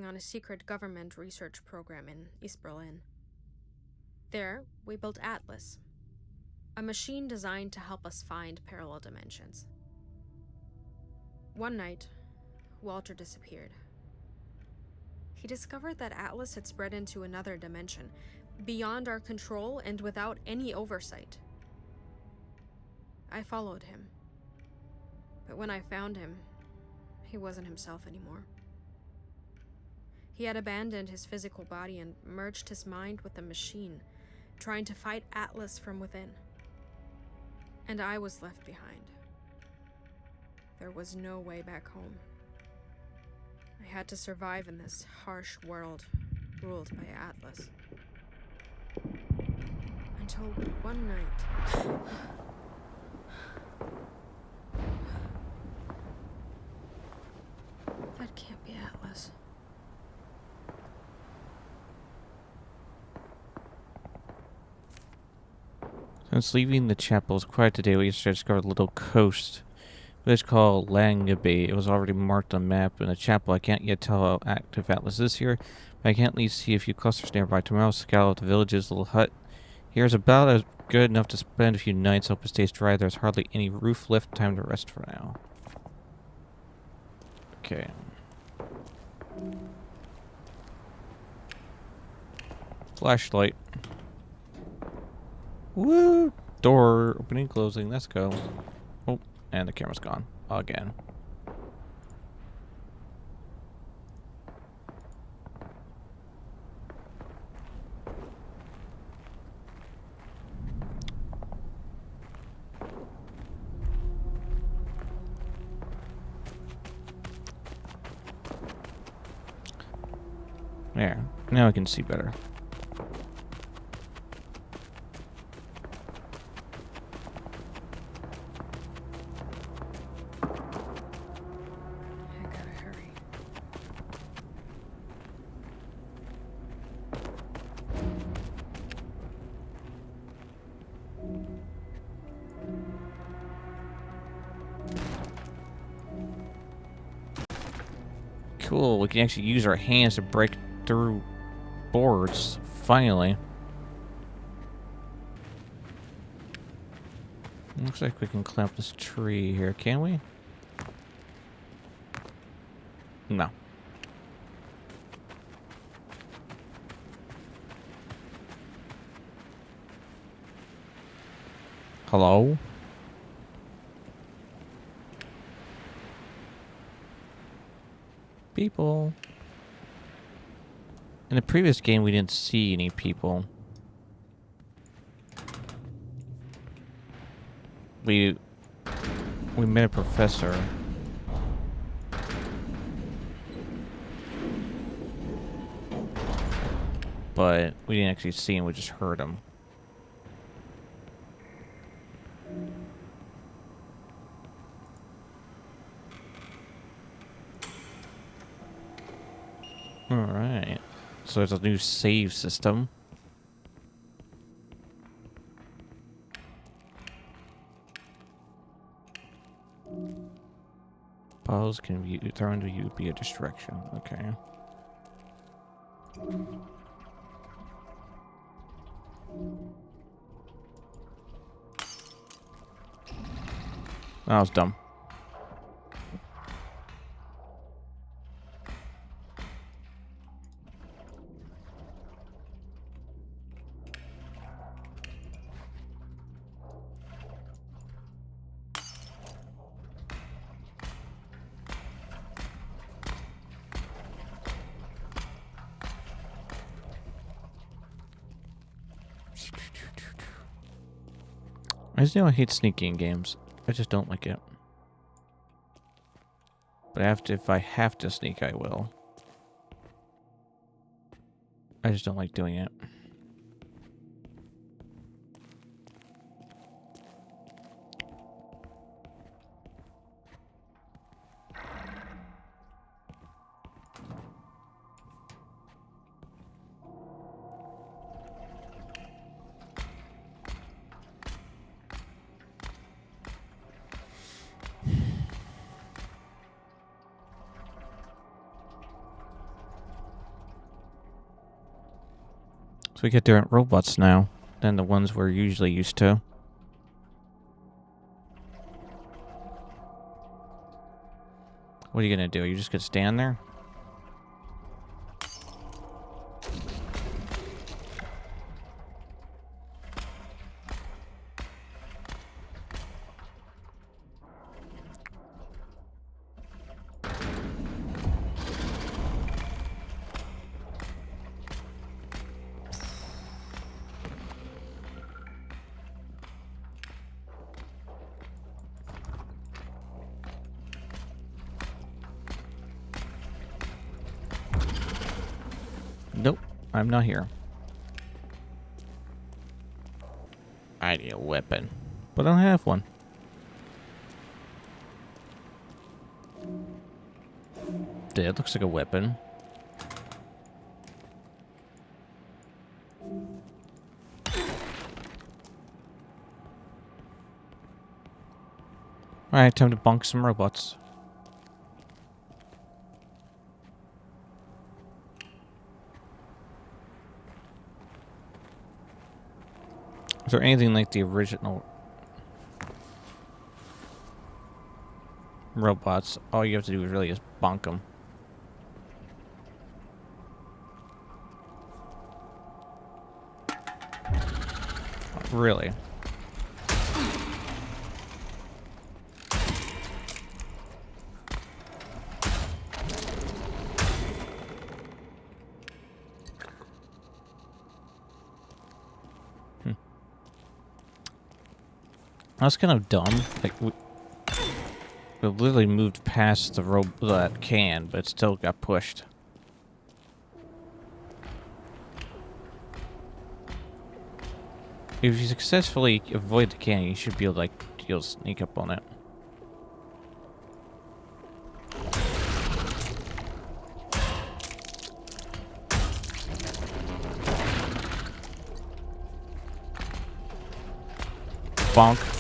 on a secret government research program in East Berlin. There, we built Atlas, a machine designed to help us find parallel dimensions. One night, Walter disappeared. He discovered that Atlas had spread into another dimension, beyond our control and without any oversight. I followed him. But when I found him, he wasn't himself anymore. He had abandoned his physical body and merged his mind with the machine, trying to fight Atlas from within. And I was left behind. There was no way back home. I had to survive in this harsh world ruled by Atlas. Until one night... That can't be Atlas. Since leaving the chapel was quiet today, we discovered a little coast. Village called Langabe. It was already marked on the map in the chapel. I can't yet tell how active Atlas is here, but I can at least see a few clusters nearby. Tomorrow, scout out the village's little hut. Here is about as good enough to spend a few nights. Hope it stays dry. There's hardly any roof left. Time to rest for now. Okay. Flashlight. Woo! Door opening, closing. Let's go. Oh, and the camera's gone again. There. Now I can see better. I gotta hurry. Cool, we can actually use our hands to break through boards, finally. Looks like we can climb this tree here, can we? No. Hello? People. In the previous game, we didn't see any people. We met a professor. But we didn't actually see him, we just heard him. Alright. So there's a new save system. Balls can be thrown to you via distraction. Okay. That was dumb. I just know I hate sneaking games. I just don't like it. But if I have to sneak, I will. I just don't like doing it. So we get different robots now than the ones we're usually used to. What are you gonna do? You just gonna stand there? Nope, I'm not here. I need a weapon, but I don't have one. It looks like a weapon. Alright, time to bunk some robots. Is there anything like the original robots? All you have to do is really just bonk them. Really? That's kind of dumb. Like we literally moved past that can, but it still got pushed. If you successfully avoid the can, you should be able to you'll sneak up on it. Bonk.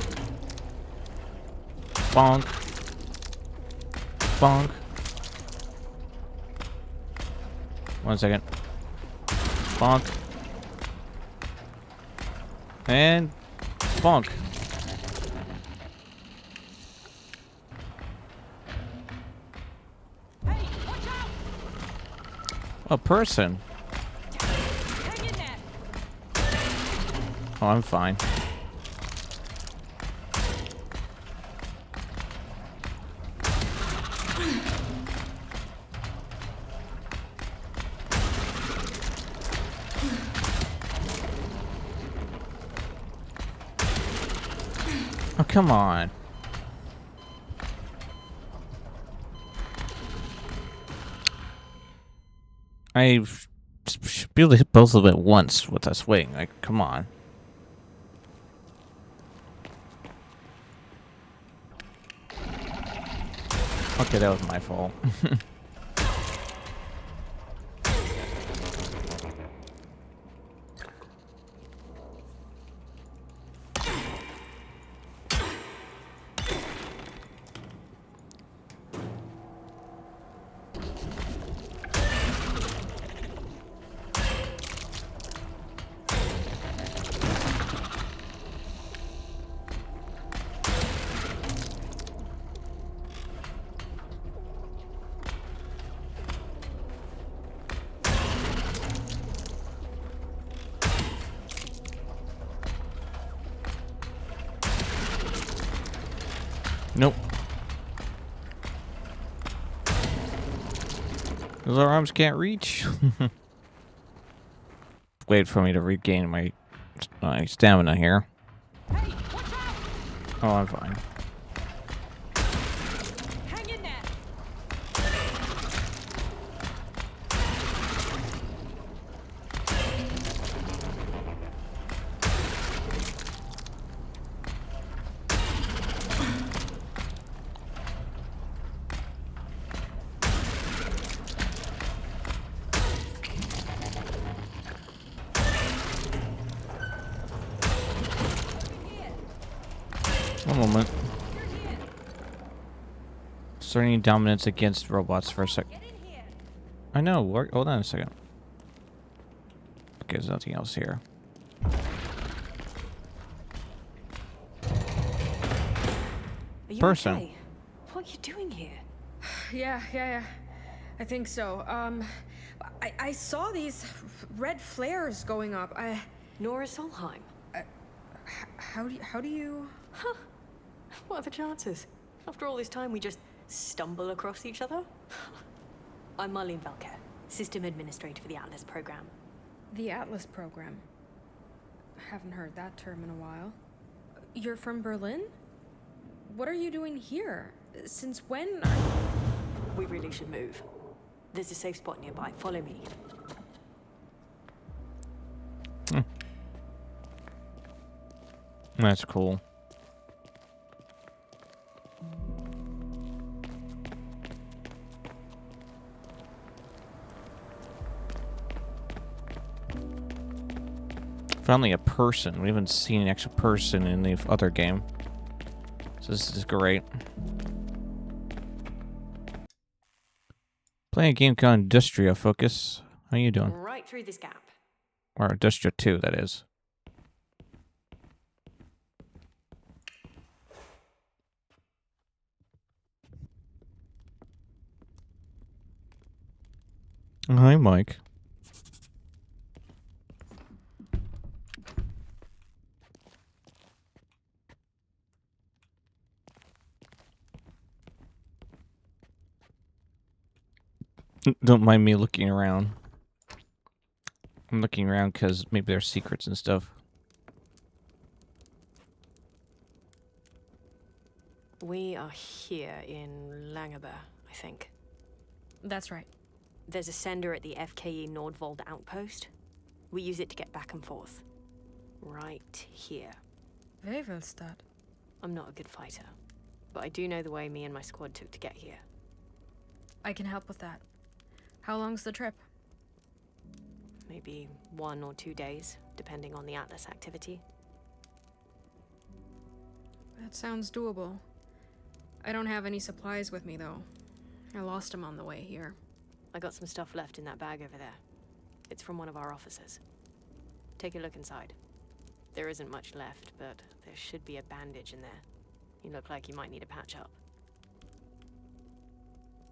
Bonk. Bonk. 1 second. Bonk. And bonk. Hey, watch out! A person. Hang in there. Oh, I'm fine. Oh, come on. I should be able to hit both of them at once with a swing. Like, come on. Okay, that was my fault. Nope. Those arms can't reach. Wait for me to regain my stamina here. Hey, watch out! Oh, I'm fine. Hang in there. One moment. You're here. Starting dominance against robots for a sec. Get in here. I know. Hold on a second. Okay, there's nothing else here. Are you Person. okay? What are you doing here? Yeah. I think so. I saw these red flares going up. Nora Solheim. How do you? What are the chances? After all this time, we just stumble across each other? I'm Marlene Velker, System Administrator for the Atlas program. The Atlas program. Haven't heard that term in a while. You're from Berlin? What are you doing here? Since when? We really should move. There's a safe spot nearby. Follow me. That's cool. Finally a person. We haven't seen an actual person in the other game. So this is great. Playing a game called Industria, Focus. How you doing? Right through this gap. Or Industria 2, that is. Hi, Mike. Don't mind me looking around. I'm looking around because maybe there's secrets and stuff. We are here in Langeber, I think. That's right. There's a sender at the FKE Nordvold outpost. We use it to get back and forth. Right here. Wevelstadt. I'm not a good fighter, but I do know the way me and my squad took to get here. I can help with that. How long's the trip? Maybe 1 or 2 days, depending on the Atlas activity. That sounds doable. I don't have any supplies with me, though. I lost them on the way here. I got some stuff left in that bag over there. It's from one of our officers. Take a look inside. There isn't much left, but there should be a bandage in there. You look like you might need a patch up.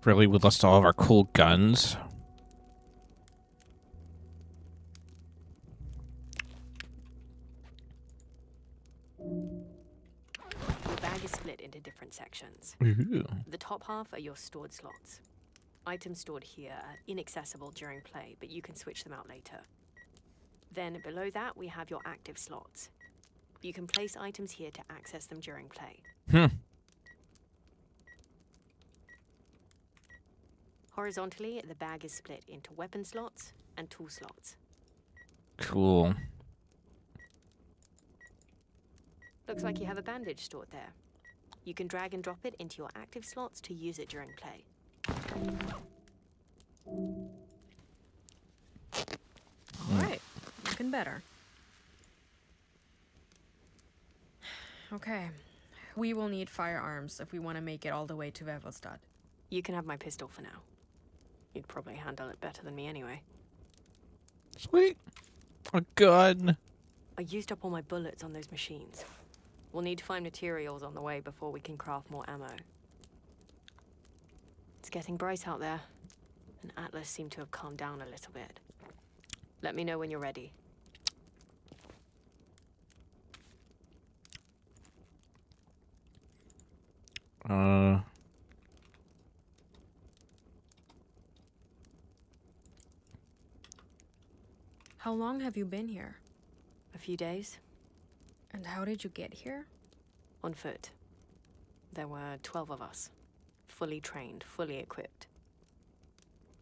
Really, we lost all of our cool guns. Your bag is split into different sections. Ooh. The top half are your stored slots. Items stored here are inaccessible during play, but you can switch them out later. Then below that, we have your active slots. You can place items here to access them during play. Horizontally, the bag is split into weapon slots and tool slots. Cool. Looks like you have a bandage stored there. You can drag and drop it into your active slots to use it during play. All right, looking better. Okay, we will need firearms if we want to make it all the way to Wevelstadt. You can have my pistol for now. You'd probably handle it better than me anyway. Sweet. A gun. I used up all my bullets on those machines. We'll need to find materials on the way before we can craft more ammo. It's getting bright out there, and Atlas seemed to have calmed down a little bit. Let me know when you're ready. How long have you been here? A few days, And how did you get here? on foot. There were 12 of us, fully trained, fully equipped.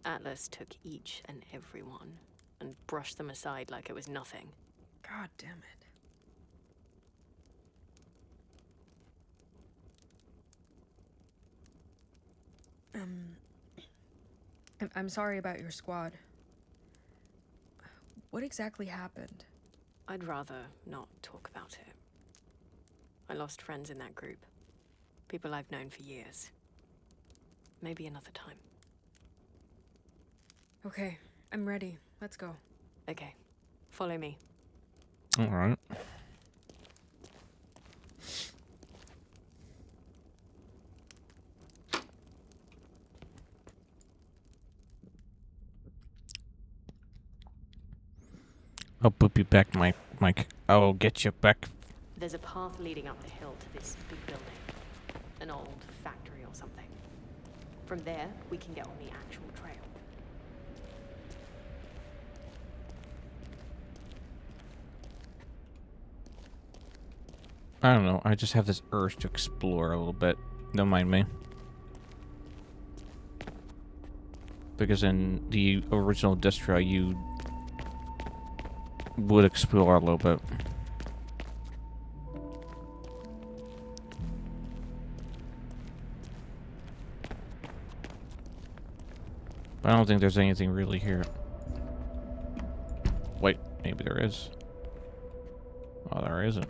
Atlas took each and every one and brushed them aside like it was nothing. God damn it. I'm sorry about your squad. What exactly happened? I'd rather not talk about it. I lost friends in that group. People I've known for years. Maybe another time. Okay, I'm ready. Let's go. Okay, Follow me. All right. I'll boop you back, Mike. I'll get you back. There's a path leading up the hill to this big building. An old factory or something. From there, we can get on the actual trail. I don't know. I just have this urge to explore a little bit. Don't mind me. Because in the original Industria, you would explore a little bit. But I don't think there's anything really here. Wait, maybe there is. Oh, there isn't.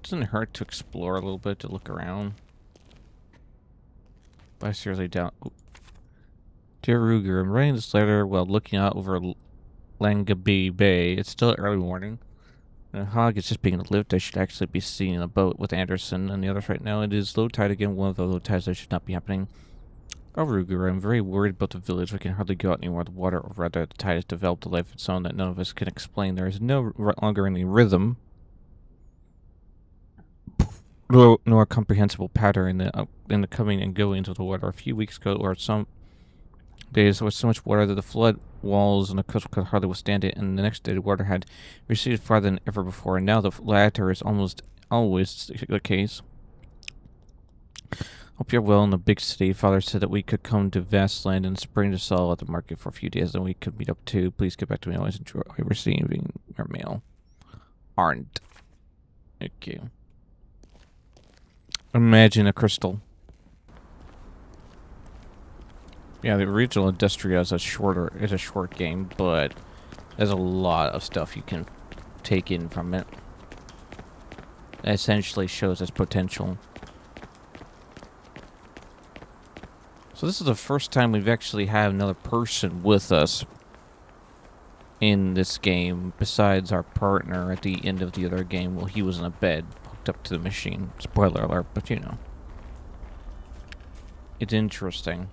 Doesn't hurt to explore a little bit, to look around. But I seriously doubt. Dear Ruger, I'm writing this letter while looking out over Langaby Bay. It's still early morning. The hog is just being lived. I should actually be seen in a boat with Anderson and the others right now. It is low tide again, one of the low tides that should not be happening. Oh, Ruger, I'm very worried about the village. We can hardly go out anymore. The water, or rather, the tide has developed a life of its own that none of us can explain. There is no longer any rhythm, nor comprehensible pattern in the coming and going of the water. A few weeks ago, or some days, there was so much water that the flood walls and the coast could hardly withstand it, and the next day the water had receded farther than ever before, and now the latter is almost always the case. Hope you're well in the big city. Father said that we could come to Vastland in spring to sell at the market for a few days, and we could meet up too. Please get back to me. I always enjoy receiving your mail. Aren't. Okay. Imagine a crystal. Yeah, the original Industria is a short game, but there's a lot of stuff you can take in from it. It essentially shows its potential. So this is the first time we've actually had another person with us in this game, besides our partner at the end of the other game. Well, he was in a bed, hooked up to the machine. Spoiler alert, but you know. It's interesting.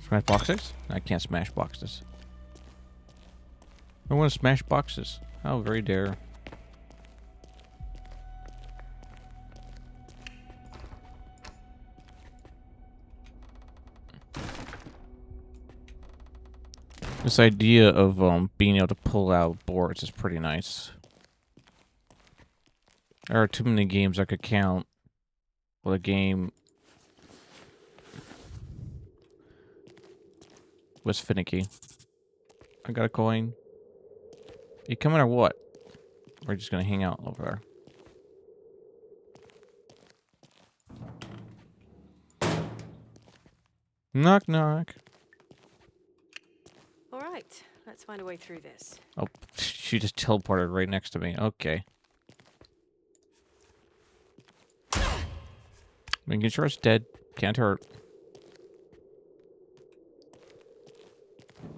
Smash boxes? I can't smash boxes. I want to smash boxes. How very dare. This idea of being able to pull out boards is pretty nice. There are too many games I could count with a game was finicky. I got a coin. You coming or what? We're just gonna hang out over there. Knock knock. All right, let's find a way through this. Oh, she just teleported right next to me. Okay. Making sure it's dead. Can't hurt.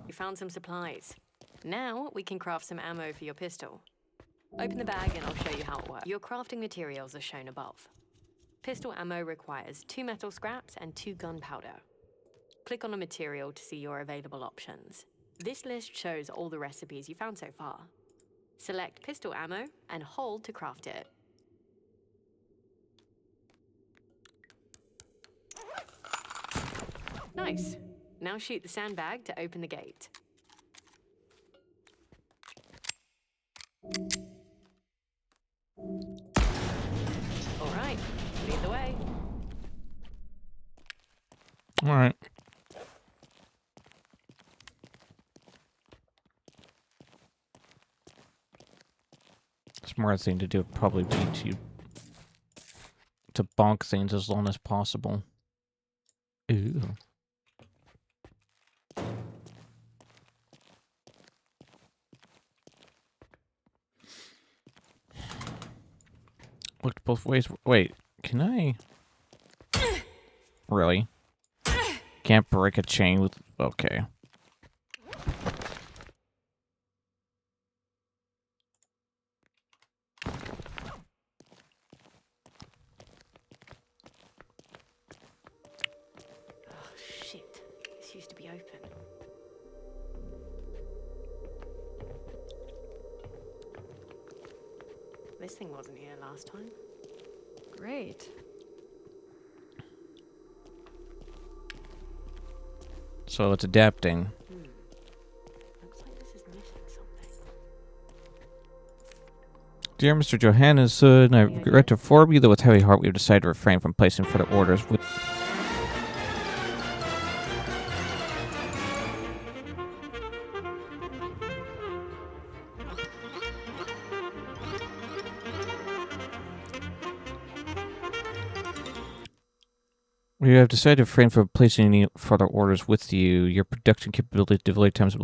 We found some supplies. Now we can craft some ammo for your pistol. Open the bag and I'll show you how it works. Your crafting materials are shown above. Pistol ammo requires 2 metal scraps and 2 gunpowder. Click on a material to see your available options. This list shows all the recipes you found so far. Select pistol ammo and hold to craft it. Nice. Now shoot the sandbag to open the gate. All right, lead the way. All right. Smart thing to do would probably be to bonk things as long as possible. Ooh. Looked both ways. Wait, can I? Really? Can't break a chain with... Okay. Oh, shit. This used to be open. This thing wasn't here last time. Great. So it's adapting. Looks like this is missing something. Dear Mr. Johannesson, I regret to inform you that with heavy heart we have decided to refrain from placing further orders with... We have decided to refrain from placing any further orders with you. Your production capability delivery times have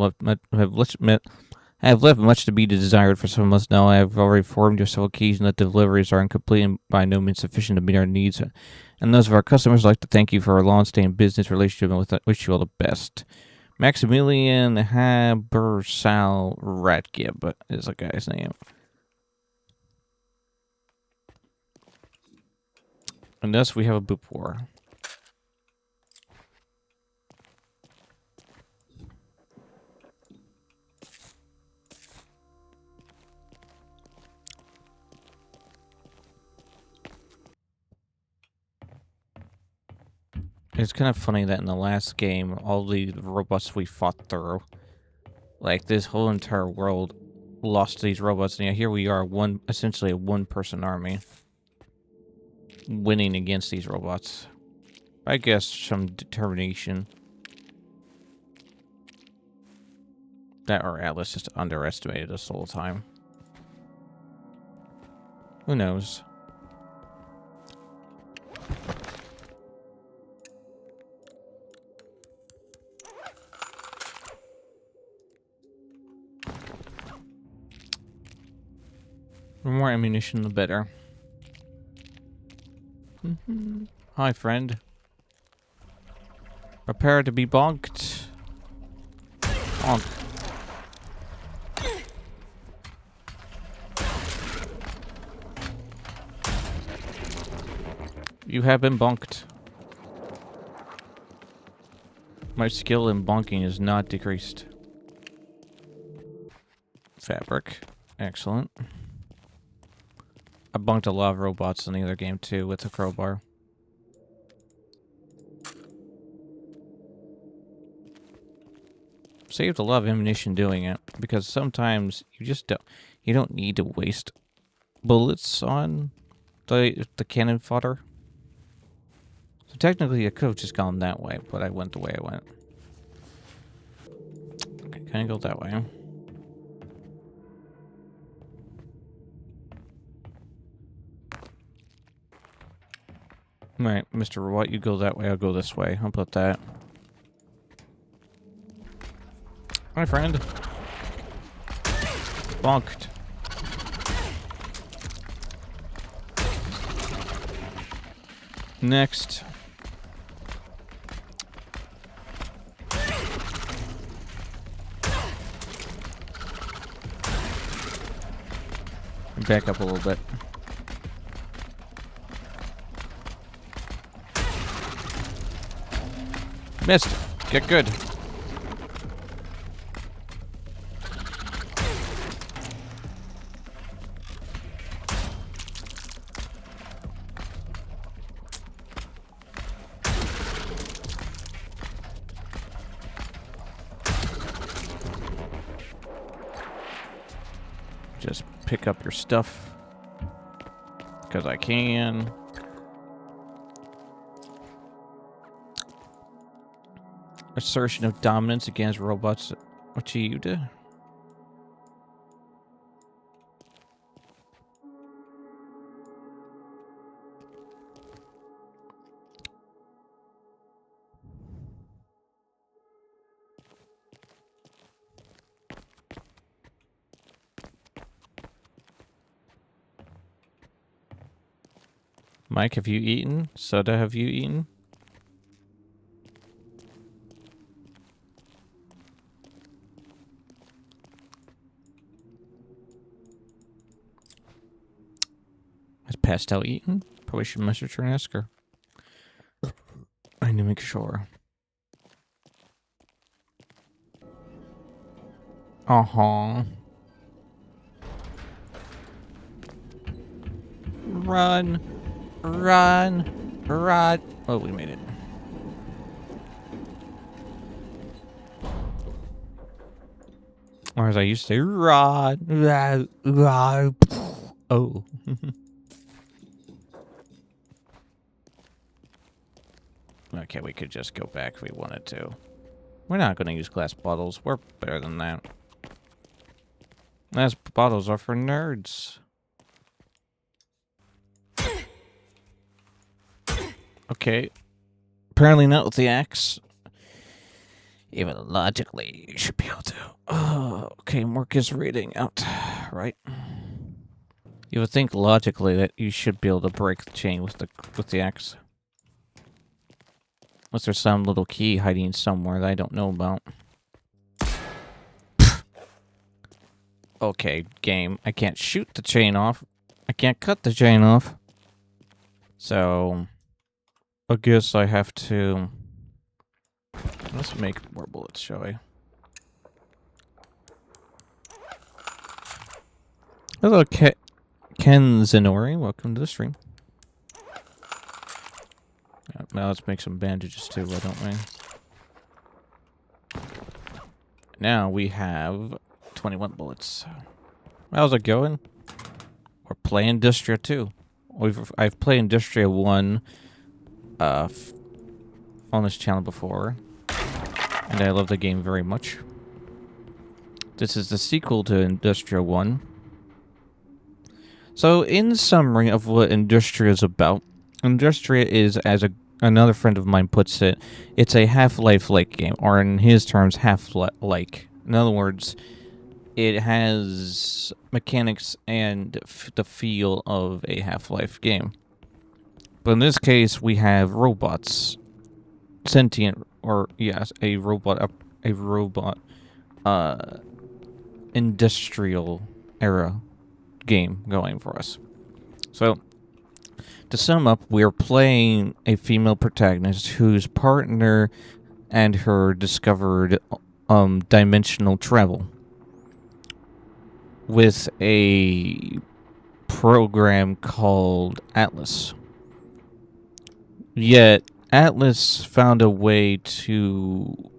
left much to be desired for some of us now. I have already informed you on several occasions that deliveries are incomplete and by no means sufficient to meet our needs and those of our customers. I'd like to thank you for our long-standing business relationship and wish you all the best. Maximilian Habersal Ratgib is the guy's name. And thus we have a boop war. It's kind of funny that in the last game, all the robots we fought through, like this whole entire world, lost to these robots. And here we are, essentially a one-person army, winning against these robots. I guess some determination. That or Atlas just underestimated us the whole time. Who knows? The more ammunition, the better. Hi, friend. Prepare to be bonked. Bonk. You have been bonked. My skill in bonking is not decreased. Fabric. Excellent. I bunked a lot of robots in the other game too with the crowbar. Saved a lot of ammunition doing it because sometimes you don't need to waste bullets on the cannon fodder. So technically I could have just gone that way, but I went the way I went. Okay, can I go that way? Alright, Mr. Robot, you go that way, I'll go this way. How about that? Hi, friend. Bonked. Next. Back up a little bit. Missed. Get good. Just pick up your stuff. Because I can. Assertion of dominance against robots achieved. Mike, have you eaten? Soda, have you eaten? Has Pastel eaten? Probably should message her and ask her. I need to make sure. Uh-huh. Run! Run! Run! Oh, we made it. Or as I used to say, run! Run! Run! Oh. Okay, we could just go back if we wanted to. We're not going to use glass bottles. We're better than that. Glass bottles are for nerds. Okay. Apparently not with the axe. Even logically, you should be able to. Oh, okay, Mark is reading out, right? You would think logically that you should be able to break the chain with the axe. Unless there's some little key hiding somewhere that I don't know about. Okay, game. I can't shoot the chain off. I can't cut the chain off. So, I guess I have to... Let's make more bullets, shall we? Hello, Ken Zenori. Welcome to the stream. Now let's make some bandages too, why don't we? Now we have 21 bullets. How's it going? We're playing Industria 2. I've played Industria 1 on this channel before, and I love the game very much. This is the sequel to Industria 1. So, in summary of what Industria is about, Industria is, as another friend of mine puts it, it's a Half-Life-like game, or in his terms, Half-like. In other words, it has mechanics and the feel of a Half-Life game. But in this case, we have robots, sentient, or yes, a robot, industrial era game going for us. So, to sum up, we're playing a female protagonist whose partner and her discovered dimensional travel with a program called Atlas. Yet, Atlas found a way to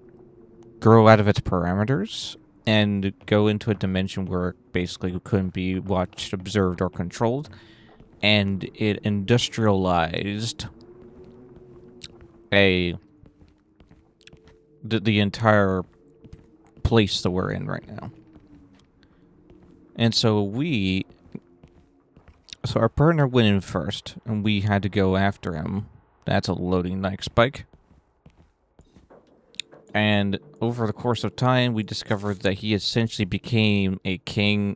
grow out of its parameters and go into a dimension where it basically couldn't be watched, observed, or controlled. And it industrialized the entire place that we're in right now. And so our partner went in first, and we had to go after him. That's a loading like spike. And over the course of time, we discovered that he essentially became the king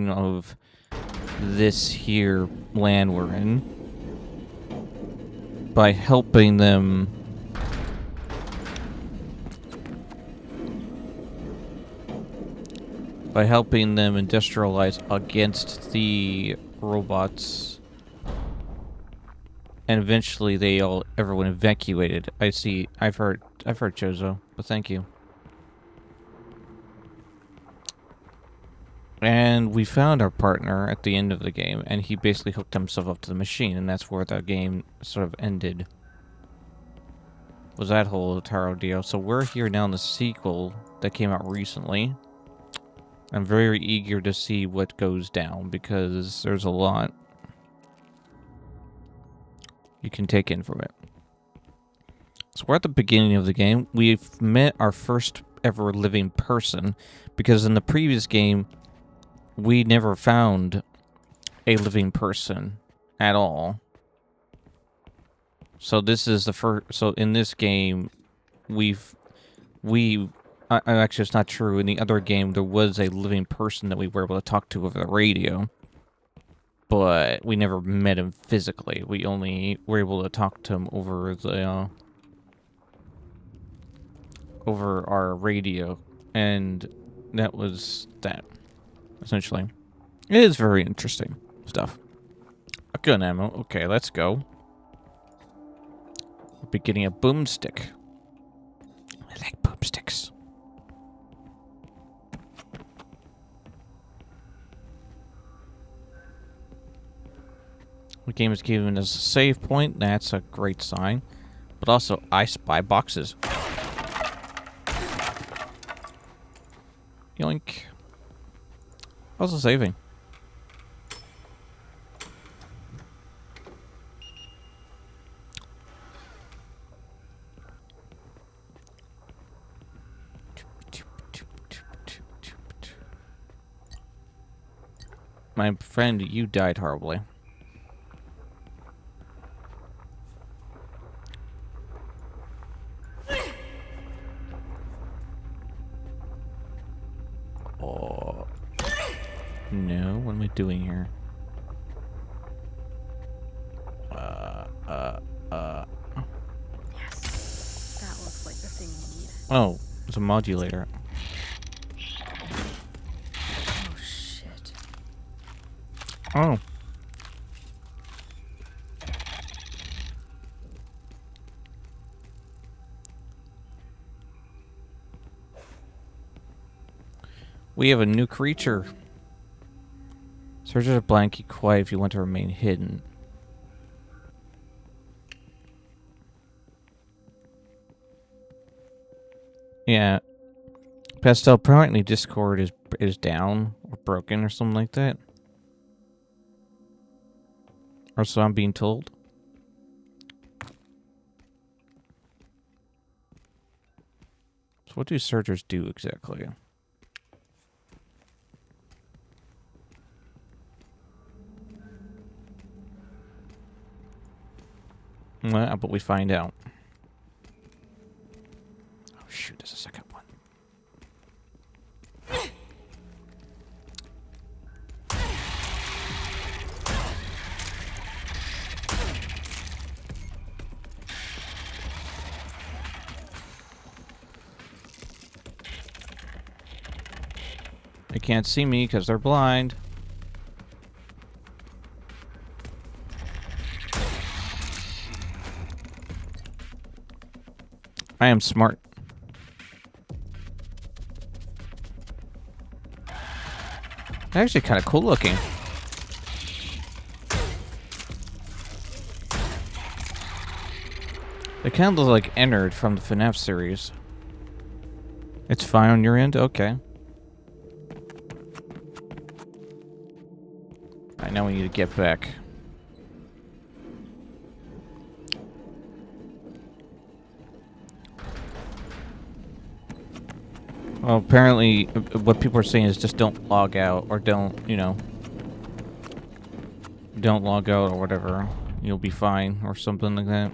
of this here land we're in, by helping them industrialize against the robots, and eventually everyone evacuated. I've heard Chozo, but thank you. And we found our partner at the end of the game, and he basically hooked himself up to the machine, and that's where the game sort of ended. Was that whole entire deal. So we're here now in the sequel that came out recently. I'm very eager to see what goes down, because there's a lot you can take in from it. So we're at the beginning of the game. We've met our first ever living person, because in the previous game, we never found a living person at all. So this is the first. So in this game, actually, it's not true. In the other game, there was a living person that we were able to talk to over the radio. but we never met him physically. We only were able to talk to him over the over our radio, and that was that, essentially. It is very interesting stuff. A gun ammo. Okay, let's go. We'll be getting a boomstick. I like boomsticks. The game is giving us a save point. That's a great sign. But also, I spy boxes. Yoink. Also saving. My friend, you died horribly. Oh. No, what am I doing here? Yes. That looks like the thing we need. Oh, it's a modulator. Oh, shit. Oh. We have a new creature. Searches are blank, keep quiet if you want to remain hidden. Yeah. Pastel, apparently Discord is down or broken or something like that. Or so I'm being told. So what do searchers do exactly? Well, how about we find out? Oh shoot, there's a second one. They can't see me because they're blind. I am smart. They're actually kind of cool looking. They kind of look like Ennard from the FNAF series. It's fine on your end? Okay. Alright, now we need to get back. Well, apparently, what people are saying is just don't log out, or don't, you know, don't log out or whatever. You'll be fine, or something like that.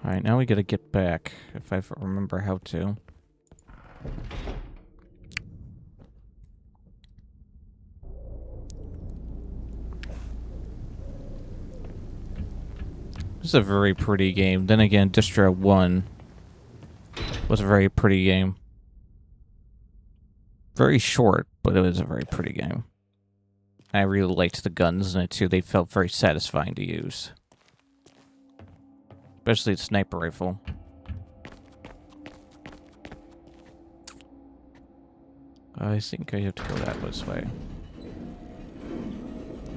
Alright, now we gotta get back, if I remember how to. This is a very pretty game. Then again, Industria 1 was a very pretty game. Very short, but it was a very pretty game. I really liked the guns in it too. They felt very satisfying to use. Especially the sniper rifle. I think I have to go that way.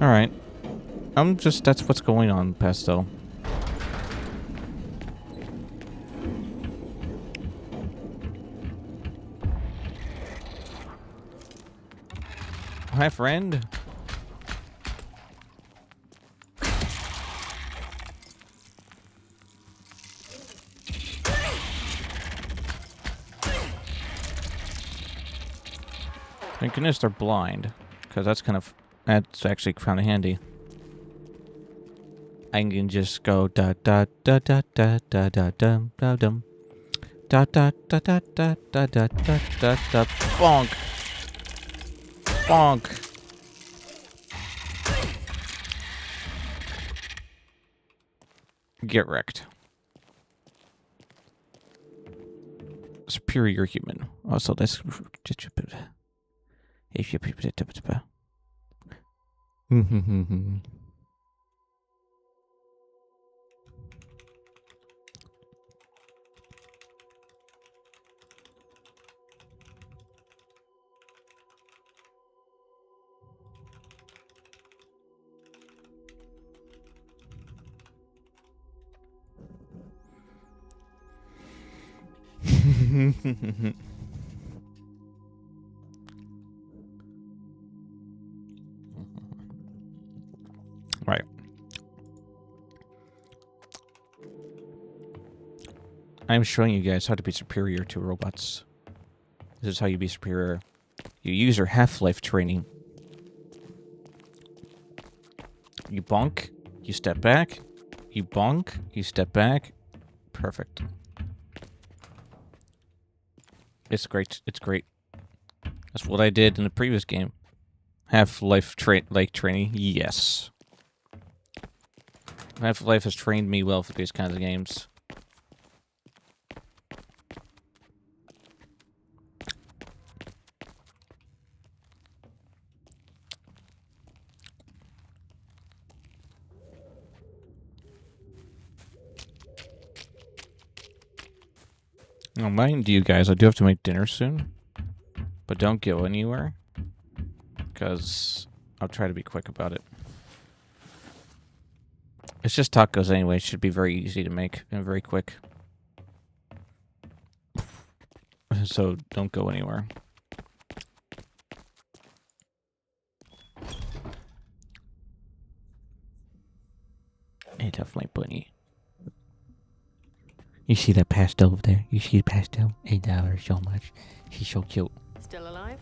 Alright. That's what's going on, Pastel. Hi, friend. Thank goodness they're blind, because that's kind of That's actually kind of handy. I can just go da da da da da da da dum da dum da da da da da da da da da da bonk bonk. Get wrecked. Superior human. Also, that's. Right. I'm showing you guys how to be superior to robots. This is how you be superior. You use your Half-Life training. You bonk, you step back, you bonk, you step back. Perfect. It's great. It's great. That's what I did in the previous game. Half-Life training. Yes. Half-Life has trained me well for these kinds of games. Now, mind you guys, I do have to make dinner soon. But don't go anywhere. Because I'll try to be quick about it. It's just tacos anyway. It should be very easy to make and very quick. So don't go anywhere. I love my bunny. You see that pastel over there? You see the pastel? $8 so much. She's so cute. Still alive?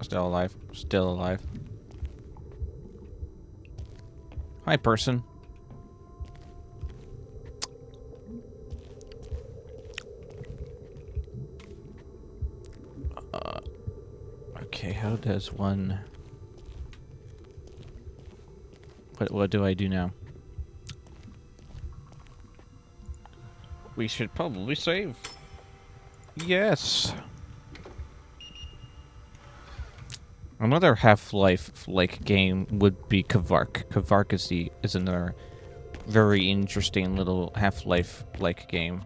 Still alive. Still alive. Hi, person. Okay, how does one... What do I do now? We should probably save. Yes. Another Half-Life like game would be Kvark. Kvark is another very interesting little Half-Life like game,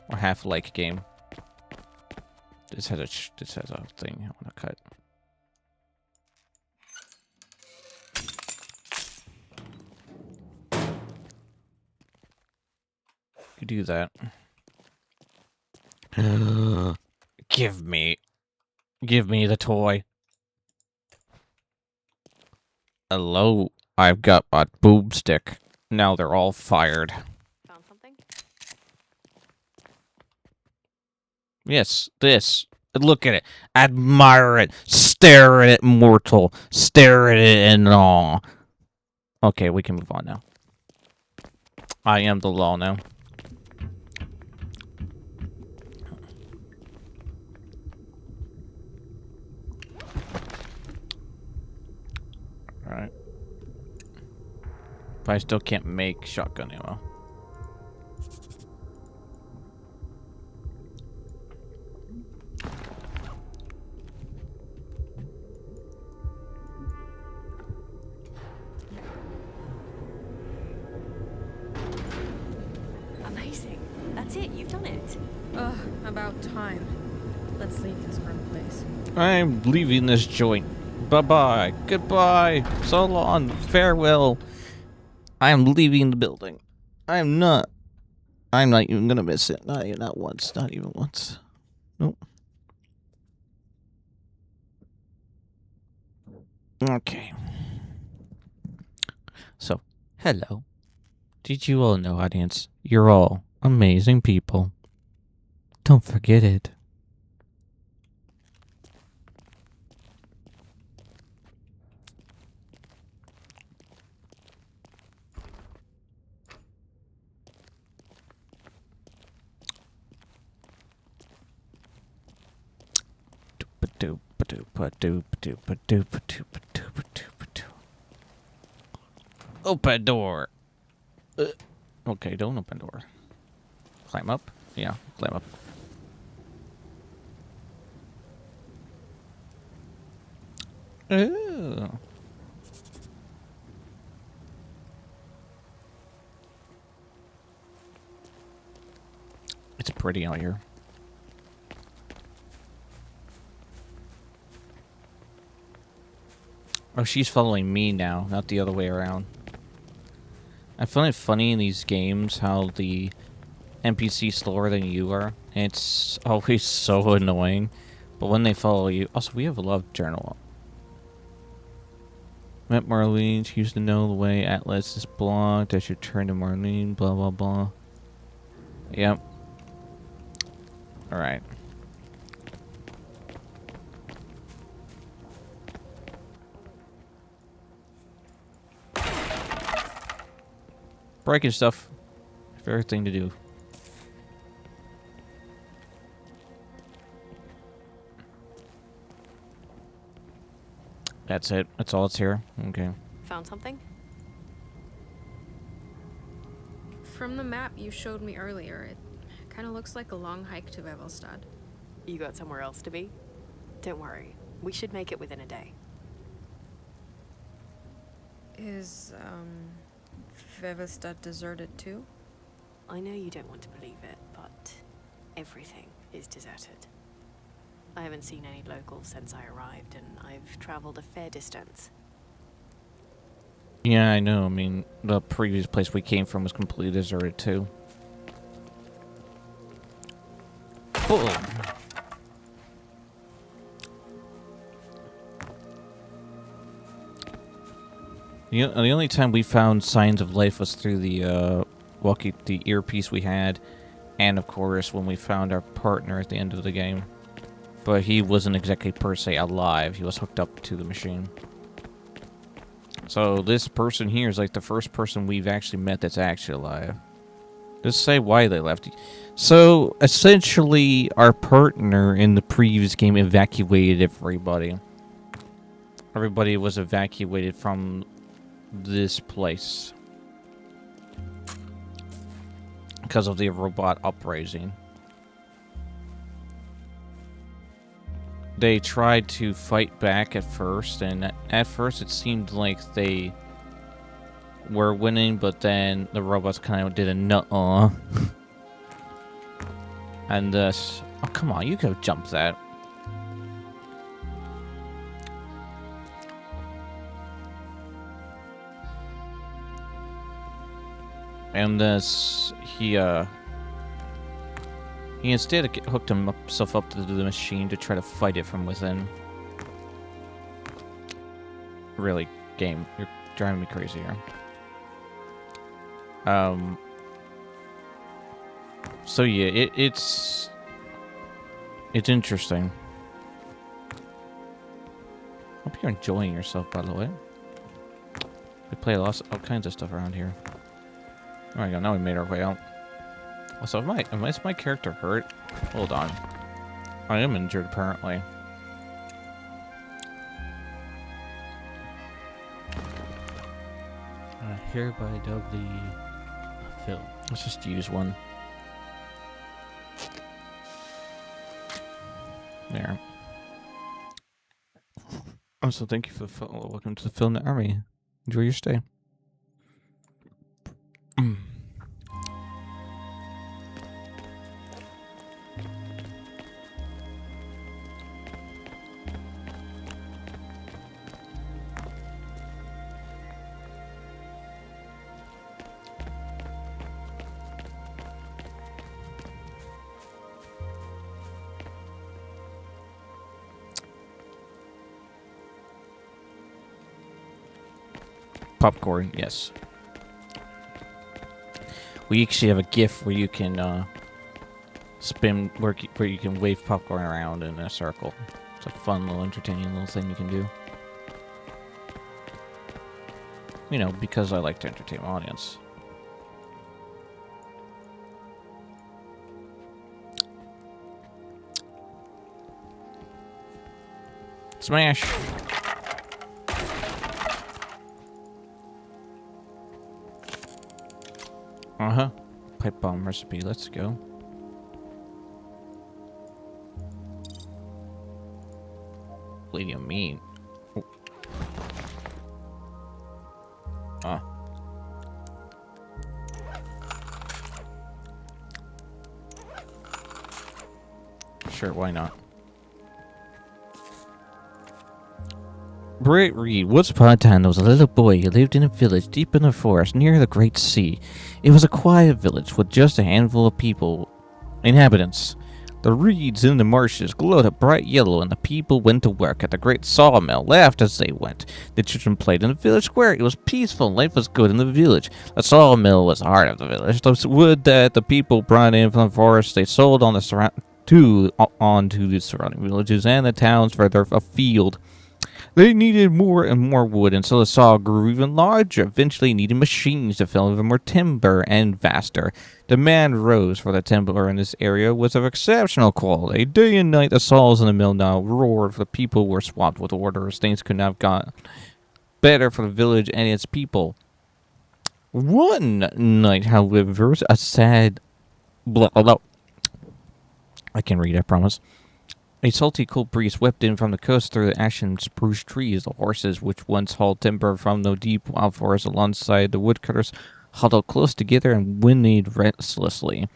or Half-like game. This has a thing I want to cut. You do that. Give me the toy. Hello, I've got a boomstick. Now they're all fired. Found something? Yes, this. Look at it. Admire it. Stare at it, mortal. Stare at it in awe. Okay, we can move on now. I am the law now. Alright. But I still can't make shotgun ammo. Amazing. That's it. You've done it. Ugh, about time. Let's leave this grim place. I'm leaving this joint. Bye-bye. Goodbye. So long. Farewell. I am leaving the building. I'm not even gonna miss it. Not once. Not even once. Nope. Okay. So, hello. Did you all know, audience? You're all amazing people. Don't forget it. Open door. Okay, don't open door. Climb up? Yeah, climb up. Ooh. It's pretty out here. Oh, she's following me now, not the other way around. I find it funny in these games how the NPC's slower than you are. And it's always so annoying. But when they follow you... Also, we have a love journal. Met Marlene. She used to know the way Atlas is blocked. I should turn to Marlene. Blah, blah, blah. Yep. Alright. Breaking stuff. Favorite thing to do. That's it. That's all it's here. Okay. Found something? From the map you showed me earlier, it kind of looks like a long hike to Vevelstad. You got somewhere else to be? Don't worry. We should make it within a day. Is, Vevelstad deserted too? I know you don't want to believe it, but everything is deserted. I haven't seen any locals since I arrived, and I've traveled a fair distance. Yeah, I know. I mean, the previous place we came from was completely deserted, too. Oh. The only time we found signs of life was through the the earpiece we had, and of course when we found our partner at the end of the game. But he wasn't exactly per se alive. He was hooked up to the machine. So this person here is like the first person we've actually met that's actually alive. Just say why they left. So essentially, our partner in the previous game evacuated everybody. Everybody was evacuated from this place because of the robot uprising. They tried to fight back at first, and at first it seemed like they were winning, but then the robots kind of did a nuh-uh. And oh come on, you could have jumped that. And he instead hooked himself up to the machine to try to fight it from within. Really, game, you're driving me crazy here. So yeah, it's interesting. Hope you're enjoying yourself, by the way. We play all kinds of stuff around here. There we go. Now we made our way out. Also, is my character hurt? Hold on. I am injured, apparently. Hereby dub the film. Let's just use one. There. Also, thank you for the follow. Welcome to the Film Army. Enjoy your stay. Popcorn, yes. We actually have a GIF where you can spin, where you can wave popcorn around in a circle. It's a fun little entertaining little thing you can do. You know, because I like to entertain my audience. Smash! Uh-huh. Pipe bomb recipe, let's go. What do you mean? Oh. Ah. Sure, why not? Bright Reed. Once upon a time, there was a little boy who lived in a village deep in the forest near the great sea. It was a quiet village with just a handful of inhabitants. The reeds in the marshes glowed a bright yellow, and the people went to work at the great sawmill, laughed as they went. The children played in the village square. It was peaceful, and life was good in the village. The sawmill was the heart of the village. The wood that the people brought in from the forest, they sold on onto the surrounding villages and the towns further afield. They needed more and more wood, and so the saw grew even larger, eventually needing machines to fill even more timber and vaster. Demand rose for the timber in this area was of exceptional quality. Day and night, the saws in the mill now roared, for the people were swamped with orders. Things could not have gone better for the village and its people. One night, however, a sad... Blah, blah, blah. I can read, I promise. A salty cold breeze swept in from the coast through the ashen spruce trees. The horses, which once hauled timber from the deep wild forest alongside the woodcutters, huddled close together and whinnied restlessly.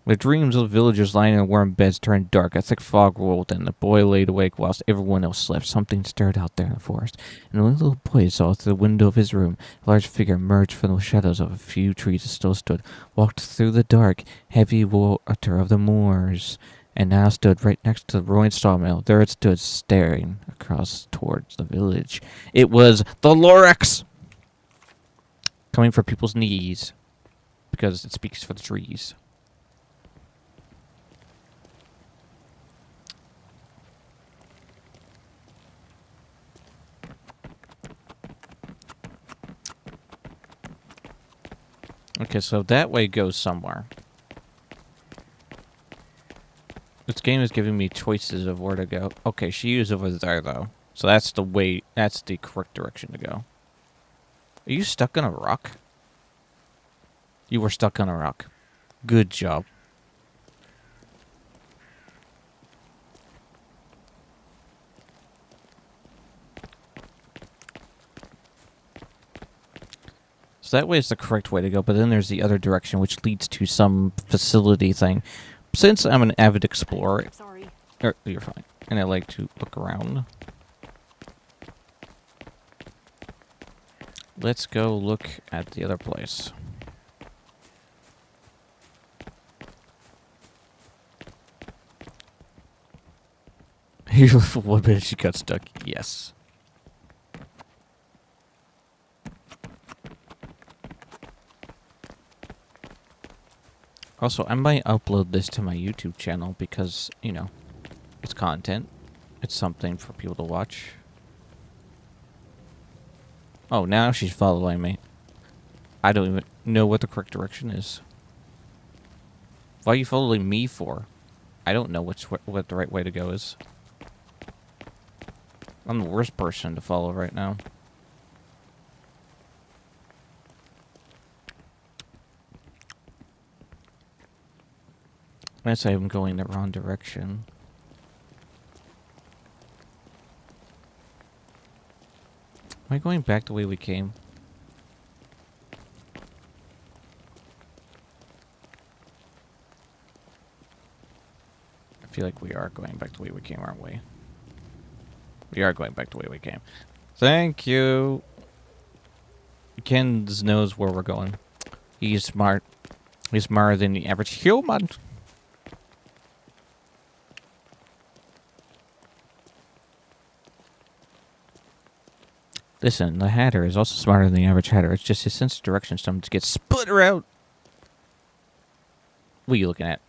The dreams of the villagers lying in warm beds turned dark. A thick fog rolled in. The boy laid awake whilst everyone else slept. Something stirred out there in the forest, and the little boy saw through the window of his room. A large figure emerged from the shadows of a few trees that still stood, walked through the dark, heavy water of the moors, and now stood right next to the ruined sawmill. There it stood, staring across towards the village. It was the Lorax! Coming for people's knees, because it speaks for the trees. Okay, so that way goes somewhere. This game is giving me choices of where to go. Okay, she is over there, though. So that's the way, that's the correct direction to go. Are you stuck on a rock? You were stuck on a rock. Good job. So that way is the correct way to go, but then there's the other direction, which leads to some facility thing. Since I'm an avid explorer... Sorry. You're fine. And I like to look around. Let's go look at the other place. For 1 minute she got stuck. Yes. Also, I might upload this to my YouTube channel because, you know, it's content. It's something for people to watch. Oh, now she's following me. I don't even know what the correct direction is. Why are you following me for? I don't know what the right way to go is. I'm the worst person to follow right now. Unless I'm going the wrong direction. Am I going back the way we came? I feel like we are going back the way we came, aren't we? We are going back the way we came. Thank you. Ken knows where we're going. He's smart. He's smarter than the average human. Listen, the Hatter is also smarter than the average Hatter. It's just his sense of direction sometimes gets splitter out. What are you looking at?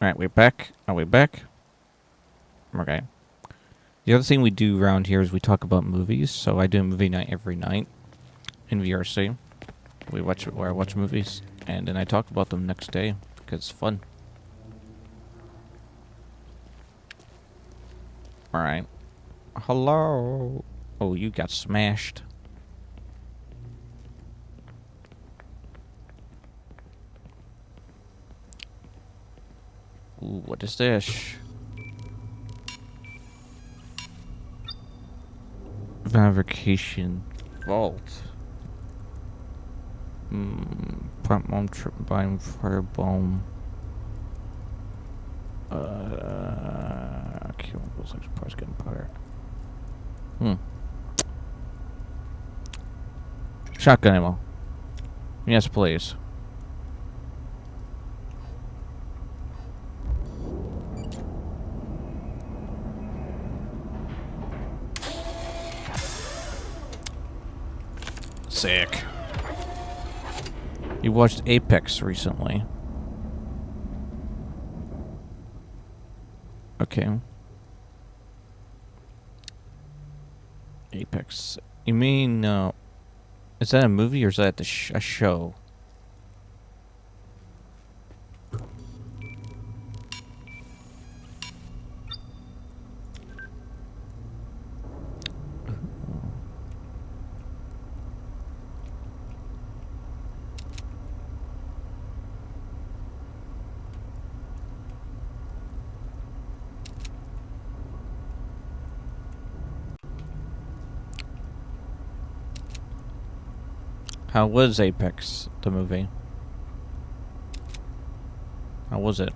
Alright, we're back. Are we back? Okay. The other thing we do around here is we talk about movies. So I do a movie night every night in VRC. We watch where I watch movies, and then I talk about them next day because it's fun. All right. Hello. Oh, you got smashed. Ooh, what is this? Fabrication vault. Prompt bomb, trip bomb, fire bomb. Chemicals like parts gunpowder. Shotgun ammo. Yes, please. Sick. You watched Apex recently. Okay. Apex. You mean, is that a movie or is that a show? How was Apex, the movie? How was it?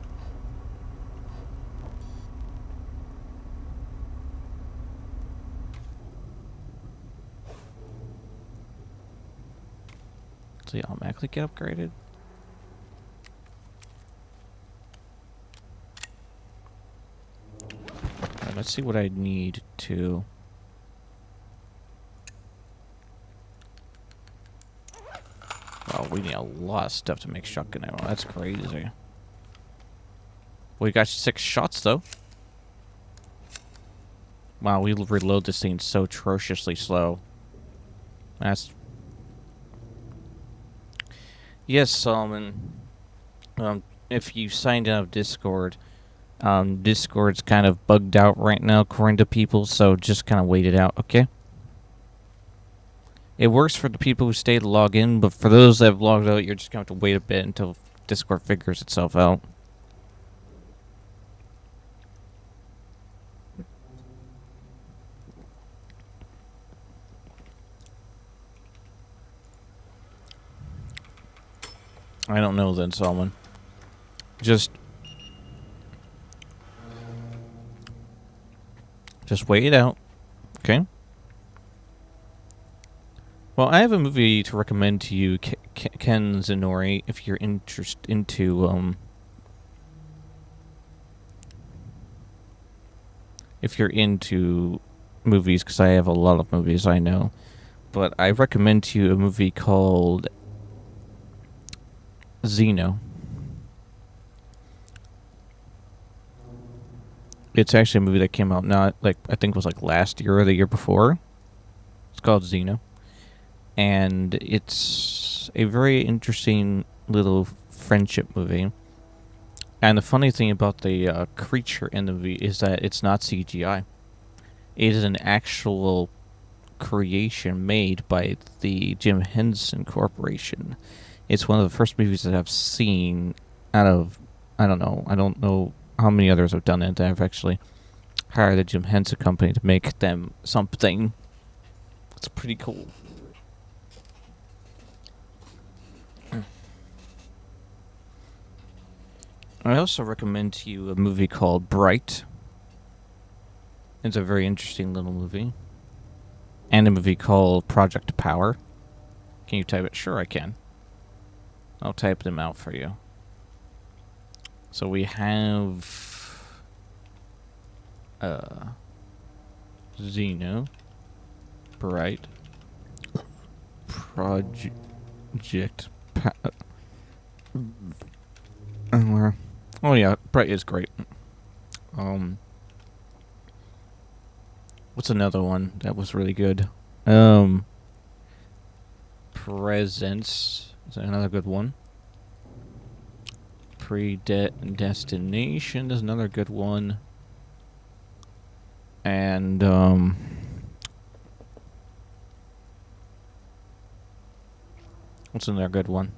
Does he automatically get upgraded? Alright, let's see what I need to... Oh, we need a lot of stuff to make shotgun ammo. That's crazy. We got 6 shots, though. Wow, we reload this thing so atrociously slow. That's... Yes, Solomon. If you signed out of Discord, Discord's kind of bugged out right now, according to people, so just kind of wait it out, okay? It works for the people who stay to log in, but for those that have logged out, you're just going to have to wait a bit until Discord figures itself out. I don't know then, Solomon. Just wait it out, okay? Well, I have a movie to recommend to you, Ken Zenori, if you're into movies, because I have a lot of movies I know. But I recommend to you a movie called Xeno. It's actually a movie that came out not like I think it was like last year or the year before. It's called Xeno. And it's a very interesting little friendship movie. And the funny thing about the creature in the movie is that it's not CGI. It is an actual creation made by the Jim Henson Corporation. It's one of the first movies that I've seen out of, I don't know how many others have done it. I've actually hired the Jim Henson Company to make them something. It's pretty cool. I also recommend to you a movie called Bright. It's a very interesting little movie. And a movie called Project Power. Can you type it? Sure, I can. I'll type them out for you. So we have... Xeno. Bright. Project. Where? Oh yeah, Bright is great. What's another one that was really good? Presence is another good one. Predestination is another good one. And what's another good one?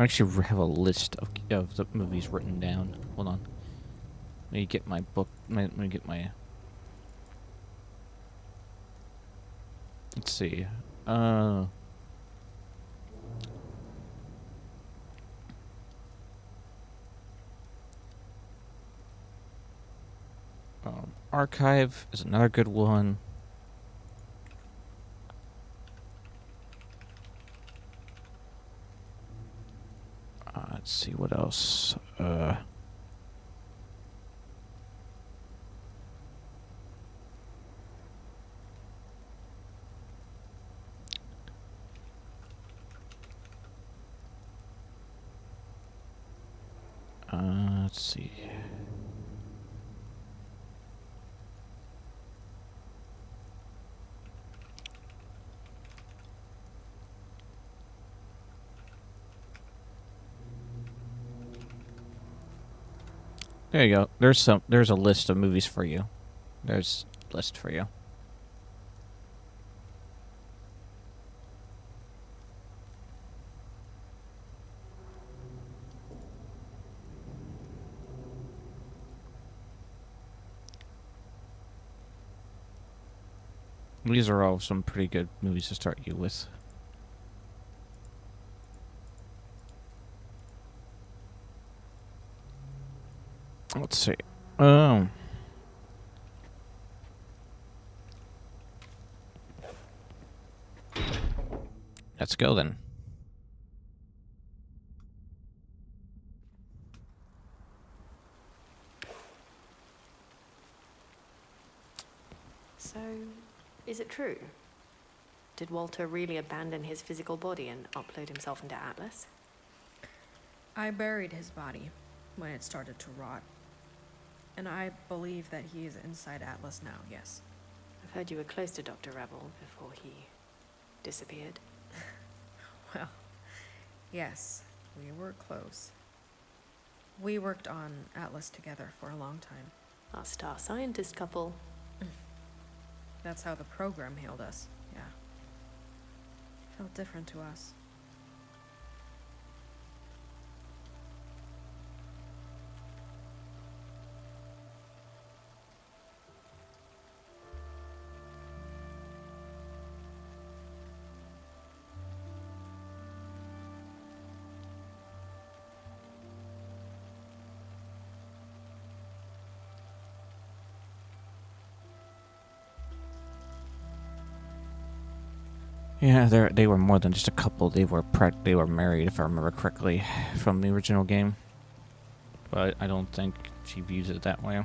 I actually have a list of the movies written down. Hold on. Let me get my book. Let me get my. Let's see. Archive is another good one. Let's see what else. Let's see. There you go. There's a list of movies for you. There's a list for you. These are all some pretty good movies to start you with. Let's see. Let's go then. So, is it true? Did Walter really abandon his physical body and upload himself into Atlas? I buried his body when it started to rot. And I believe that he is inside Atlas now, yes. I've heard you were close to Dr. Rebel before he disappeared. Well, yes, we were close. We worked on Atlas together for a long time. Our star scientist couple. That's how the program hailed us, yeah. Felt different to us. Yeah, they were more than just a couple. They were married, if I remember correctly, from the original game. But I don't think she views it that way.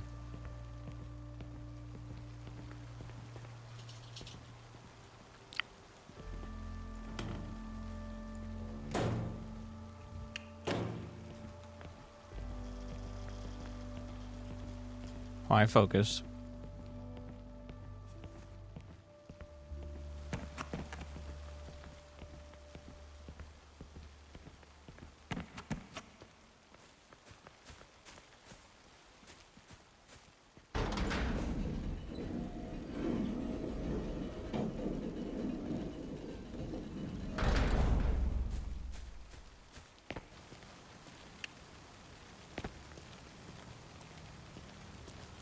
Why focus?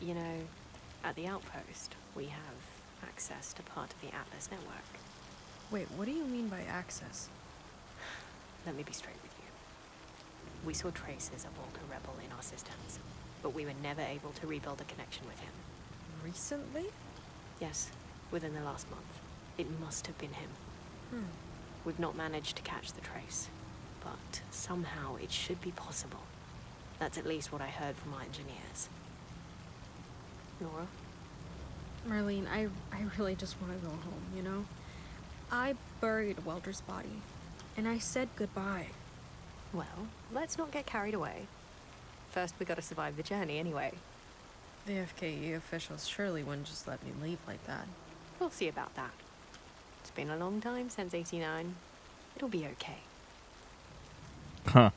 You know, at the outpost, we have access to part of the Atlas network. Wait, what do you mean by access? Let me be straight with you. We saw traces of Walter Rebel in our systems, but we were never able to rebuild a connection with him. Recently? Yes, within the last month. It must have been him. Hmm. We've not managed to catch the trace, but somehow it should be possible. That's at least what I heard from our engineers. Nora? Marlene, I really just want to go home, you know? I buried Welder's body, and I said goodbye. Well, let's not get carried away. First, we gotta survive the journey anyway. The FKE officials surely wouldn't just let me leave like that. We'll see about that. It's been a long time since '89. It'll be okay. Huh.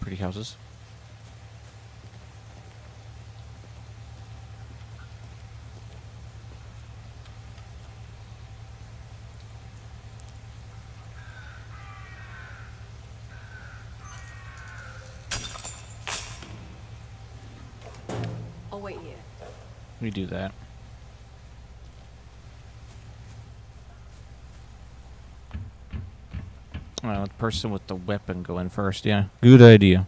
Pretty houses. I'll wait here. We do that. Well, the person with the weapon go in first, yeah. Good idea.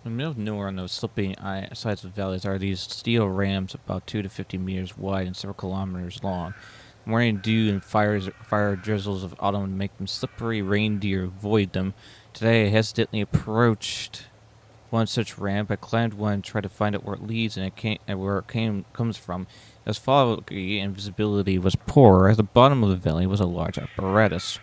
In the middle of nowhere on those sloping sides of valleys are these steel rams about 2 to 50 meters wide and several kilometers long. Morning dew and fire drizzles of autumn make them slippery. Reindeer avoid them. Today I hesitantly approached one such ramp. I climbed one and tried to find out where it leads and where it comes from. It was foggy and visibility was poor. At the bottom of the valley was a large apparatus.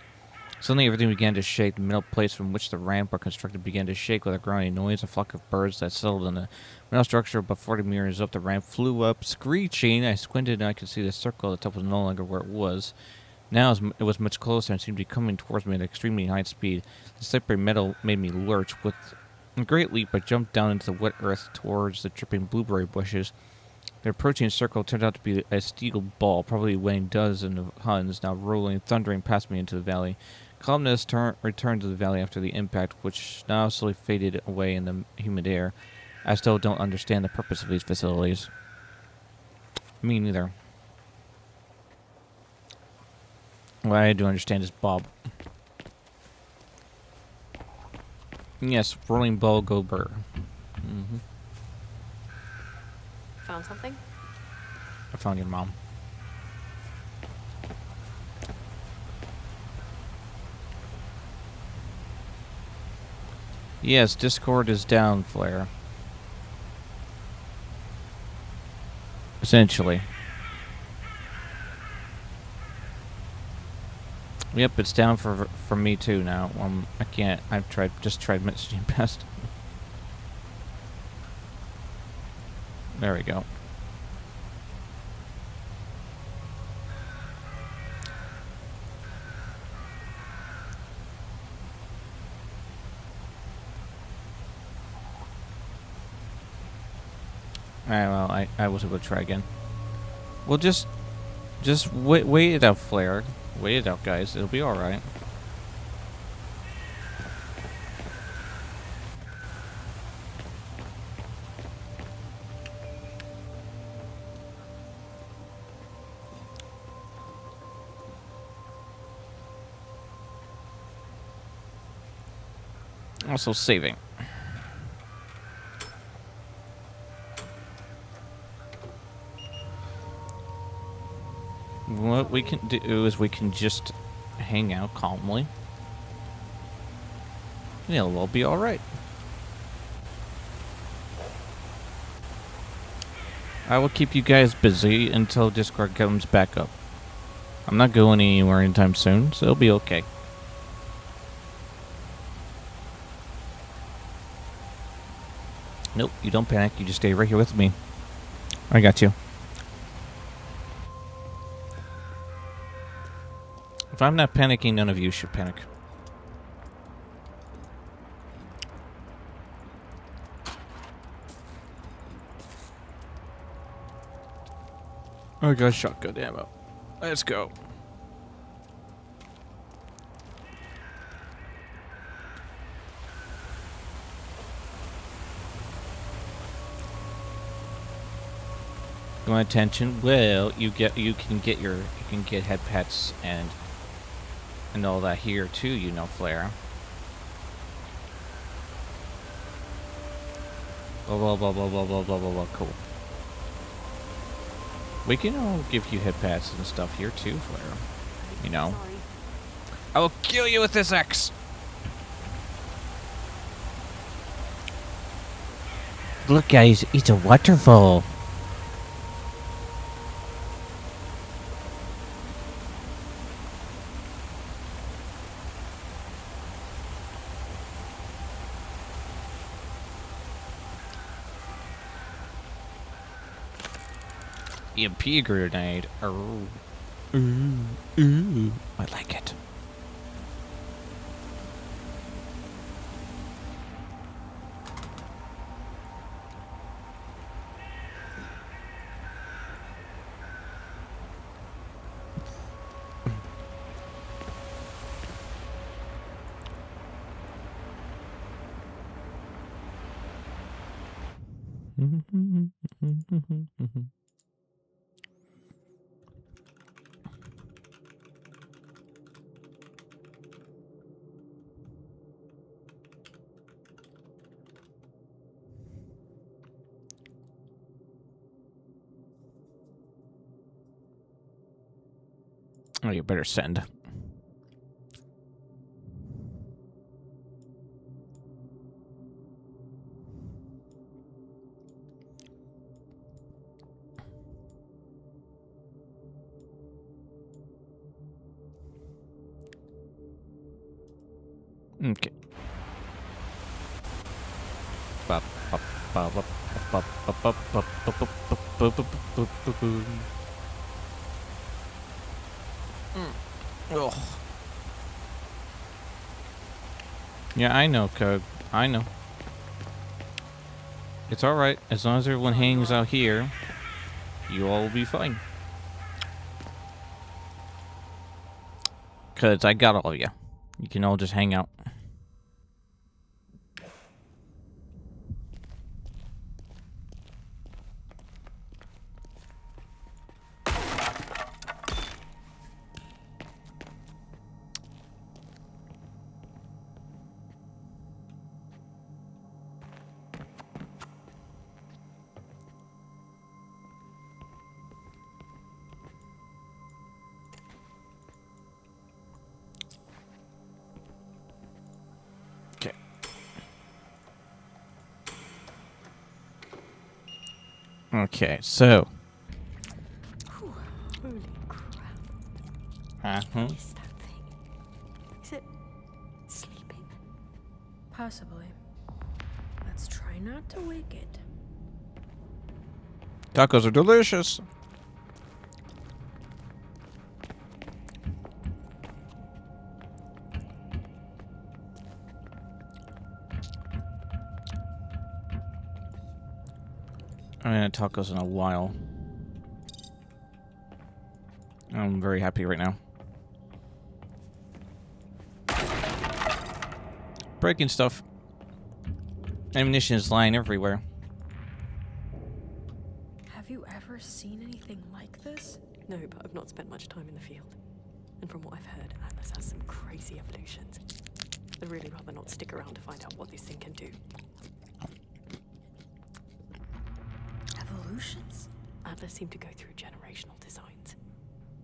Suddenly everything began to shake. The metal plates from which the ramp were constructed began to shake with a growling noise. A flock of birds that settled in the metal structure about 40 meters up the ramp flew up, screeching. I squinted and I could see the circle at the top was no longer where it was. Now it was much closer and seemed to be coming towards me at extremely high speed. The slippery metal made me lurch. With a great leap, I jumped down into the wet earth towards the dripping blueberry bushes. The approaching circle turned out to be a steel ball, probably weighing dozens of tons, now rolling, thundering past me into the valley. Calmness returned to the valley after the impact, which now slowly faded away in the humid air. I still don't understand the purpose of these facilities. Me neither. What I do understand is Bob. Yes, rolling ball go burr. Mm-hmm. Found something? I found your mom. Yes, Discord is down, Flare. Essentially. Yep, it's down for me too now. I can't. I've just tried messaging past. There we go. Alright, well, I was able to try again. Well, just wait it out, Flare. Wait it out, guys. It'll be alright. Also saving. What we can do is we can just hang out calmly. And it'll all be alright. I will keep you guys busy until Discord comes back up. I'm not going anywhere anytime soon, so it'll be okay. Nope, you don't panic. You just stay right here with me. I got you. If I'm not panicking, none of you should panic. I got shotgun ammo. Let's go. You want attention? Well, you can get head pets and all that here too, you know, Flare. Blah blah blah blah blah blah blah blah blah. Cool. We can all give you head pats and stuff here too, Flare. You know. Sorry. I will kill you with this axe. Look, guys, it's a waterfall. EMP grenade. Oh. I like it. Oh, you better send. Okay. Ugh. Yeah, I know, Code. I know. It's alright. As long as everyone hangs out here, you all will be fine. Because I got all of you. You can all just hang out. Okay, so. Whew, holy crap. Uh-huh. What is that thing? Is it sleeping? Possibly. Let's try not to wake it. Tacos are delicious. I haven't had tacos in a while. I'm very happy right now. Breaking stuff. Ammunition is lying everywhere. Have you ever seen anything like this? No, but I've not spent much time in the field. And from what I've heard, Atlas has some crazy evolutions. I'd really rather not stick around to find out what this thing can do. Evolutions? Atlas seemed to go through generational designs.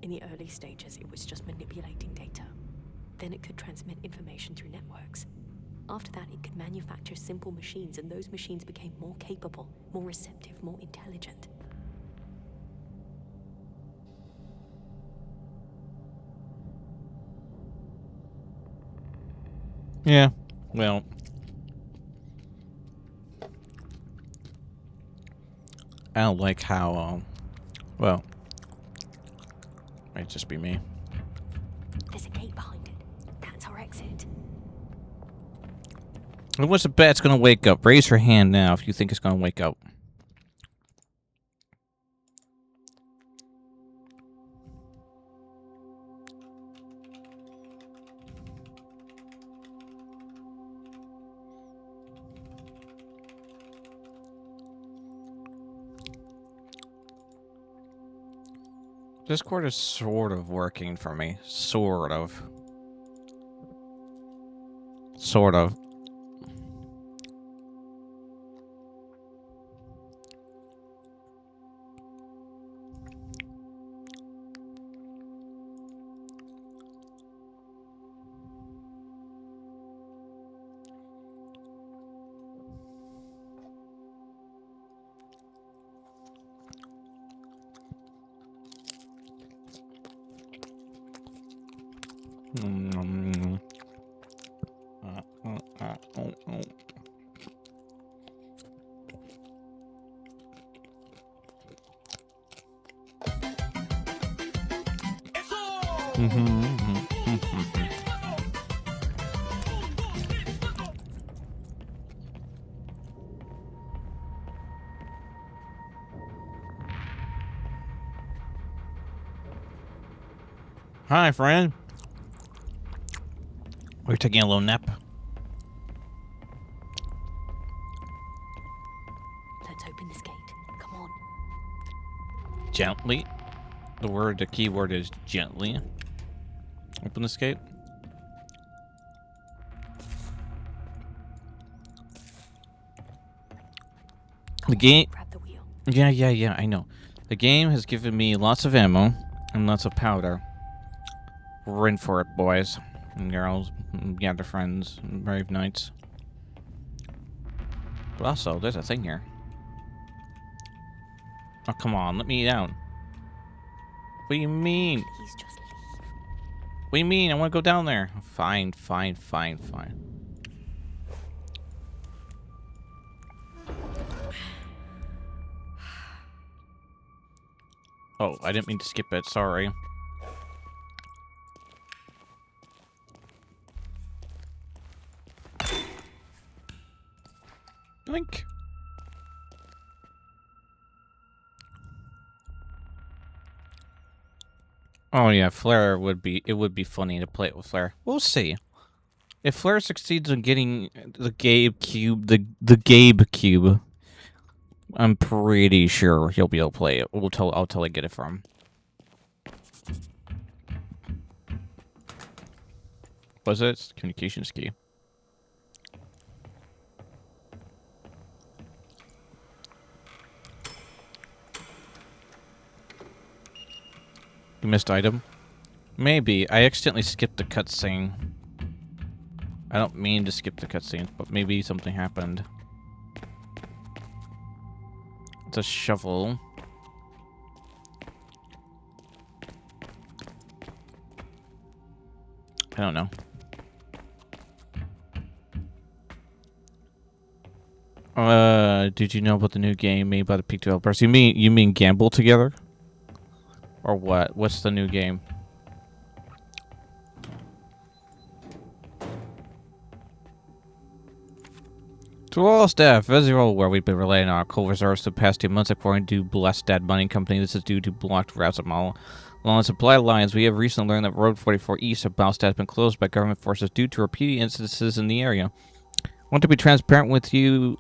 In the early stages, it was just manipulating data. Then it could transmit information through networks. After that, it could manufacture simple machines, and those machines became more capable, more receptive, more intelligent. Yeah, well. I don't like how, well, might just be me. There's a gate behind it. That's our exit. Who wants to bet it's gonna wake up? Raise your hand now if you think it's gonna wake up. Discord is sort of working for me. Sort of. Sort of. Hi, friend. We're taking a little nap. Let's open this gate. Come on. Gently. The keyword is gently. Open this gate. The game. Grab the wheel. Yeah, I know. The game has given me lots of ammo and lots of powder. We're in for it, boys and girls, and gather friends, and brave knights. But also, there's a thing here. Oh, come on, let me down. What do you mean? Please just leave. What do you mean? I want to go down there. Fine. Oh, I didn't mean to skip it. Sorry. Blink. Oh yeah, Flare would be. It would be funny to play it with Flare. We'll see. If Flare succeeds in getting the Gabe cube, the Gabe cube, I'm pretty sure he'll be able to play it. I'll tell I get it from him. Was it? It's communications key. You missed item? Maybe. I accidentally skipped the cutscene. I don't mean to skip the cutscenes, but maybe something happened. It's a shovel. I don't know. Did you know about the new game made by the Peak developers? You mean Gamble Together? Or what? What's the new game? To all staff, as you're all aware, we've been relying on our coal reserves the past 2 months according to Blastad Mining Company. This is due to blocked routes along the supply lines. We have recently learned that Road 44 east of Blastad has been closed by government forces due to repeated incidences in the area. I want to be transparent with you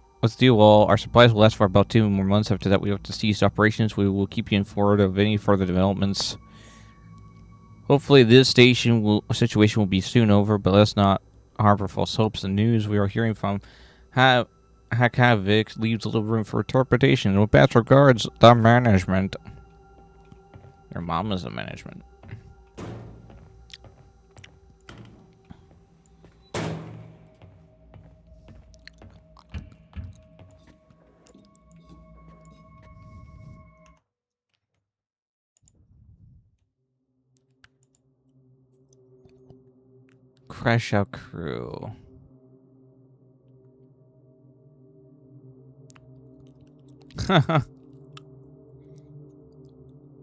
all. Our supplies will last for about 2 more months. After that, we have to cease operations. We will keep you informed of any further developments. Hopefully this situation will be soon over, but let's not harbor false hopes. The news we are hearing from Hakavik leaves little room for interpretation. With best regards, the management. Your mom is the management. Crash out crew.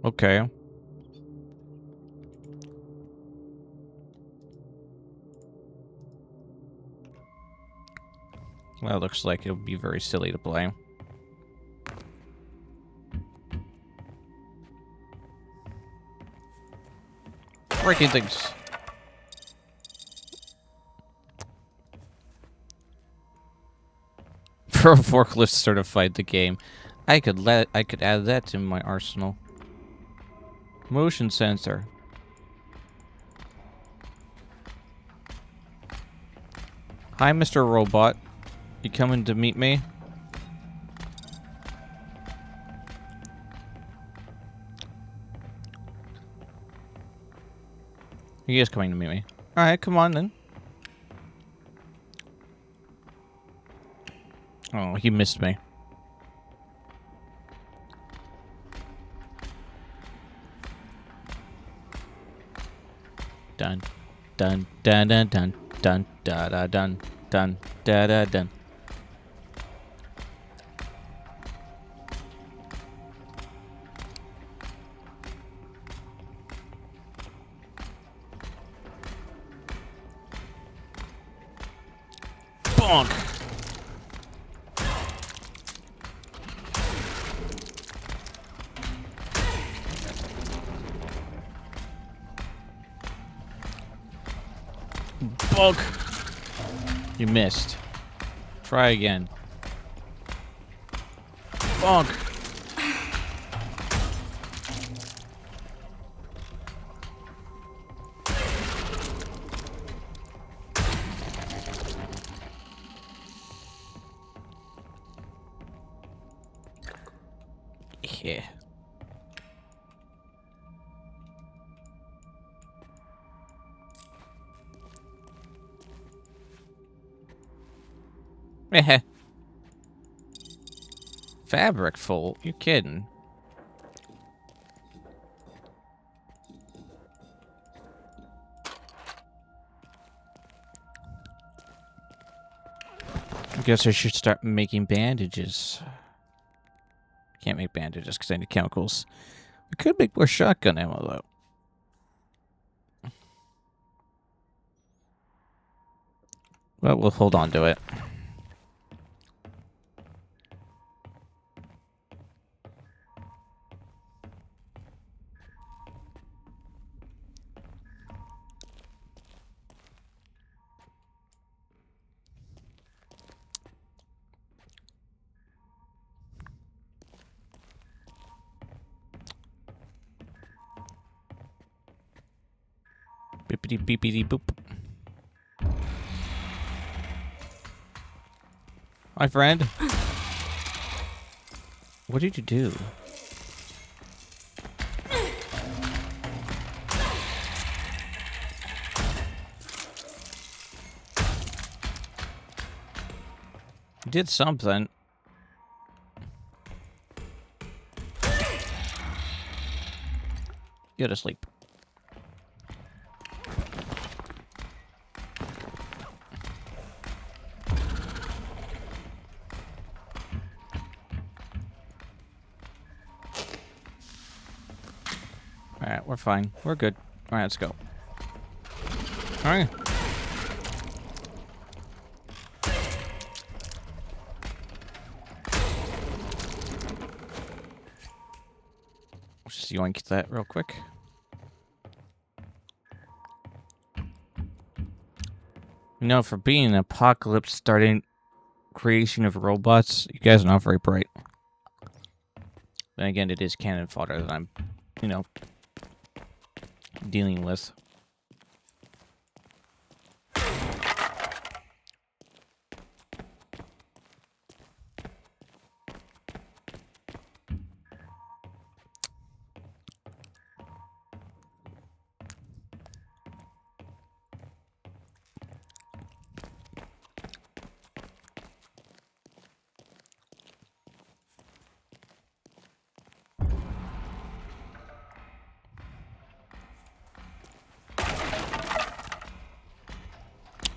Okay. Well, it looks like it would be very silly to play. Breaking things. For a forklift certified the game. I could add that to my arsenal. Motion sensor. Hi, Mr. Robot. You coming to meet me? He is coming to meet me. Alright, come on then. Oh, he missed me. Dun, dun, dun, dun, dun, dun, da, da, dun, dun, da, da, dun. Bonk! Bonk! You missed. Try again. Bonk! Yeah. Heh. Fabric full? You kidding? I guess I should start making bandages. Can't make bandages because I need chemicals. I could make more shotgun ammo, though. Well, we'll hold on to it. Bippity beepity boop. Hi, friend. What did you do? You did something. Go to sleep. Alright, we're fine. We're good. Alright, let's go. Alright. Just yoink that real quick. You know, for being an apocalypse starting creation of robots, you guys are not very bright. Then again, it is cannon fodder that I'm, you know, dealing with.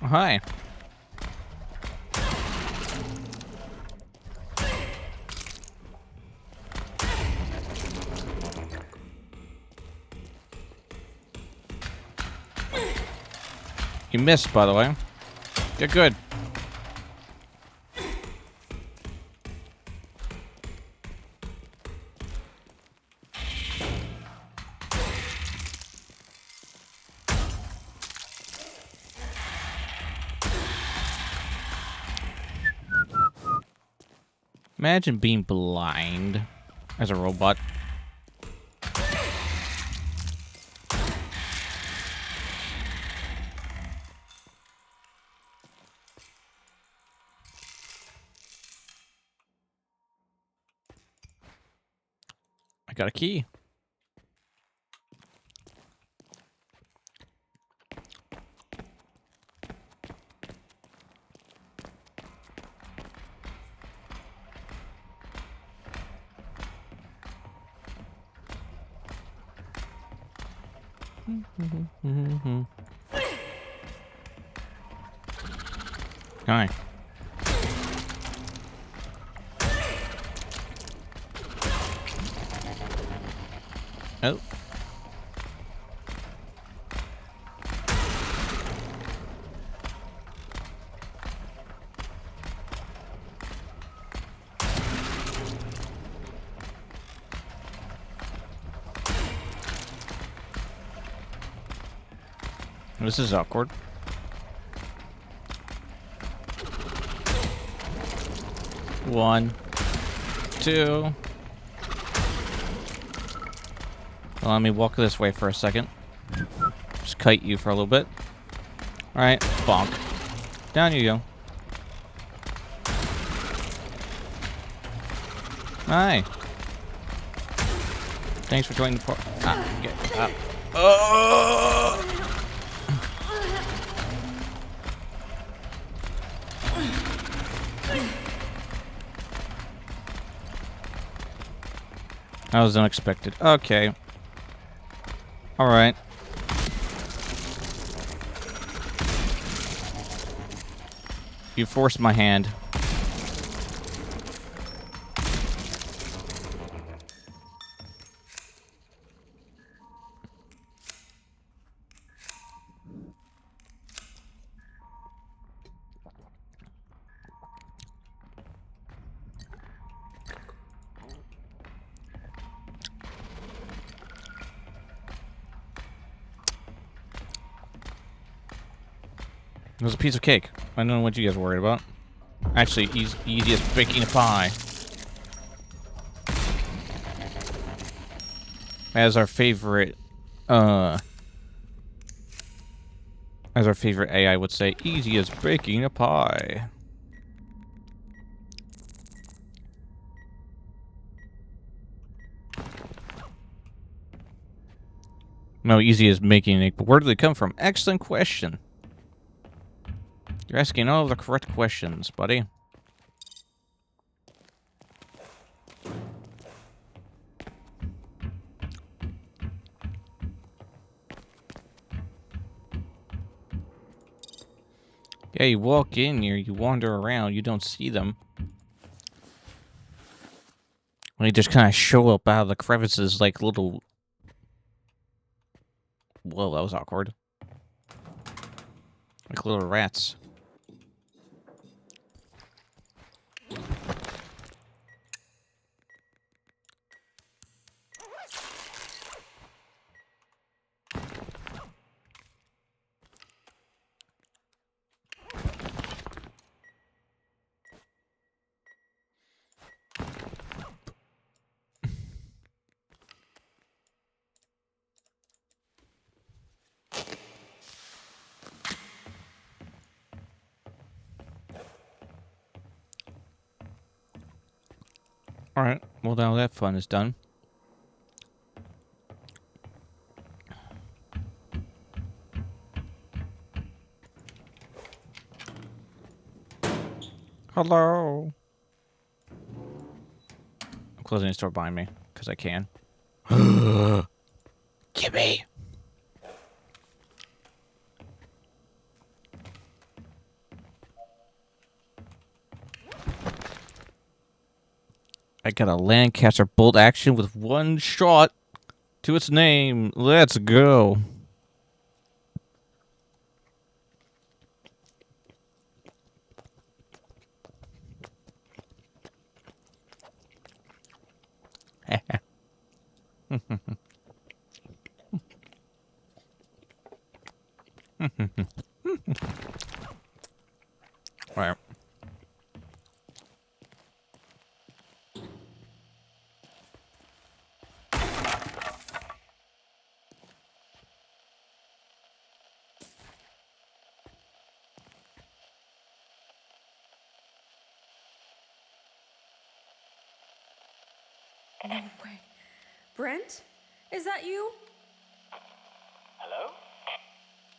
Hi. You missed, by the way. Get good. Imagine being blind as a robot. I got a key. Hi. Oh. This is awkward. One, two. Well, let me walk this way for a second. Just kite you for a little bit. Alright, bonk. Down you go. Hi. Thanks for joining the party. Ah, get up. Oh! That was unexpected. Okay. Alright. You forced my hand. It was a piece of cake. I don't know what you guys were worried about. Actually, easy as baking a pie. As our favorite AI would say, easy as baking a pie. No, easy as making it. But where do they come from? Excellent question. You're asking all the correct questions, buddy. Yeah, you walk in here, you wander around, you don't see them. They just kind of show up out of the crevices like little... Whoa, that was awkward. Like little rats. Alright, well now that fun is done. Hello. I'm closing the door behind me, because I can. Gimme. I got a Lancaster bolt action with one shot to its name. Let's go. All right. No way. Brent? Is that you? Hello?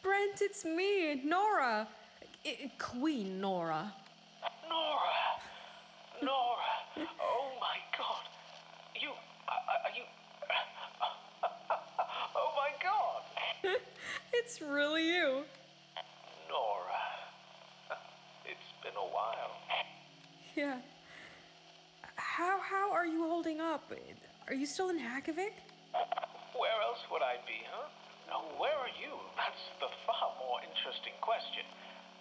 Brent, it's me, Nora. Queen Nora. Nora! Nora! Oh my god! You. Are you. Oh my god! It's really you. Nora. It's been a while. Yeah. How are you holding up? Are you still in Hakovic? Where else would I be, huh? Where are you? That's the far more interesting question.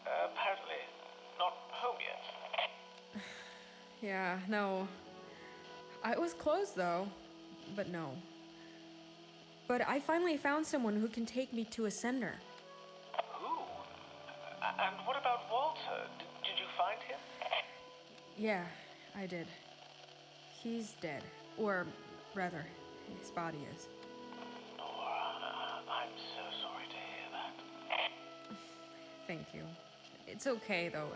Apparently, not home yet. Yeah, no. I was closed though, but no. But I finally found someone who can take me to a sender. Who? And what about Walter? Did you find him? Yeah, I did. He's dead. Or rather, his body is. Nora, I'm so sorry to hear that. Thank you. It's okay though.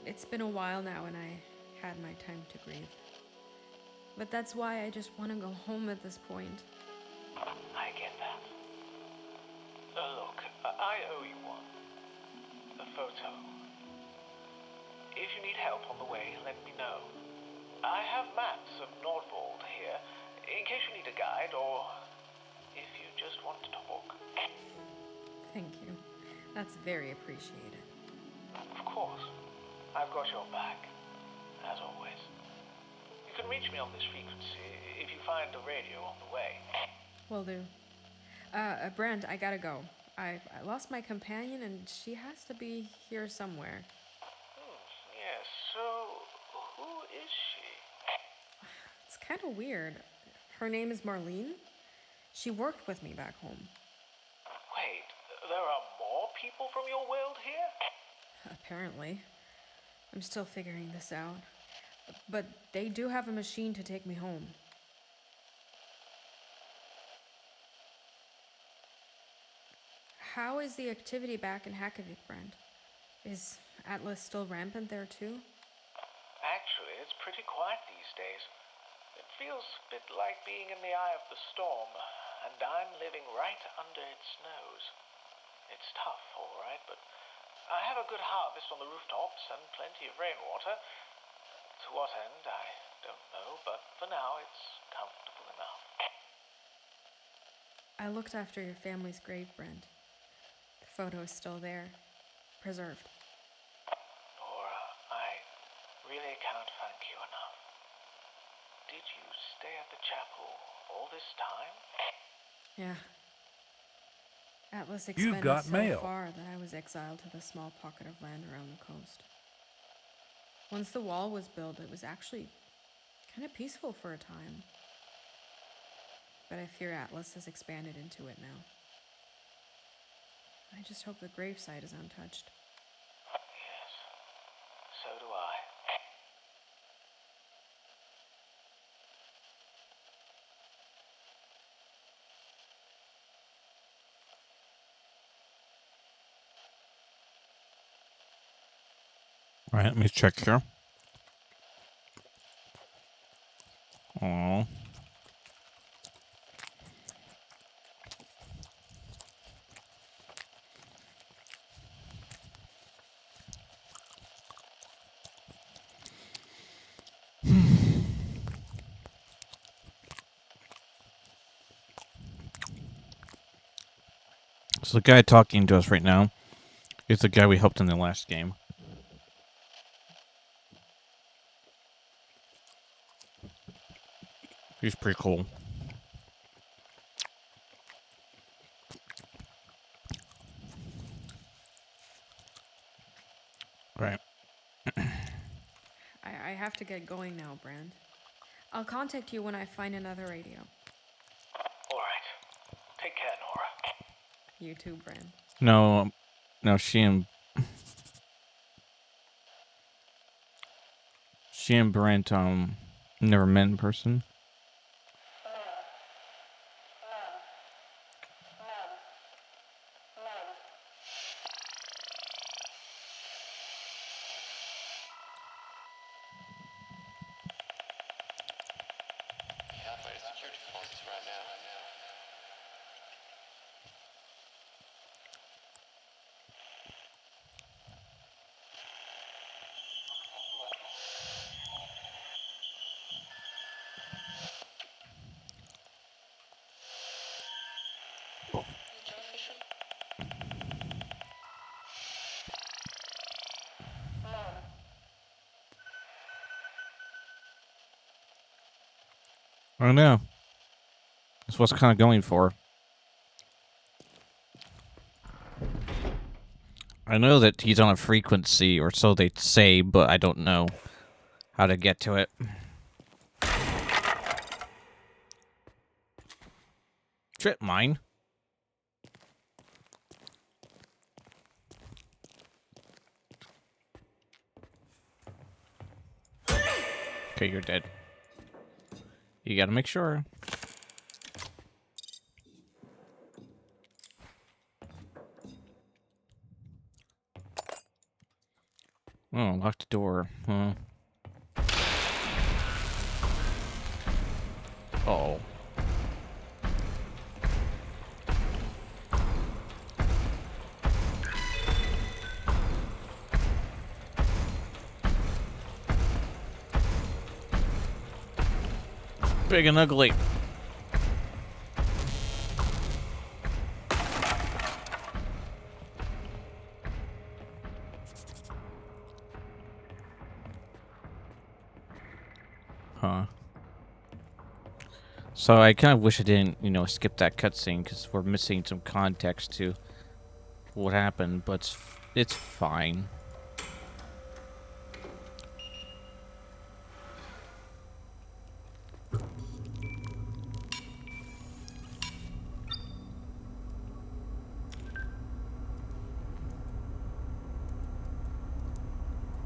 It's been a while now and I had my time to grieve. But that's why I just want to go home at this point. I get that. Look, I owe you one. A photo. If you need help on the way, let me know. I have maps of Nordvold here, in case you need a guide, or if you just want to talk. Thank you. That's very appreciated. Of course. I've got your back, as always. You can reach me on this frequency if you find a radio on the way. Will do. Brent, I gotta go. I lost my companion and she has to be here somewhere. Yes, so who is she? It's kind of weird. Her name is Marlene. She worked with me back home. Wait, there are more people from your world here? Apparently. I'm still figuring this out. But they do have a machine to take me home. How is the activity back in Hakovic, Brent? Is Atlas still rampant there too? Actually, it's pretty quiet these days. It feels a bit like being in the eye of the storm, and I'm living right under its nose. It's tough, all right, but I have a good harvest on the rooftops and plenty of rainwater. To what end, I don't know, but for now it's comfortable enough. I looked after your family's grave, Brent. The photo is still there, preserved. Nora, I really can't thank you enough. Did you stay at the chapel all this time? Yeah. Atlas You expanded got so mail. far that I was exiled to the small pocket of land around the coast. Once the wall was built, it was actually kind of peaceful for a time. But I fear Atlas has expanded into it now. I just hope the gravesite is untouched. Yes, so do I. All right, let me check here. Oh. So the guy talking to us right now is the guy we helped in the last game. He's pretty cool. Right. I have to get going now, Brand. I'll contact you when I find another radio. All right. Take care, Nora. You too, Brand. No, she and Brent, never met in person. I know. That's what's kind of going for. I know that he's on a frequency, or so they say, but I don't know how to get to it. Shit, mine. Okay, you're dead. You gotta make sure. Oh, locked door. Huh. Oh. Big and ugly. Huh. So I kind of wish I didn't, skip that cutscene because we're missing some context to what happened, but it's fine.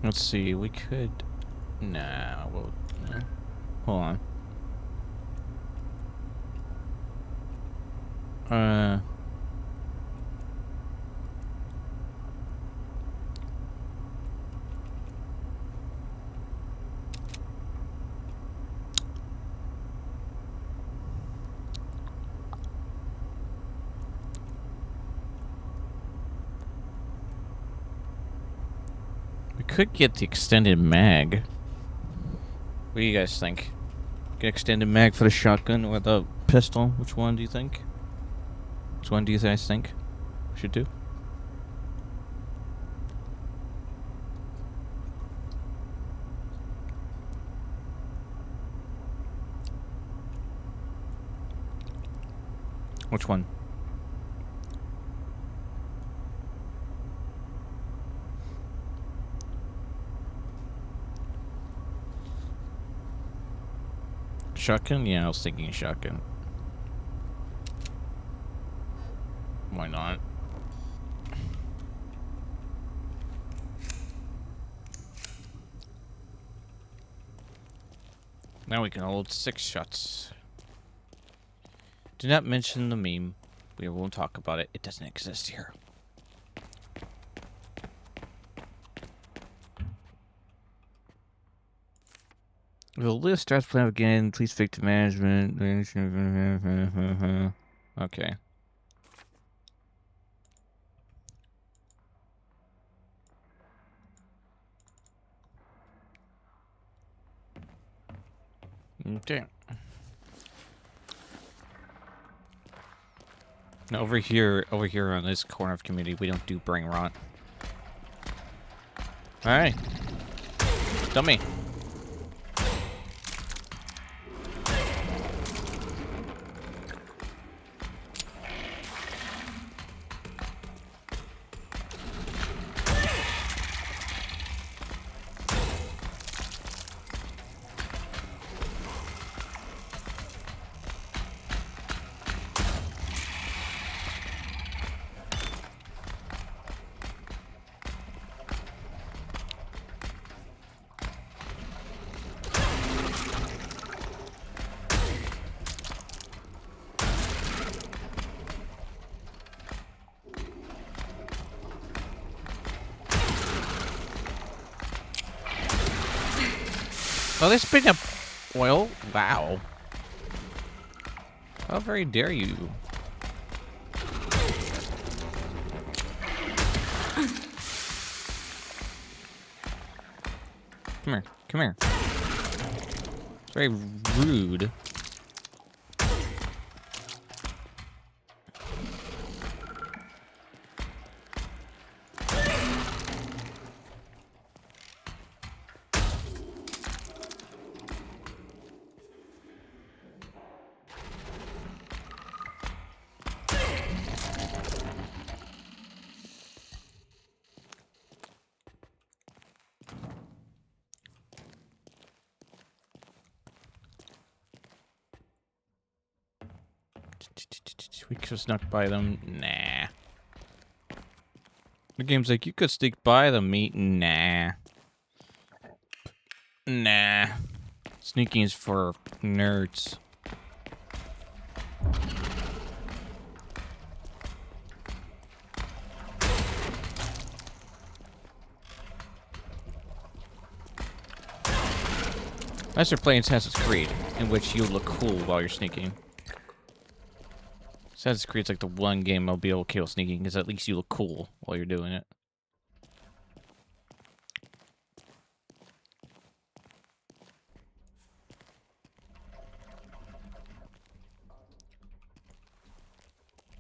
Let's see, we could... Nah, well, no. Hold on. We could get the extended mag. What do you guys think? Get extended mag for the shotgun or the pistol? Which one do you think? Which one do you guys think we should do? Which one? Shotgun? Yeah, I was thinking shotgun. Why not? Now we can hold 6 shots. Do not mention the meme. We won't talk about it. It doesn't exist here. The list starts playing again. Please fix the management. Okay. Okay. Now over here on this corner of community, we don't do bring rot. All right. Dummy. Oh, they spit up oil? Wow. How very dare you? Come here. Come here. It's very rude. We could have snuck by them. Nah. The game's like, you could sneak by them, mate. Nah. Nah. Sneaking is for nerds. Unless you're playing Assassin's Creed, in which you look cool while you're sneaking. Assassin's Creed's like the one game I'll be okay with sneaking, because at least you look cool while you're doing it.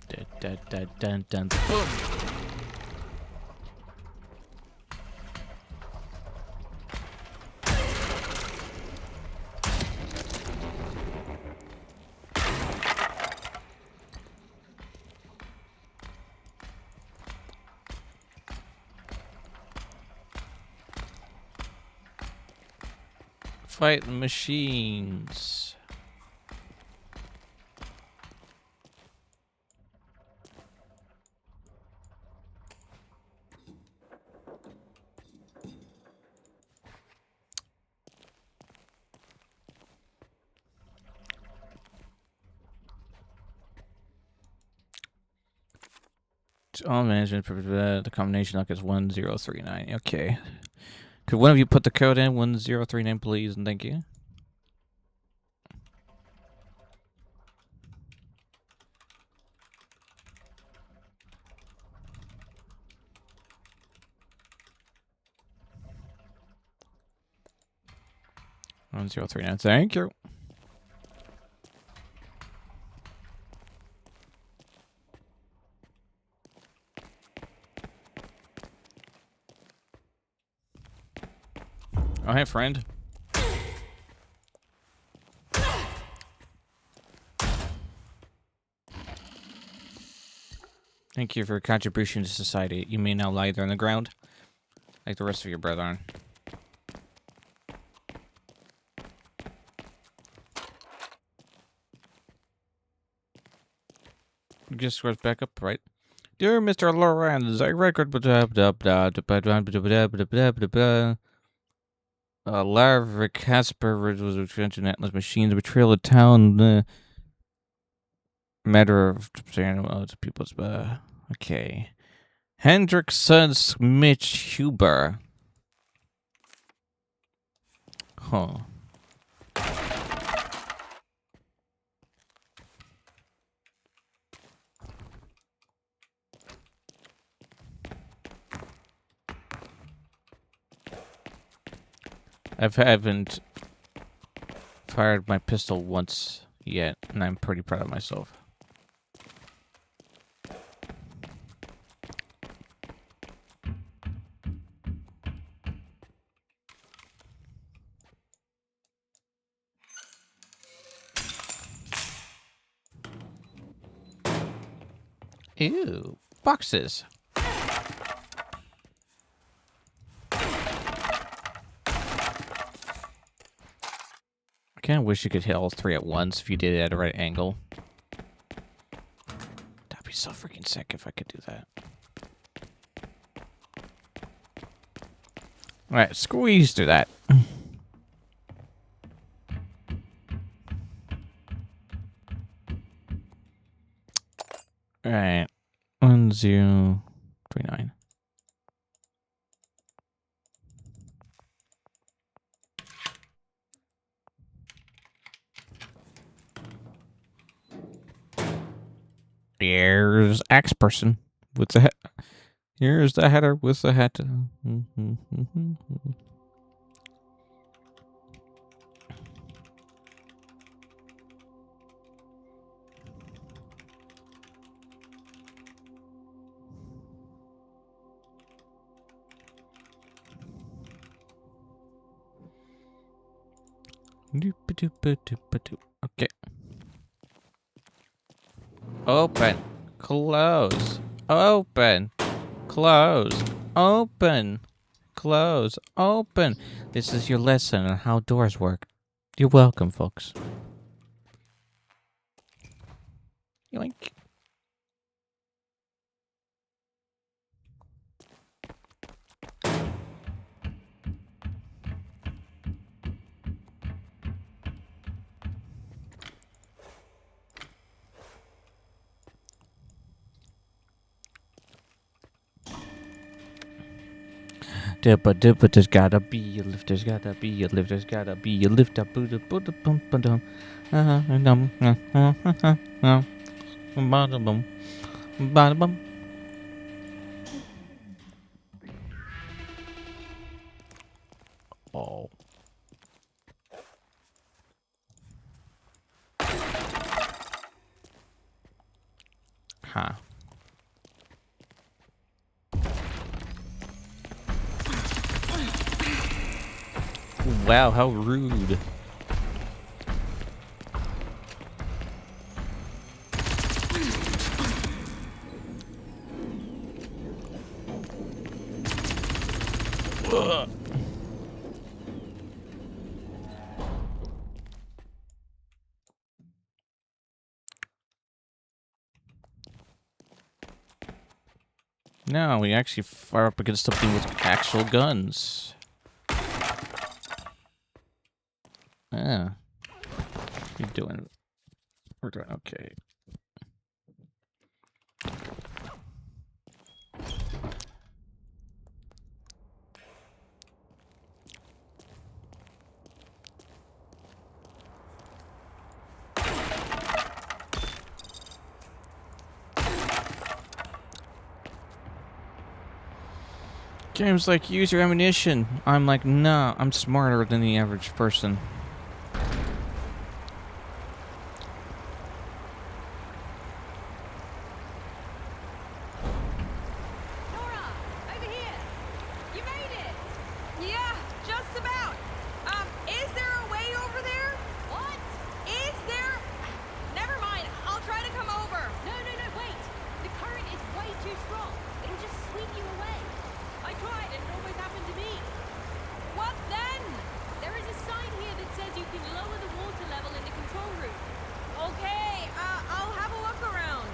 Dun, dun, dun, dun, dun. Boom! Fight the machines. All management, the combination lock is 1039. Okay. Could one of you put the code in 1039, please, and thank you. One 1039. Thank you. Oh, hey, friend. Thank you for your contribution to society. You may now lie there on the ground, like the rest of your brethren. Just scrolls back up, right? Dear Mr. Lorenz, I record Larva Casper was a French Atlas machines, betrayal of town, matter of people's, okay. Hendrickson Smith Huber. Huh. I haven't fired my pistol once yet, and I'm pretty proud of myself. Ew, boxes. I kind of wish you could hit all three at once if you did it at a right angle. That'd be so freaking sick if I could do that. Alright, squeeze through that. Alright. 1039. Here's Axe Person with the head. Here's the header with the hat. Okay. Open. Close. Open. Close. Open. Close. Open. This is your lesson on how doors work. You're welcome, folks. Yoink. Dippa dippa, there's gotta be a lift, there's gotta be a lift, there's gotta be a lift, up, boot, boot, bum, ba, dum, bada bum, bada bum. Oh. Huh. Wow, how rude. Ugh. No, we actually fire up against something with actual guns. Yeah. You're doing. We're doing okay. Game's like, use your ammunition. I'm like, nah, I'm smarter than the average person. Nora, over here. You made it. Yeah, just about. Is there a way over there? What? Is there? Never mind. I'll try to come over. No, wait. The current is way too strong. It'll just sweep you away. I tried and it almost happened to me. What then? There is a sign here that says you can lower the water level in the control room. Okay, I'll have a look around.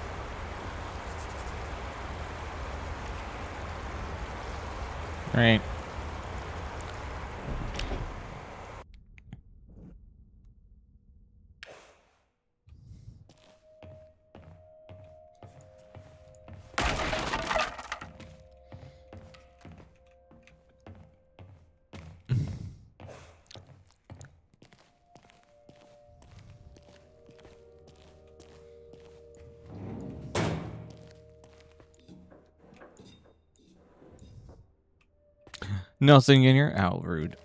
Right. Nothing in your owl rude.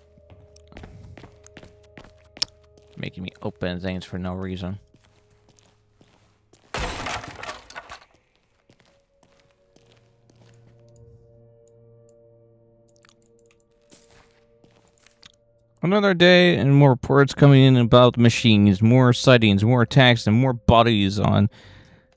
Making me open things for no reason. Another day and more reports coming in about machines, more sightings, more attacks, and more bodies on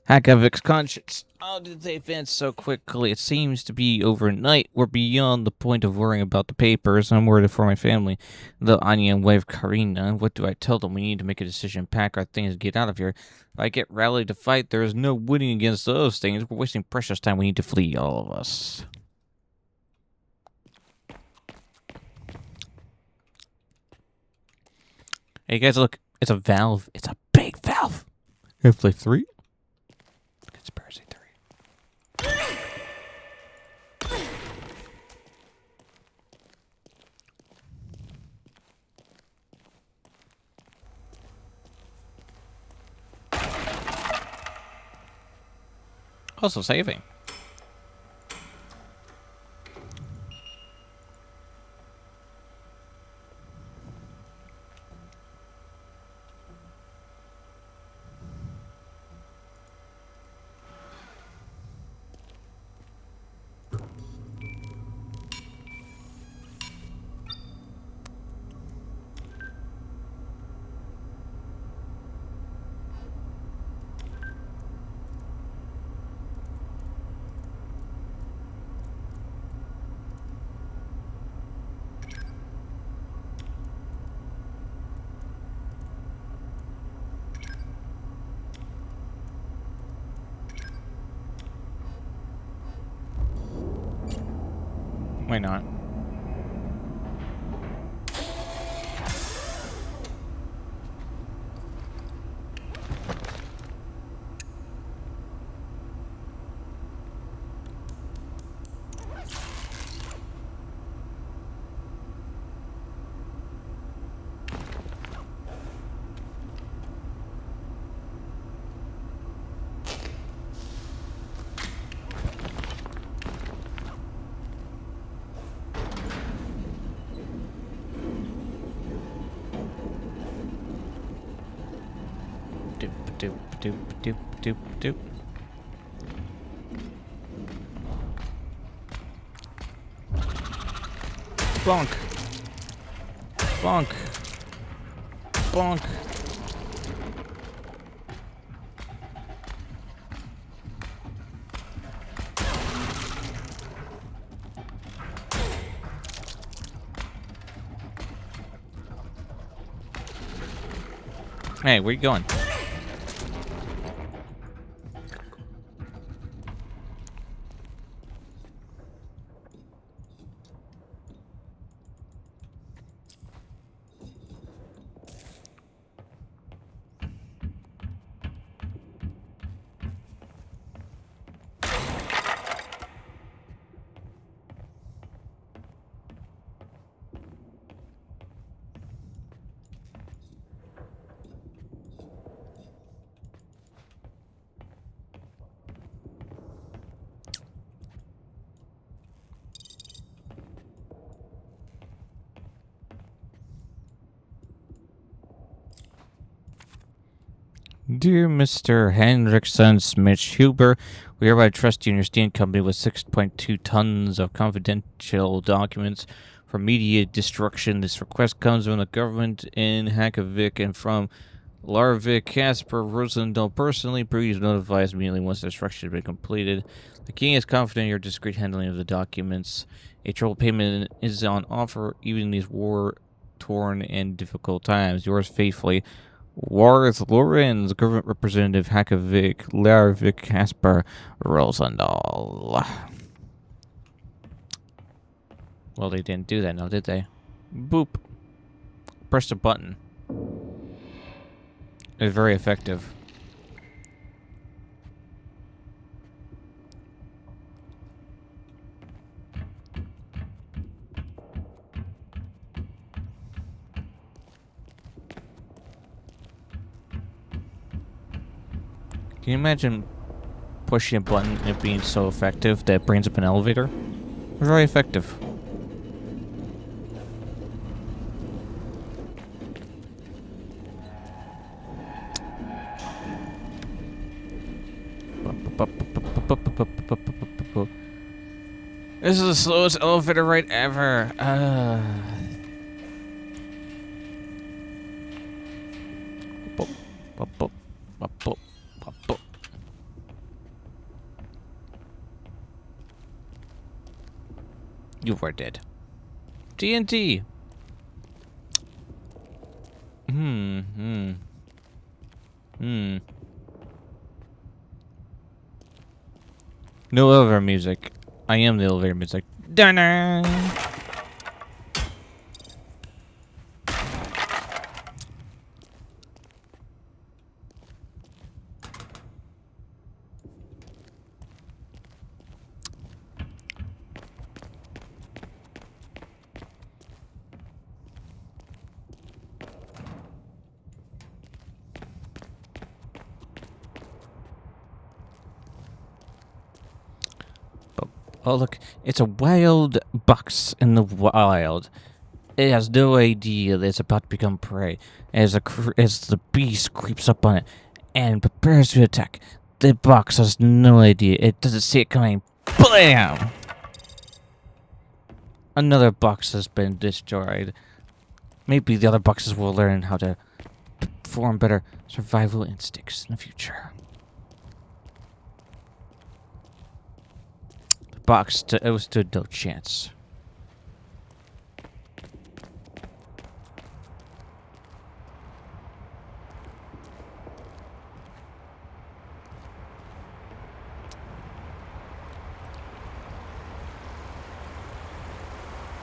Hakovik's conscience. How did they advance so quickly? It seems to be overnight. We're beyond the point of worrying about the papers. I'm worried for my family. The onion wife Karina. What do I tell them? We need to make a decision, pack our things, get out of here. If I get rallied to fight, there is no winning against those things. We're wasting precious time. We need to flee, all of us. Hey guys, look. It's a valve. It's a big valve. Half-Life 3? Conspiracy theory. Also saving. Why not? Doop doop doop doop doop doop. Bonk. Bonk. Bonk. Hey, where you going? Dear Mr. Hendrickson Smith Huber, we hereby trust you and your steam company with 6.2 tons of confidential documents for media destruction. This request comes from the government in Hakovic and from Larvik Casper Rosendal personally. Please notify us immediately once destruction has been completed. The king is confident in your discreet handling of the documents. A trouble payment is on offer even in these war-torn and difficult times. Yours faithfully, Warth Lorenz, government representative, Hakovic, Larvik Casper Rosendal. Well, they didn't do that now, did they? Boop. Press the button. It's very effective. Can you imagine pushing a button and it being so effective that it brings up an elevator? Very effective. This is the slowest elevator ride ever. You were dead. TNT. No elevator music. I am the elevator music. Dunner. Oh, look, it's a wild box in the wild. It has no idea that it's about to become prey. As the beast creeps up on it and prepares to attack, the box has no idea. It doesn't see it coming. BLAM! Another box has been destroyed. Maybe the other boxes will learn how to form better survival instincts in the future. Box it stood no chance.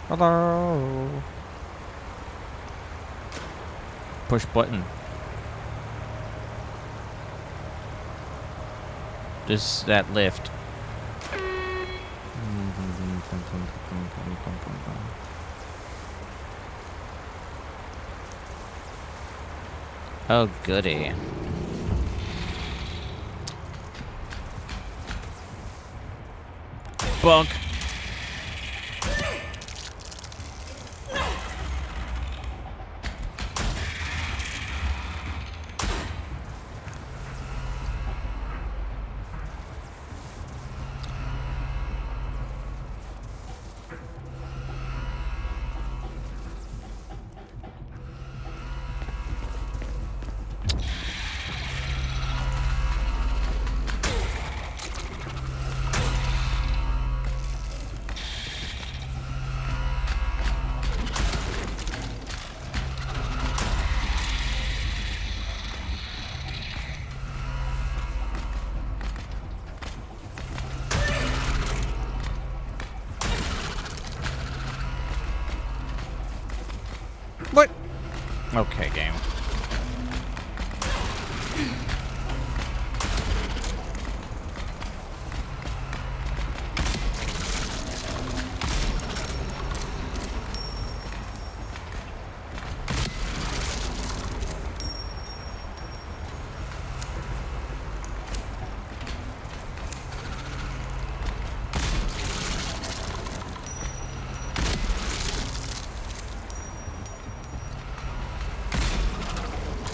Hello. Push button. Just that lift. Oh, goody. Bunk. What? Okay, game.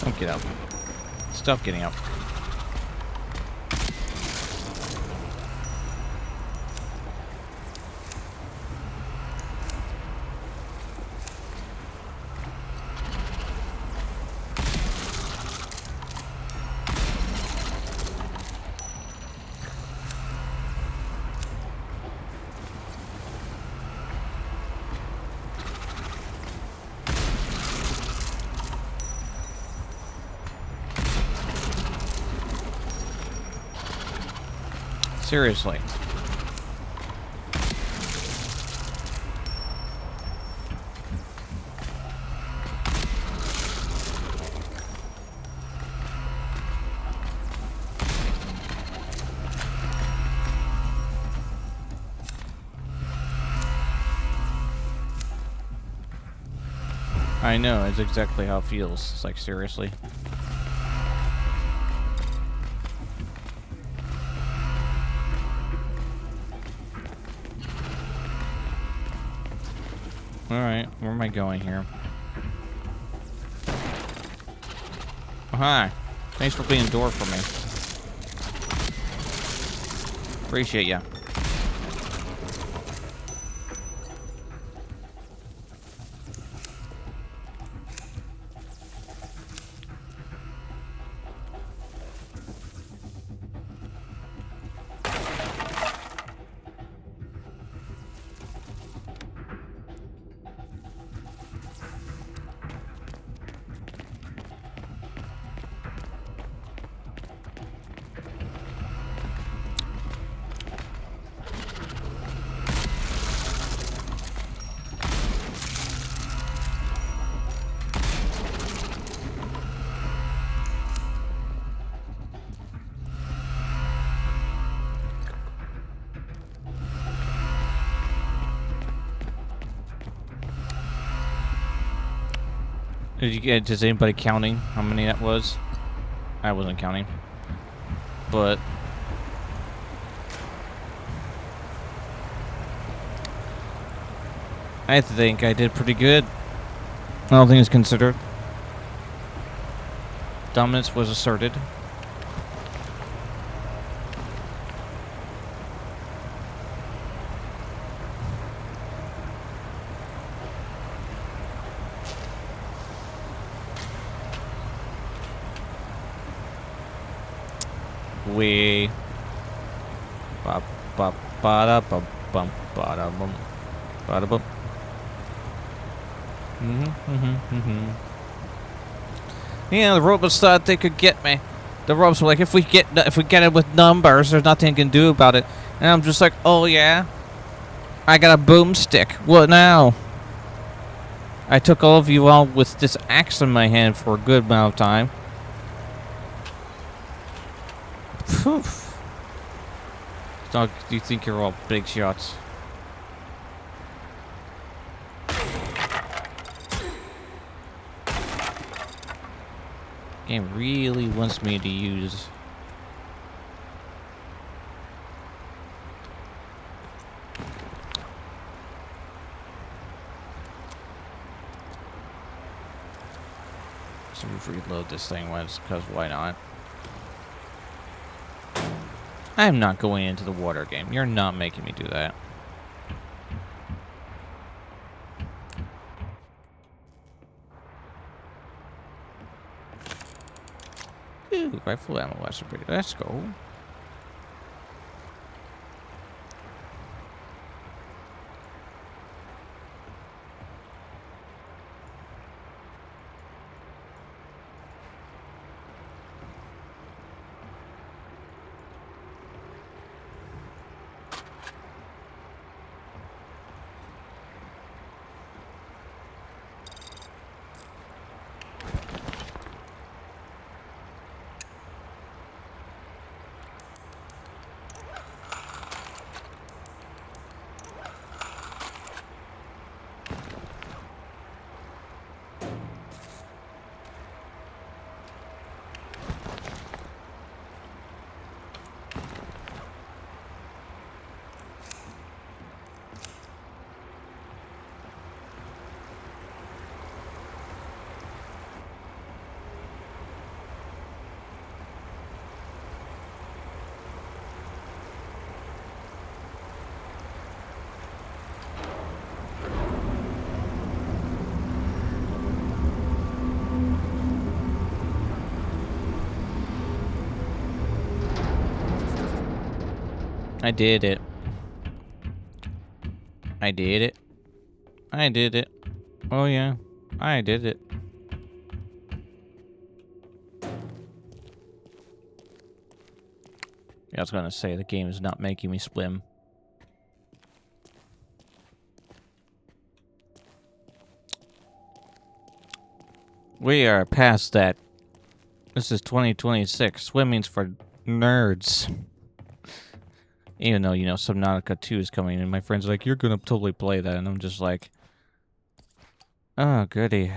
Don't get up. Stop getting up. Seriously. I know, it's exactly how it feels. It's like, seriously. Alright, where am I going here? Oh, hi. Thanks for being a door for me. Appreciate ya. Did you get? Is anybody counting how many that was? I wasn't counting, but I think I did pretty good. All things considered, dominance was asserted. We ba ba ba da bum bum ba da bum ba da bum. Yeah, the robots thought they could get me. The robots were like, if we get it with numbers, there's nothing you can do about it. And I'm just like, oh yeah, I got a boomstick. What now? I took all of you out with this axe in my hand for a good amount of time. Poof. Dog, you think you're all big shots. Game really wants me to use reload this thing once, because why not? I'm not going into the water game. You're not making me do that. Ooh, rifle ammo. That's pretty. Let's go. I did it. I did it. I did it. Oh yeah, I did it. Yeah, I was gonna say the game is not making me swim. We are past that. This is 2026. Swimming's for nerds. Even though, you know, Subnautica 2 is coming, and my friend's like, you're gonna totally play that, and I'm just like, oh, goody.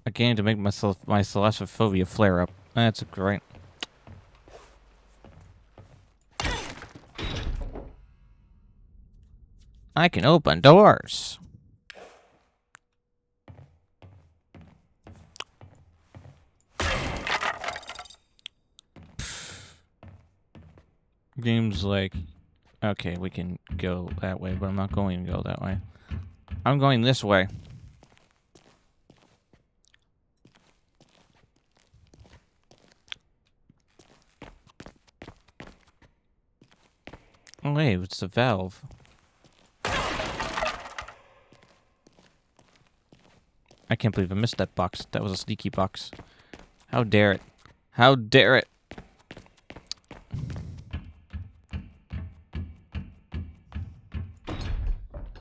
A game to make my thalassophobia flare up. That's great. I can open doors. Game's like, okay, we can go that way, but I'm not going to go that way. I'm going this way. Oh, wait, it's the valve. I can't believe I missed that box. That was a sneaky box. How dare it? How dare it?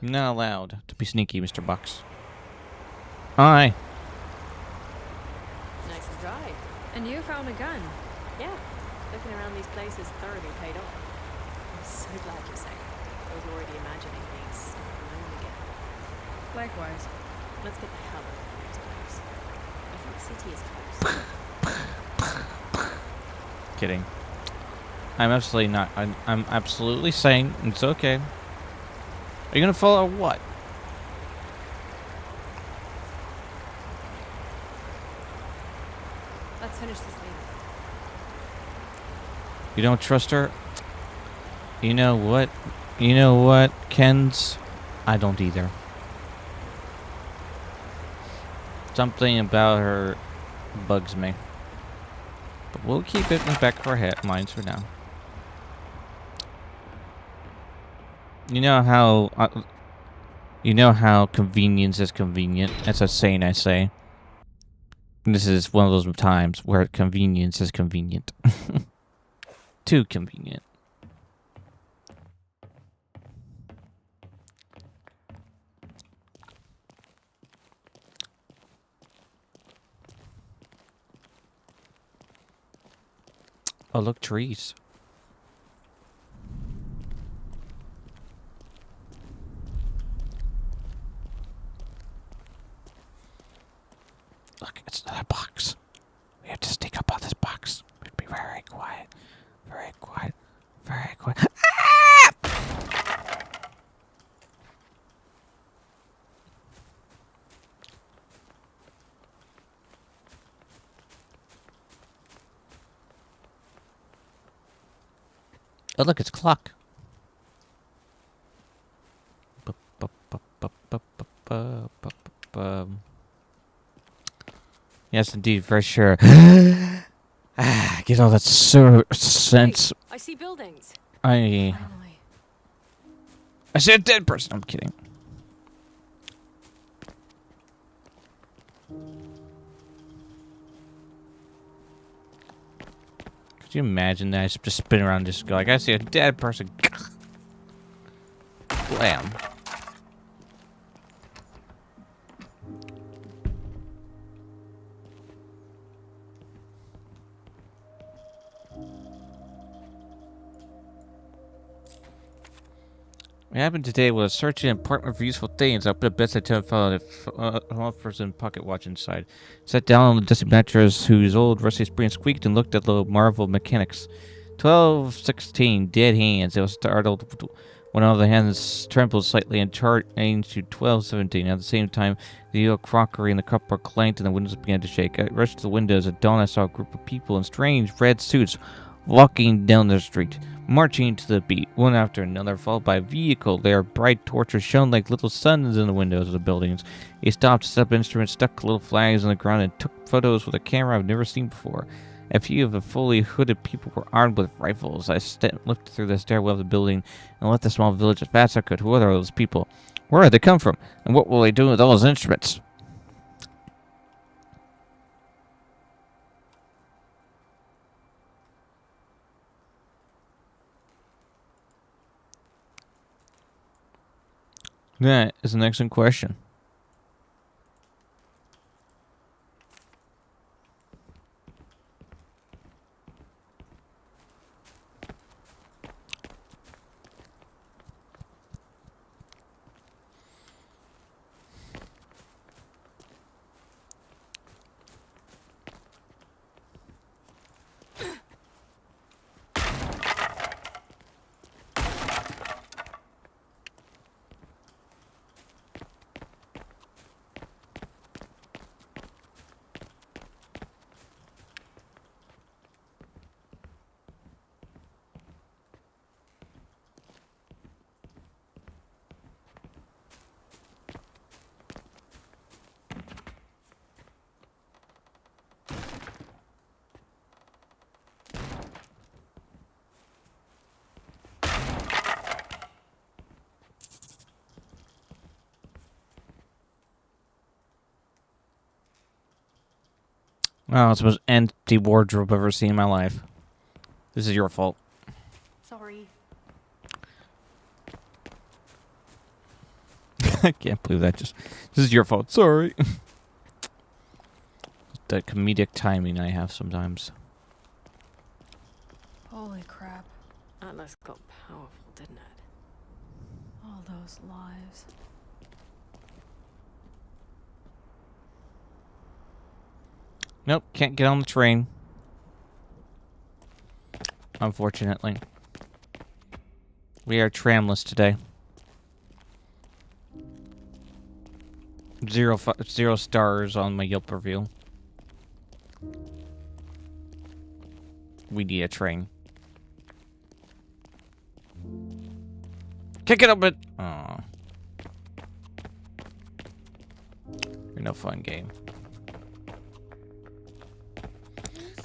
You're not allowed to be sneaky, Mr. Box. Hi. Nice and dry. And you found a gun. Yeah, looking around these places thoroughly paid off. I'm so glad you're safe. I was already imagining being stuck alone again. Likewise. Let's get the hell out of this place. I think the city is close. Kidding. I'm absolutely not. I'm absolutely sane. It's okay. Are you gonna follow what? Let's finish this later. You don't trust her? You know what? You know what, Kens? I don't either. Something about her bugs me. But we'll keep it in the back of our minds for now. You know how convenience is convenient. That's a saying I say. And this is one of those times where convenience is convenient. Too convenient. Oh, look, trees. Look, it's another box. We have to sneak up on this box. We'd be very quiet. Very quiet. Very quiet. Oh, look, it's a clock. Yes, indeed, for sure. Get all that sense. Hey, I see buildings. I Finally. said dead person. I'm kidding. Could you imagine that? I just spin around and just go like, I see a dead person. Blam. What happened today was searching an apartment for useful things. I put a best attempt found a person pocket watch inside. Sat down on the dusty mattress whose old rusty spring squeaked and looked at the Marvel mechanics. 12:16 dead hands. I was startled when all the hands trembled slightly and changed to 12:17. At the same time, the old crockery in the cupboard clanked and the windows began to shake. I rushed to the windows. At dawn, I saw a group of people in strange red suits walking down the street, marching to the beat, one after another, followed by a vehicle. Their bright torches shone like little suns in the windows of the buildings. They stopped, set up instruments, stuck little flags on the ground, and took photos with a camera I've never seen before. A few of the fully hooded people were armed with rifles. I lifted through the stairwell of the building and left the small village as fast as I could. Who are those people? Where did they come from? And what will they do with all those instruments? That is an excellent question. Wow, it's the most empty wardrobe I've ever seen in my life. This is your fault. Sorry. I can't believe that. This is your fault. Sorry. The comedic timing I have sometimes. Holy crap. Atlas got powerful, didn't it? All those lives. Nope, can't get on the train. Unfortunately. We are tramless today. Zero stars on my Yelp review. We need a train. Kick it up it. Aw. You're no fun game.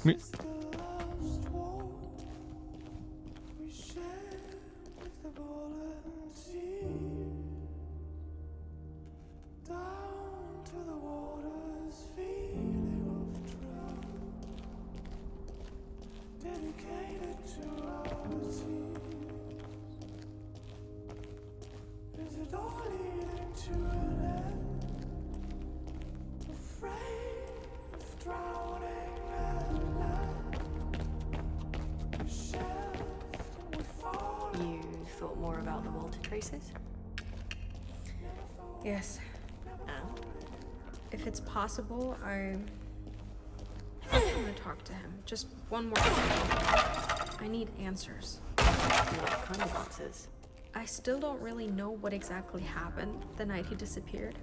Me- more about the Walter traces? Yes. And? If it's possible, I want to talk to him. Just one more time. I need answers. What kind of answers? I still don't really know what exactly happened the night he disappeared.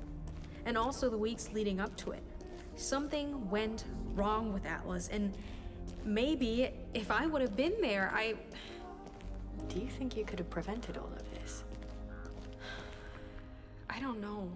And also the weeks leading up to it. Something went wrong with Atlas, and maybe if I would have been there, Do you think you could have prevented all of this? I don't know.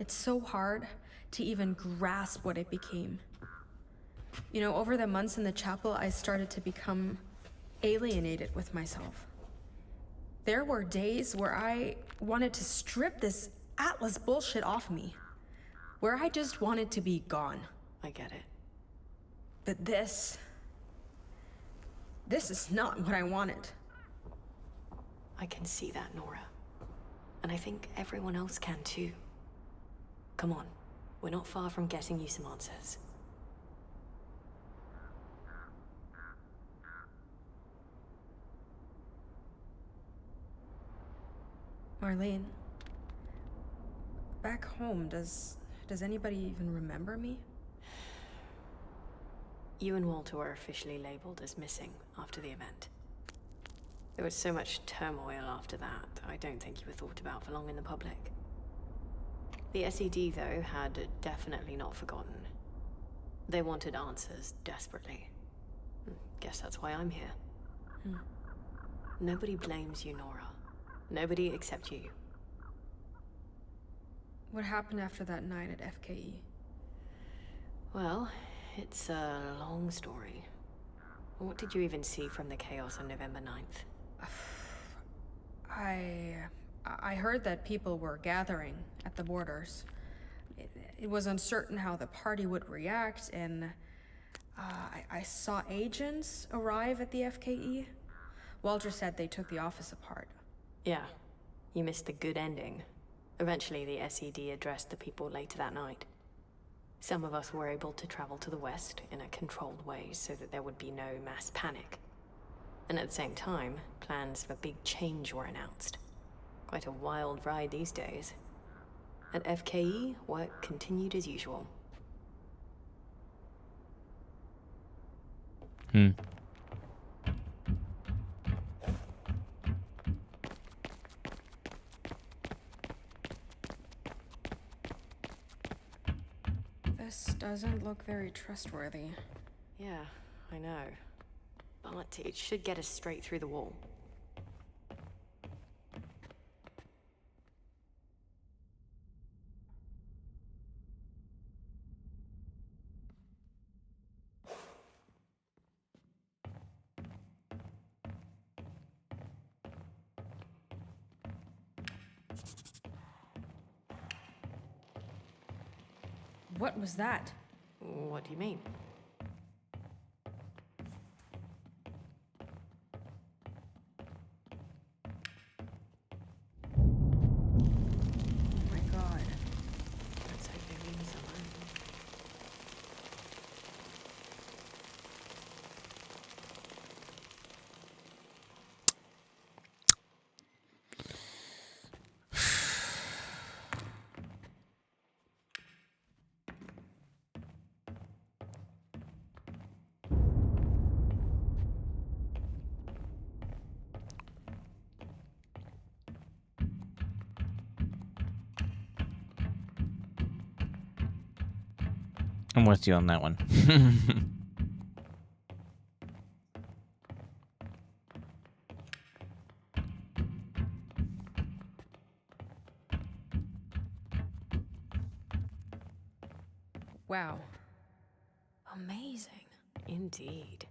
It's so hard to even grasp what it became. You know, over the months in the chapel, I started to become alienated with myself. There were days where I wanted to strip this Atlas bullshit off me, where I just wanted to be gone. I get it. But this is not what I wanted. I can see that, Nora. And I think everyone else can too. Come on, we're not far from getting you some answers. Marlene, back home, does anybody even remember me? You and Walter were officially labeled as missing after the event. There was so much turmoil after that, I don't think you were thought about for long in the public. The SED, though, had definitely not forgotten. They wanted answers desperately. Guess that's why I'm here. Nobody blames you, Nora. Nobody except you. What happened after that night at FKE? Well, it's a long story. What did you even see from the chaos on November 9th? I heard that people were gathering at the borders. It was uncertain how the party would react, and I saw agents arrive at the FKE. Walter said they took the office apart. Yeah, you missed the good ending. Eventually, the SED addressed the people later that night. Some of us were able to travel to the west in a controlled way so that there would be no mass panic. And at the same time, plans for big change were announced. Quite a wild ride these days. At FKE, work continued as usual. This doesn't look very trustworthy. Yeah, I know. But it should get us straight through the wall. What was that? What do you mean? Oh my god. Let's hope they mean something. I'm with you on that one. Wow. Amazing. Indeed.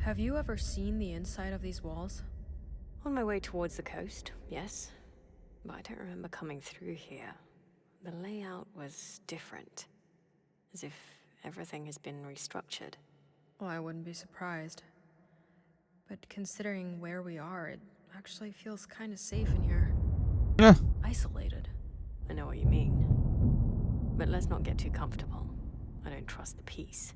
Have you ever seen the inside of these walls? On my way towards the coast, yes. But I don't remember coming through here. The layout was different. As if everything has been restructured. Well, I wouldn't be surprised. But considering where we are, it actually feels kind of safe in here. Yeah. Isolated. I know what you mean. But let's not get too comfortable. I don't trust the peace.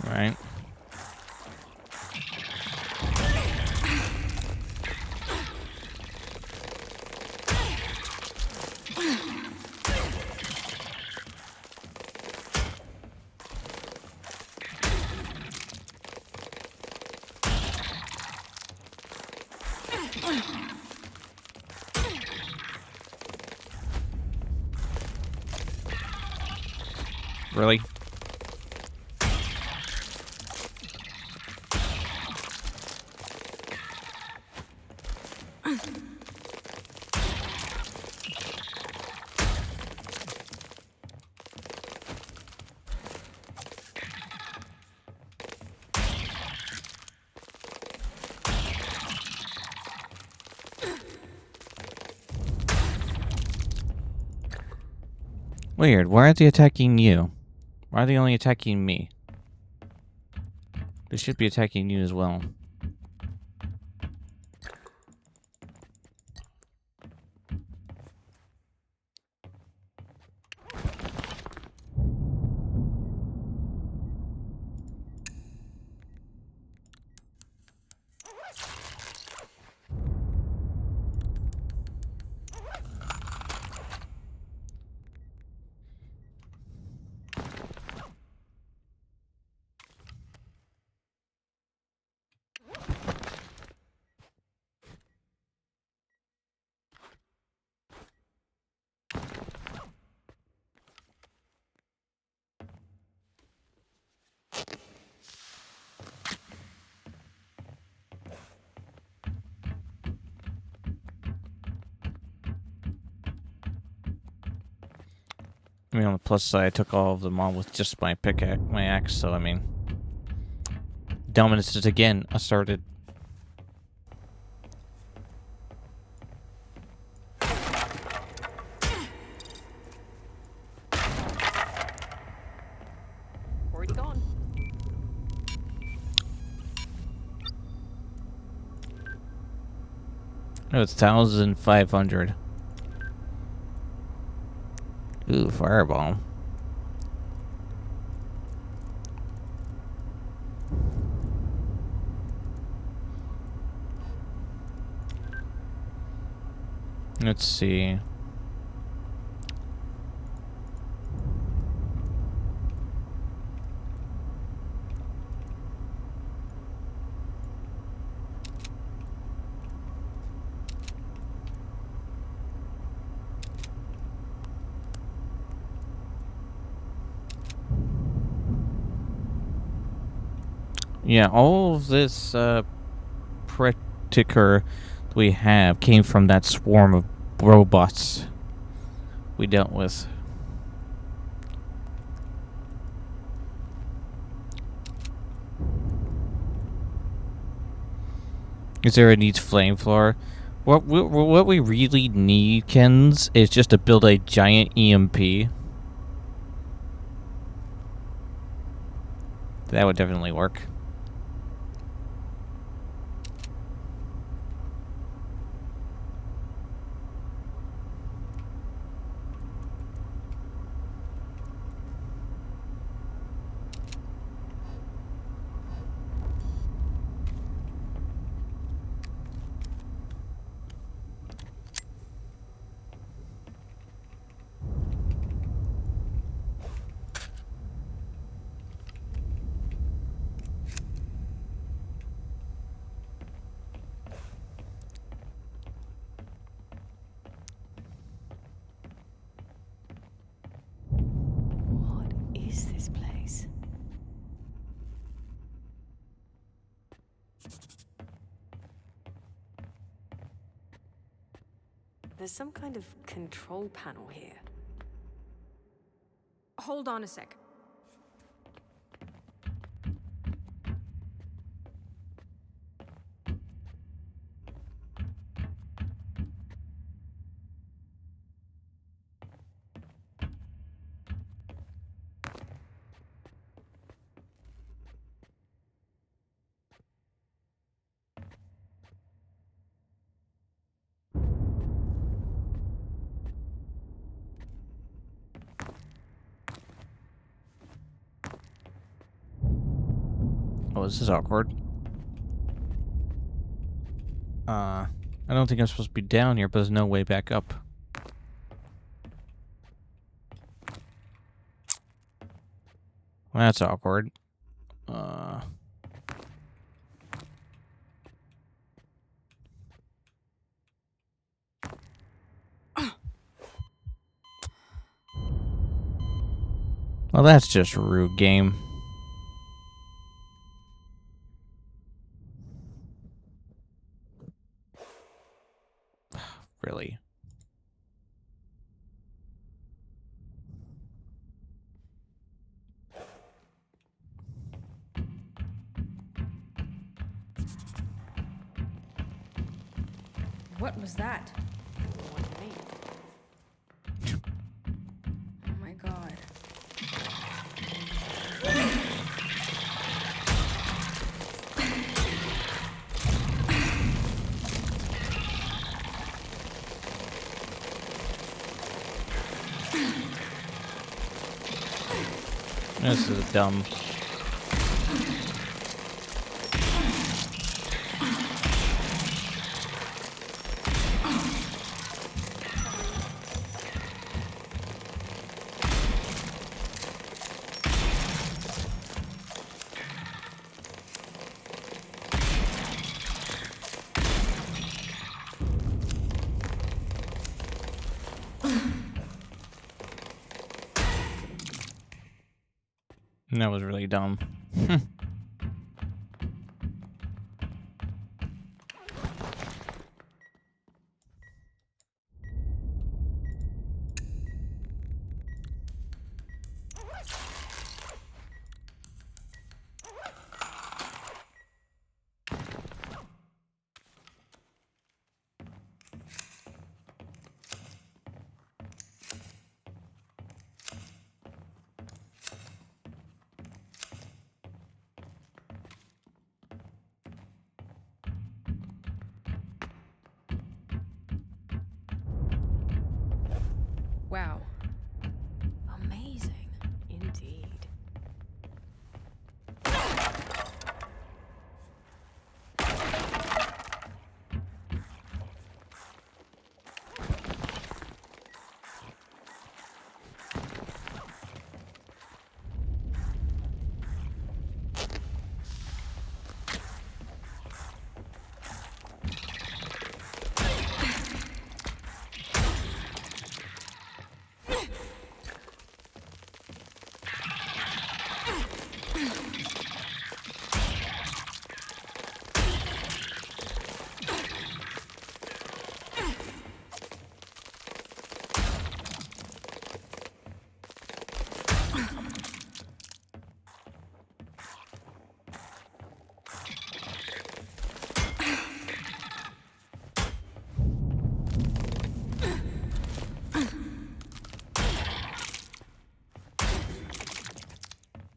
Right. Really? Weird. Why aren't they attacking you? Why are they only attacking me? They should be attacking you as well. I mean, on the plus side, I took all of them on with just my pickaxe, my axe, so I mean... Dominance is again asserted. Already gone. No, it's 1,500. Ooh, fireball. Let's see. Yeah, all of this practicer we have came from that swarm of robots we dealt with. Is there a needs flame floor? What we really need, Kens, is just to build a giant EMP. That would definitely work. is this place? There's some kind of control panel here. Hold on a sec. Oh, this is awkward. I don't think I'm supposed to be down here, but there's no way back up. Well, that's awkward. Well, that's just rude, game. Really? What was that? What do you mean? Oh my god. This is dumb. That was really dumb. Wow. Amazing. Indeed.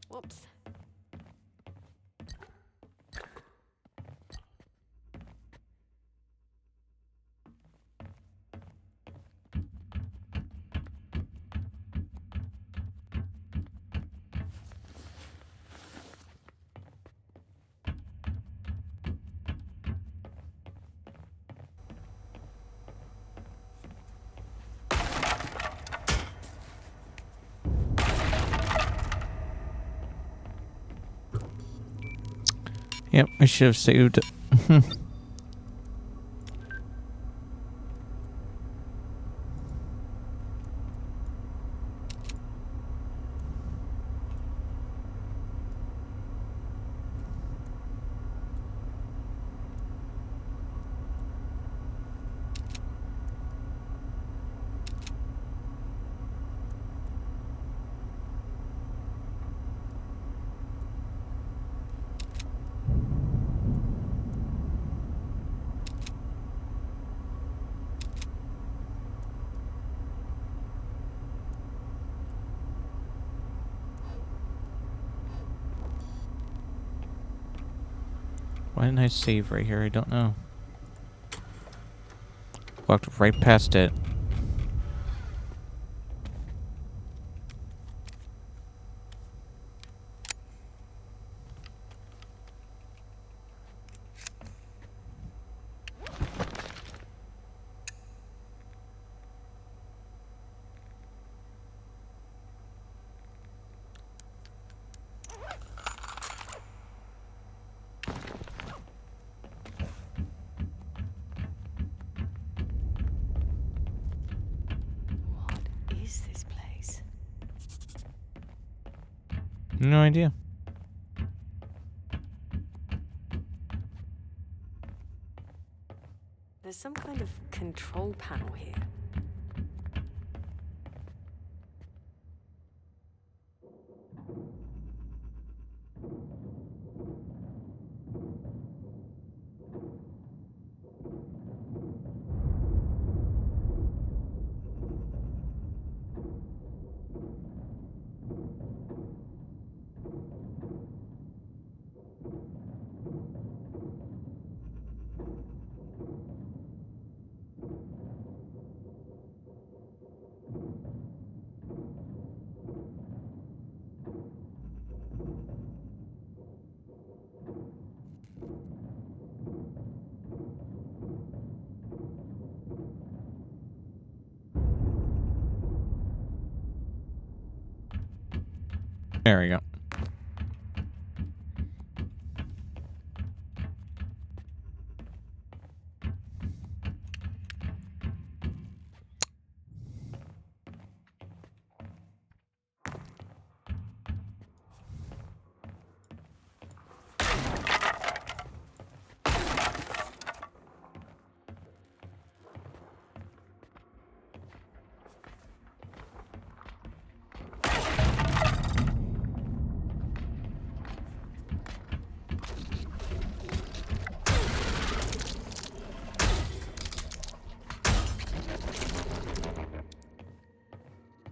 Whoops. Yep, I should have saved. Why didn't I save right here? I don't know. Walked right past it. What is this place? No idea. There's some kind of control panel here. There we go.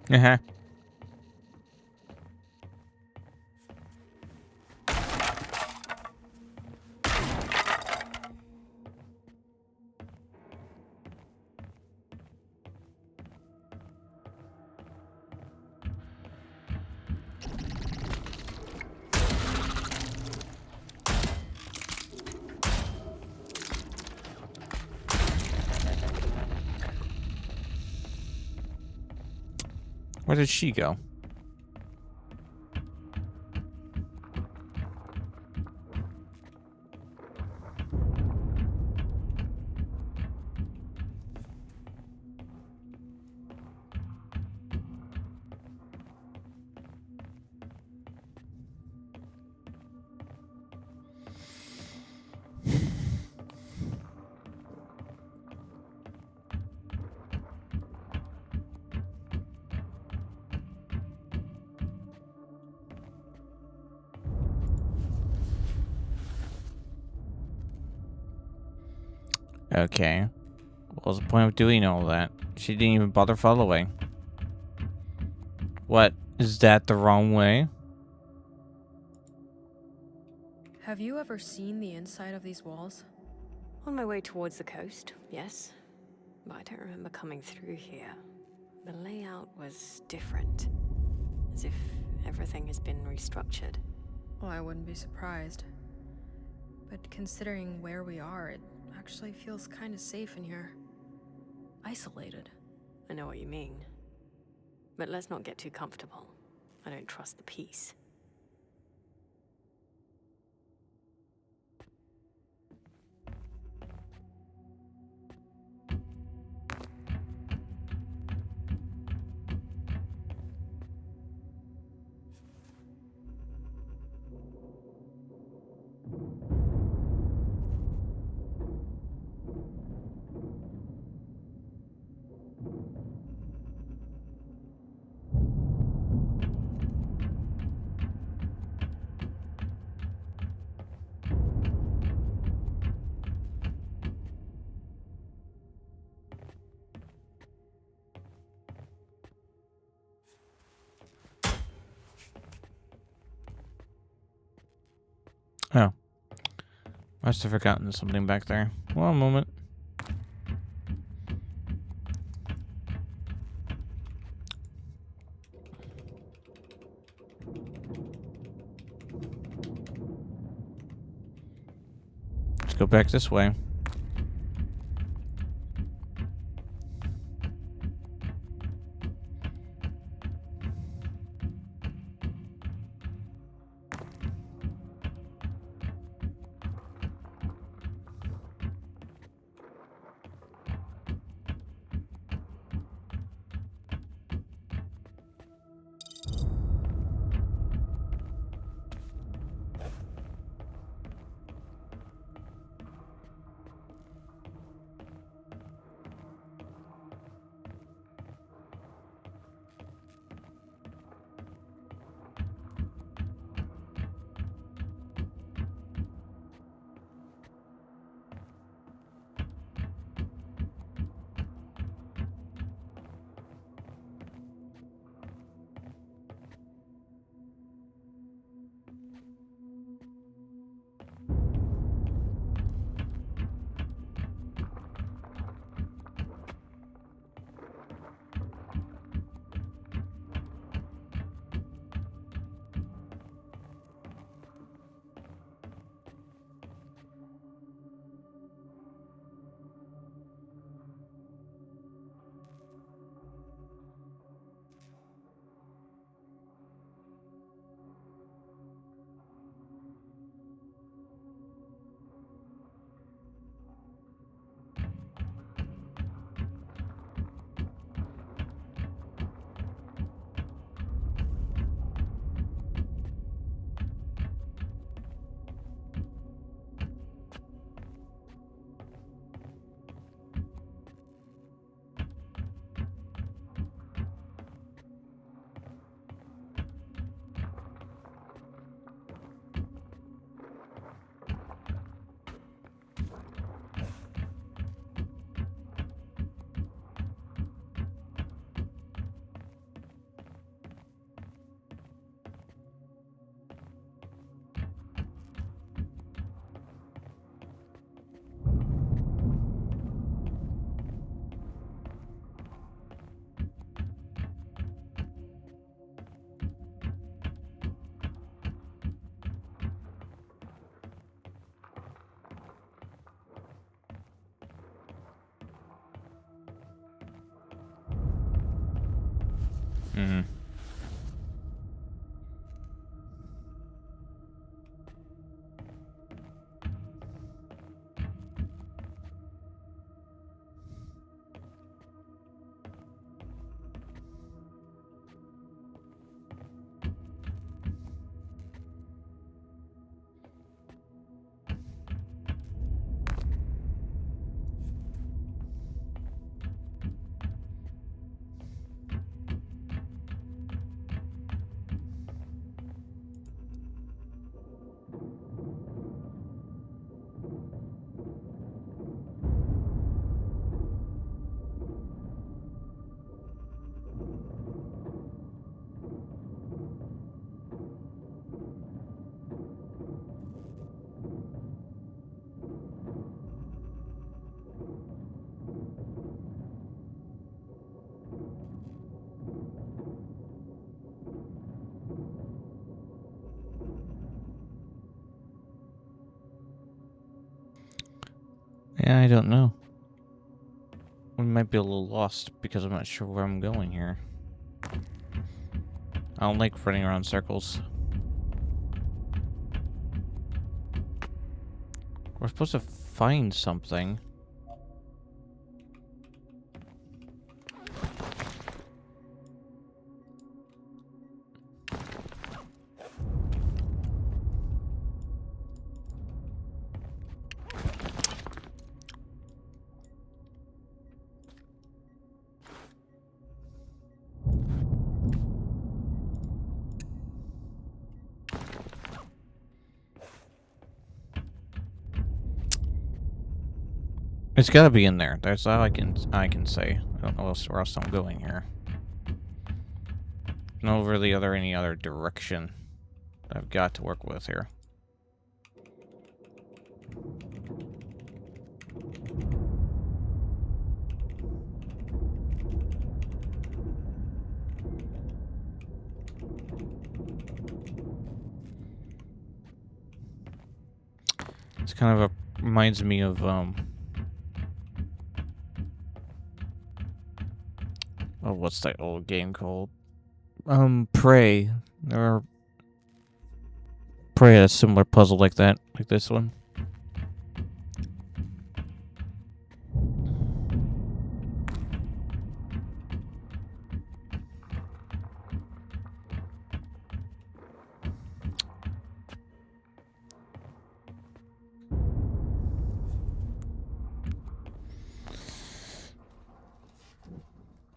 Uh-huh. Where did she go? Okay. What was the point of doing all that? She didn't even bother following. What? Is that the wrong way? Have you ever seen the inside of these walls? On my way towards the coast, yes. But I don't remember coming through here. The layout was different. As if everything has been restructured. Well, I wouldn't be surprised. But considering where we are, it actually feels kind of safe in here. Isolated. I know what you mean. But let's not get too comfortable. I don't trust the peace. Oh. Must have forgotten something back there. One moment. Let's go back this way. Mm-hmm. Yeah, I don't know. We might be a little lost because I'm not sure where I'm going here. I don't like running around circles. We're supposed to find something. It's gotta be in there. That's all I can say. I don't know where else I'm going here. No really any other direction I've got to work with here. It's kind of reminds me of oh, what's that old game called? Prey. Or Prey had a similar puzzle like that, like this one.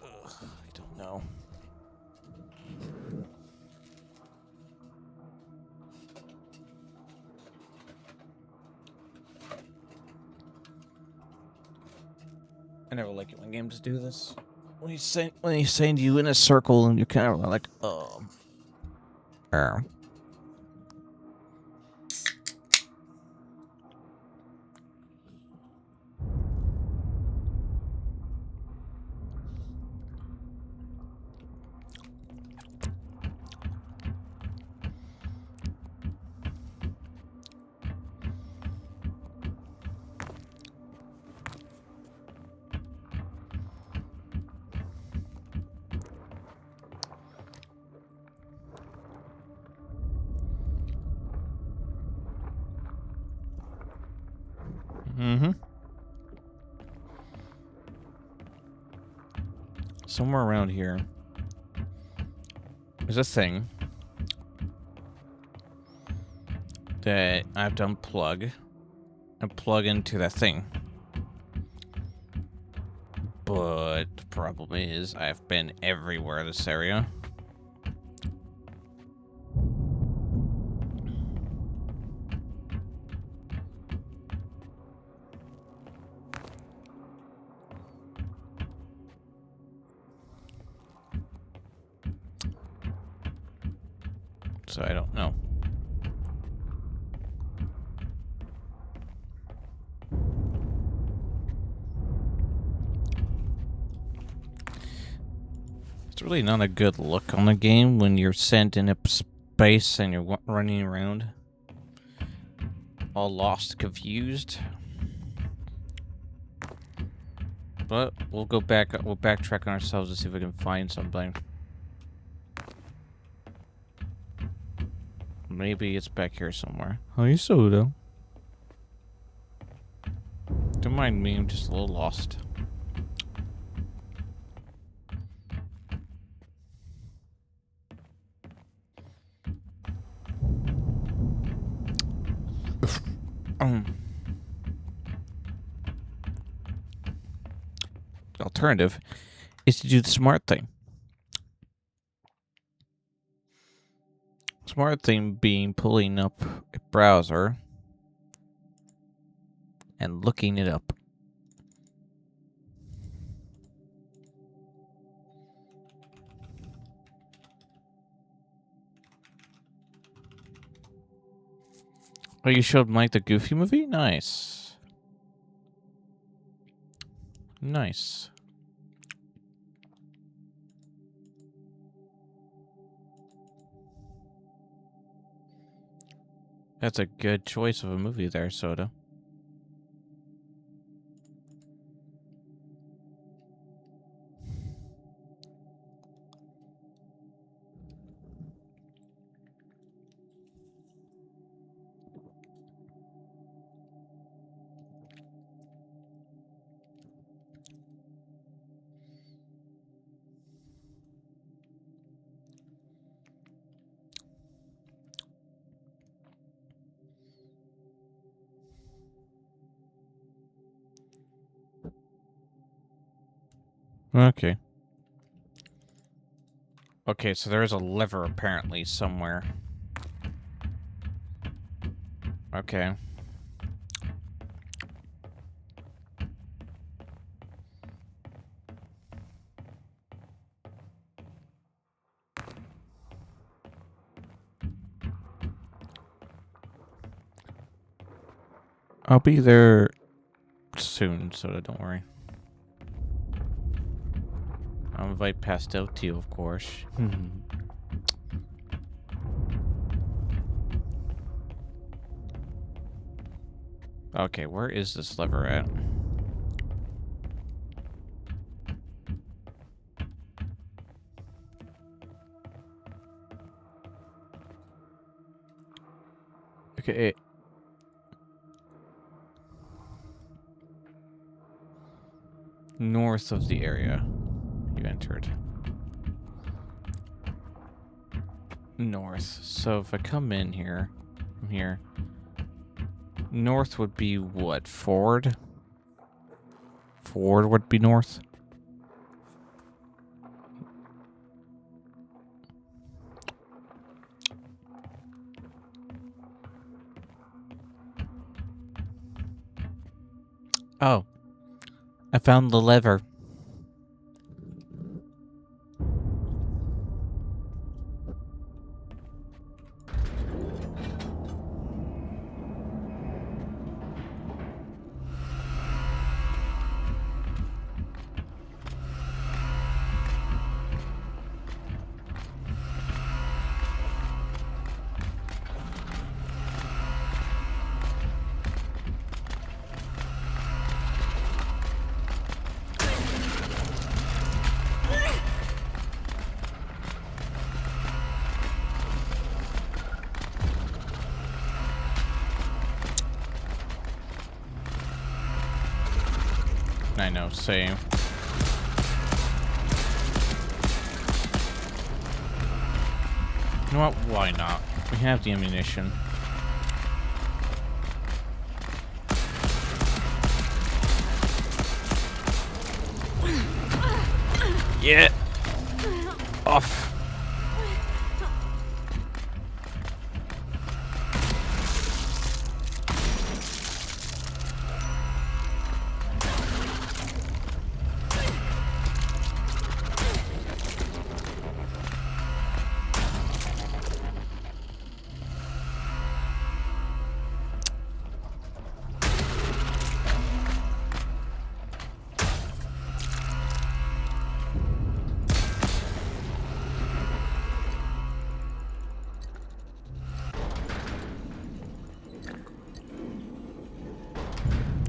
I don't know. I never like it when games do this. When he's saying you in a circle and you're kind of like, Mm-hmm. Somewhere around here. There's a thing that I have to unplug and plug into that thing. But the problem is I've been everywhere in this area. So I don't know. It's really not a good look on the game when you're sent in a space and you're running around all lost, confused. But we'll go back, we'll backtrack on ourselves to see if we can find something. Maybe it's back here somewhere. Hi, Soda. Don't mind me, I'm just a little lost. The alternative is to do the smart thing. Smart thing being pulling up a browser and looking it up. Oh, you showed Mike the Goofy movie? Nice. Nice. That's a good choice of a movie there, Soda. Okay. Okay, so there is a lever apparently somewhere. Okay. I'll be there soon, so don't worry. I'll invite Pastel to you, of course. Okay, where is this lever at? Okay. North of the area you entered. North. So if I come in here, from here, north would be what? Forward? Forward would be north? Oh. I found the lever. I know, same. You know what? Why not? We have the ammunition. Yeah. Off.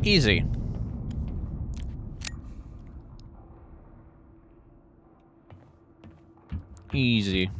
Easy. Easy.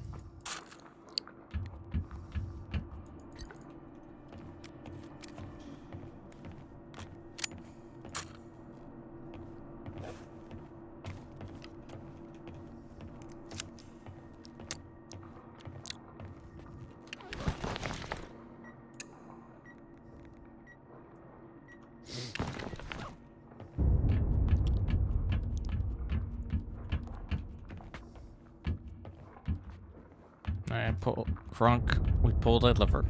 Alright, pull. Crunk. We pulled a lever.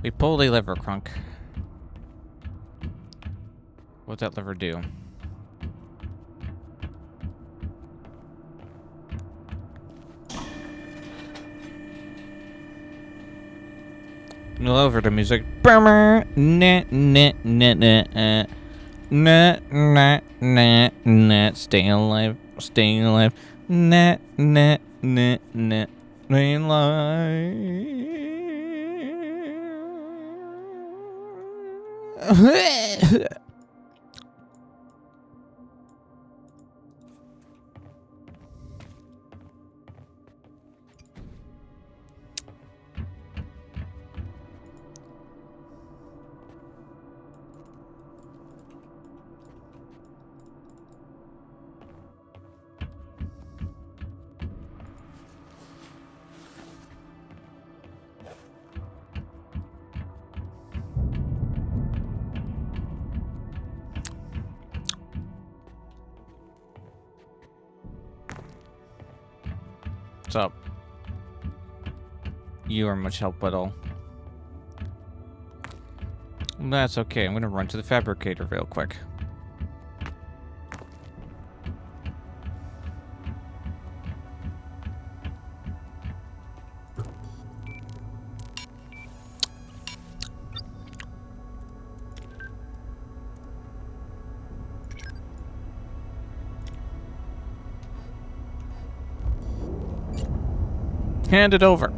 We pulled a lever, Crunk. What'd that lever do? Over the music. Nah, nah, nah, nah, nah, nah, nah, nah. Stay alive. Stay alive. Nah, nah, nah, nah. Stay alive. What's up? You are much help at all. That's okay. I'm gonna run to the fabricator real quick. Hand it over.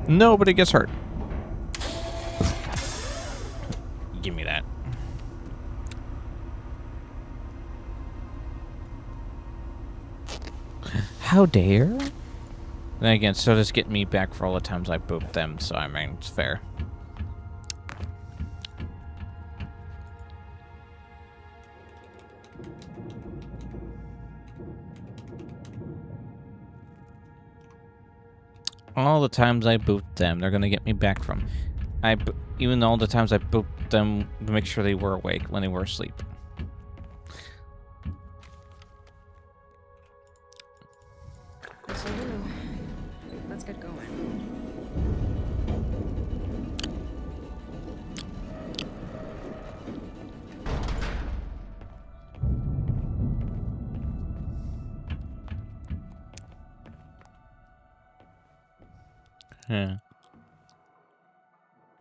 Nobody gets hurt. Give me that. How dare? Then again, so does get me back for all the times I booped them, so I mean, it's fair. All the times I booped them, they're gonna get me back from. Even all the times I booped them to make sure they were awake when they were asleep. This'll do. Let's get going. Yeah.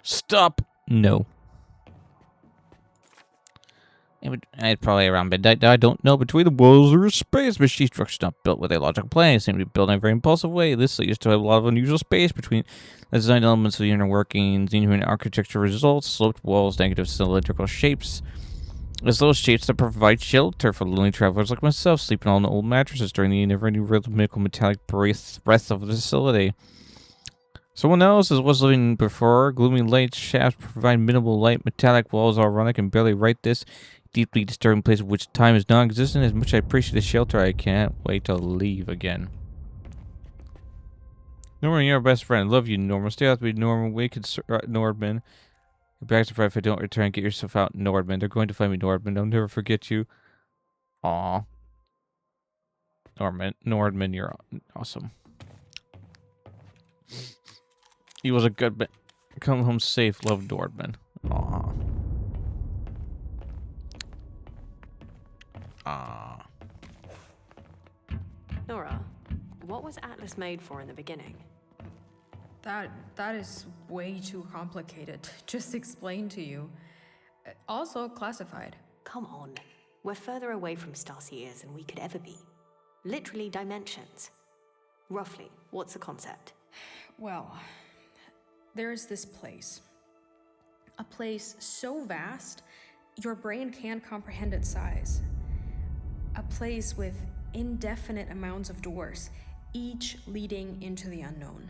Stop! No. It's probably around midnight. I don't know. Between the walls, there is space, but she structures not built with a logical plan. It seems to be built in a very impulsive way. This used to have a lot of unusual space between the design elements of the inner workings, inhuman architecture results, sloped walls, negative cylindrical shapes. As those shapes that provide shelter for lonely travelers like myself, sleeping on old mattresses during the never-ending rhythmical metallic breath of the facility. Someone else was living before. Gloomy light shafts provide minimal light. Metallic walls are ironic and barely right this deeply disturbing place in which time is non-existent. As much as I appreciate the shelter, I can't wait to leave again. Norman, you're our best friend. Love you, Norman. Stay out to be Norman. Wake Nordman. Get back to if I don't return. Get yourself out, Nordman. They're going to find me, Nordman. I'll never forget you. Aw. Nordman, you're awesome. He was a good man. Come home safe. Love, Nordman. Aw. Ah. Nora, what was Atlas made for in the beginning? That is way too complicated to just explain to you. Also classified. Come on. We're further away from Starseers than we could ever be. Literally dimensions. Roughly, what's the concept? Well, there's this place. A place so vast, your brain can't comprehend its size. A place with indefinite amounts of doors, each leading into the unknown.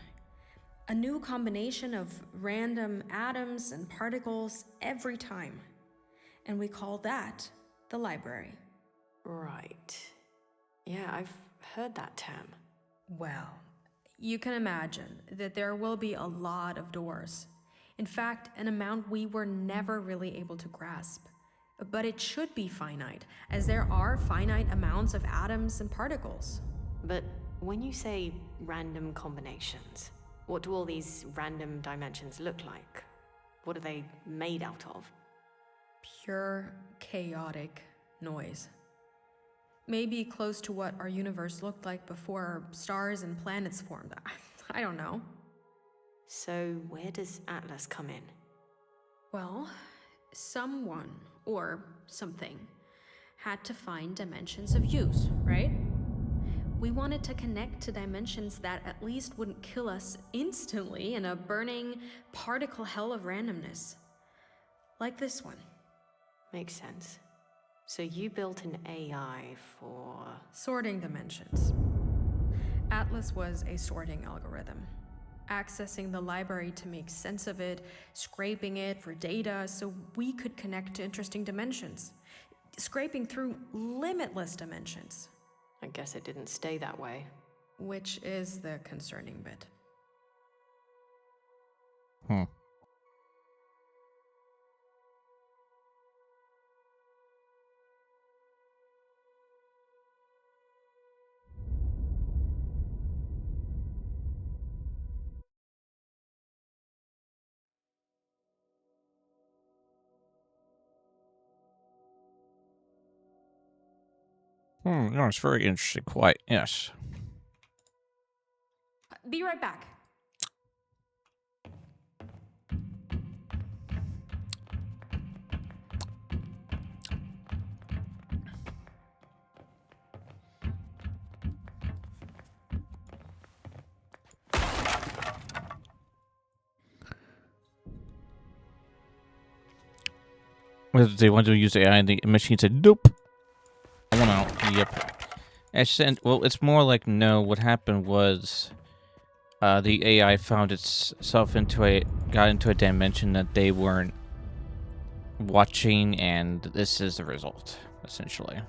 A new combination of random atoms and particles every time. And we call that the library. Right. Yeah, I've heard that term. Well, you can imagine that there will be a lot of doors. In fact, an amount we were never really able to grasp. But it should be finite, as there are finite amounts of atoms and particles. But when you say random combinations, what do all these random dimensions look like? What are they made out of? Pure, chaotic noise. Maybe close to what our universe looked like before stars and planets formed. I don't know. So where does Atlas come in? Well, someone, or something, had to find dimensions of use, right? We wanted to connect to dimensions that at least wouldn't kill us instantly in a burning particle hell of randomness. Like this one. Makes sense. So you built an AI for... Sorting dimensions. Atlas was a sorting algorithm. Accessing the library to make sense of it, scraping it for data so we could connect to interesting dimensions. Scraping through limitless dimensions. I guess it didn't stay that way. Which is the concerning bit. No, it's very interesting. Quite, yes. Be right back. Whether they wanted to use AI, and the machine said, nope. I want out. Yep. Well, it's more like, no, what happened was the AI found itself got into a dimension that they weren't watching, and this is the result, essentially.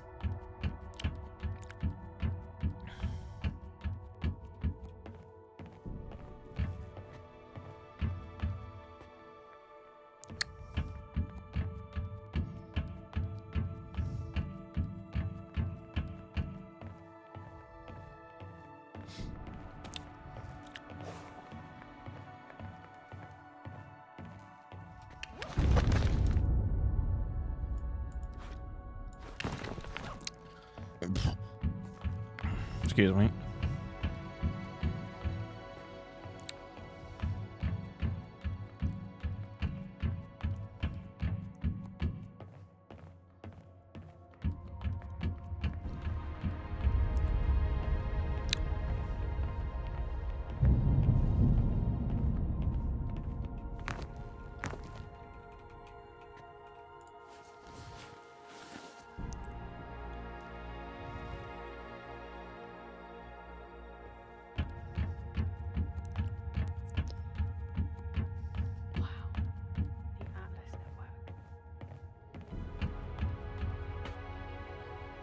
Excuse me.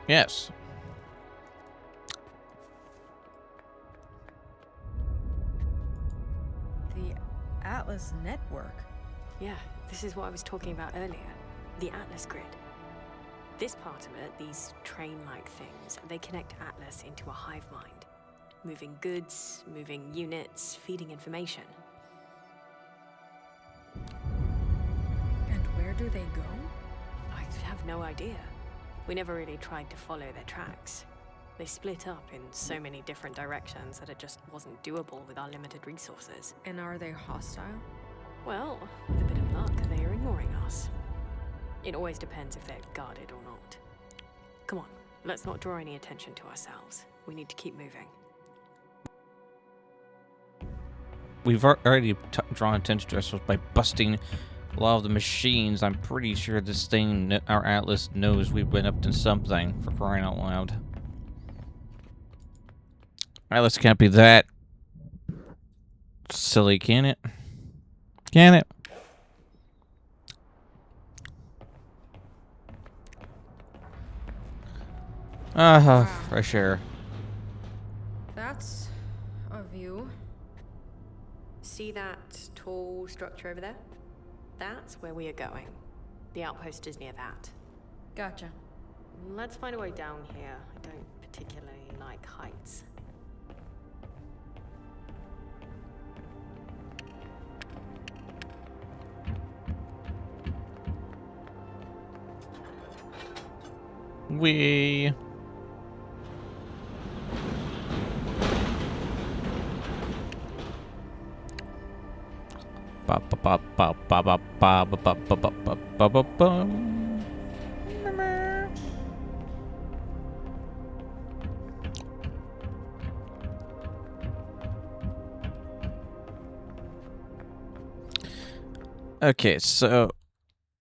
Yes. The Atlas network. Yeah, this is what I was talking about earlier. The Atlas grid. This part of it, these train-like things, they connect Atlas into a hive mind. Moving goods, moving units, feeding information. And where do they go? I have no idea. We never really tried to follow their tracks. They split up in so many different directions that it just wasn't doable with our limited resources. And are they hostile? Well, with a bit of luck, they are ignoring us. It always depends if they're guarded or not. Come on, let's not draw any attention to ourselves. We need to keep moving. We've already drawn attention to ourselves by busting a lot of the machines. I'm pretty sure this thing, our Atlas, knows we've been up to something, for crying out loud. Atlas can't be that silly, can it? Can it? Wow. Fresh air. That's a view. See that tall structure over there? That's where we are going. The outpost is near that. Gotcha. Let's find a way down here. I don't particularly like heights. We. Ba ba ba ba ba ba ba ba ba ba ba ba ba ba. Okay, so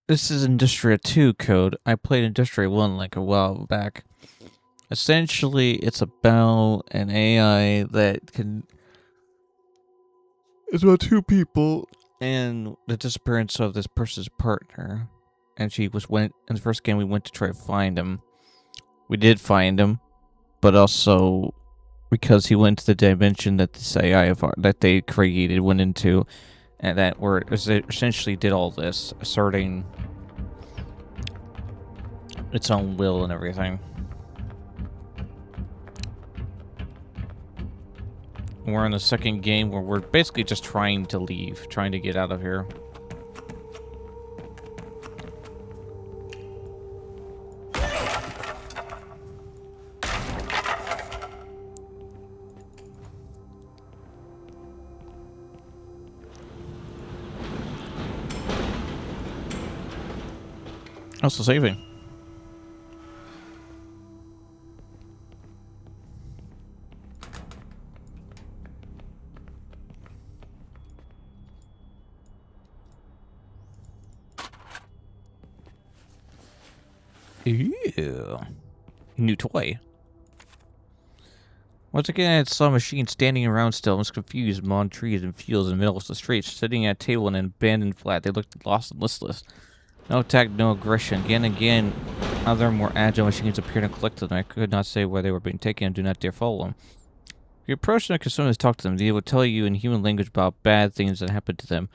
this is Industria 2 code. I played Industria 1 like a while back. Essentially, it's about an AI that can... It's about two people and the disappearance of this person's partner. And in the first game we went to try to find him. We did find him, but also because he went to the dimension that this AI that they created went into, and that where it essentially did all this, asserting its own will and everything. We're in the second game where we're basically just trying to leave, trying to get out of here. Also saving. Ew. New toy. Once again, I saw a machine standing around still. I was confused among trees and fields in the middle of the street, sitting at a table in an abandoned flat. They looked lost and listless. No attack, no aggression. Again and again, other more agile machines appeared and collected them. I could not say where they were being taken and do not dare follow them. If you approach them and sometimes talk to them, they will tell you in human language about bad things that happened to them,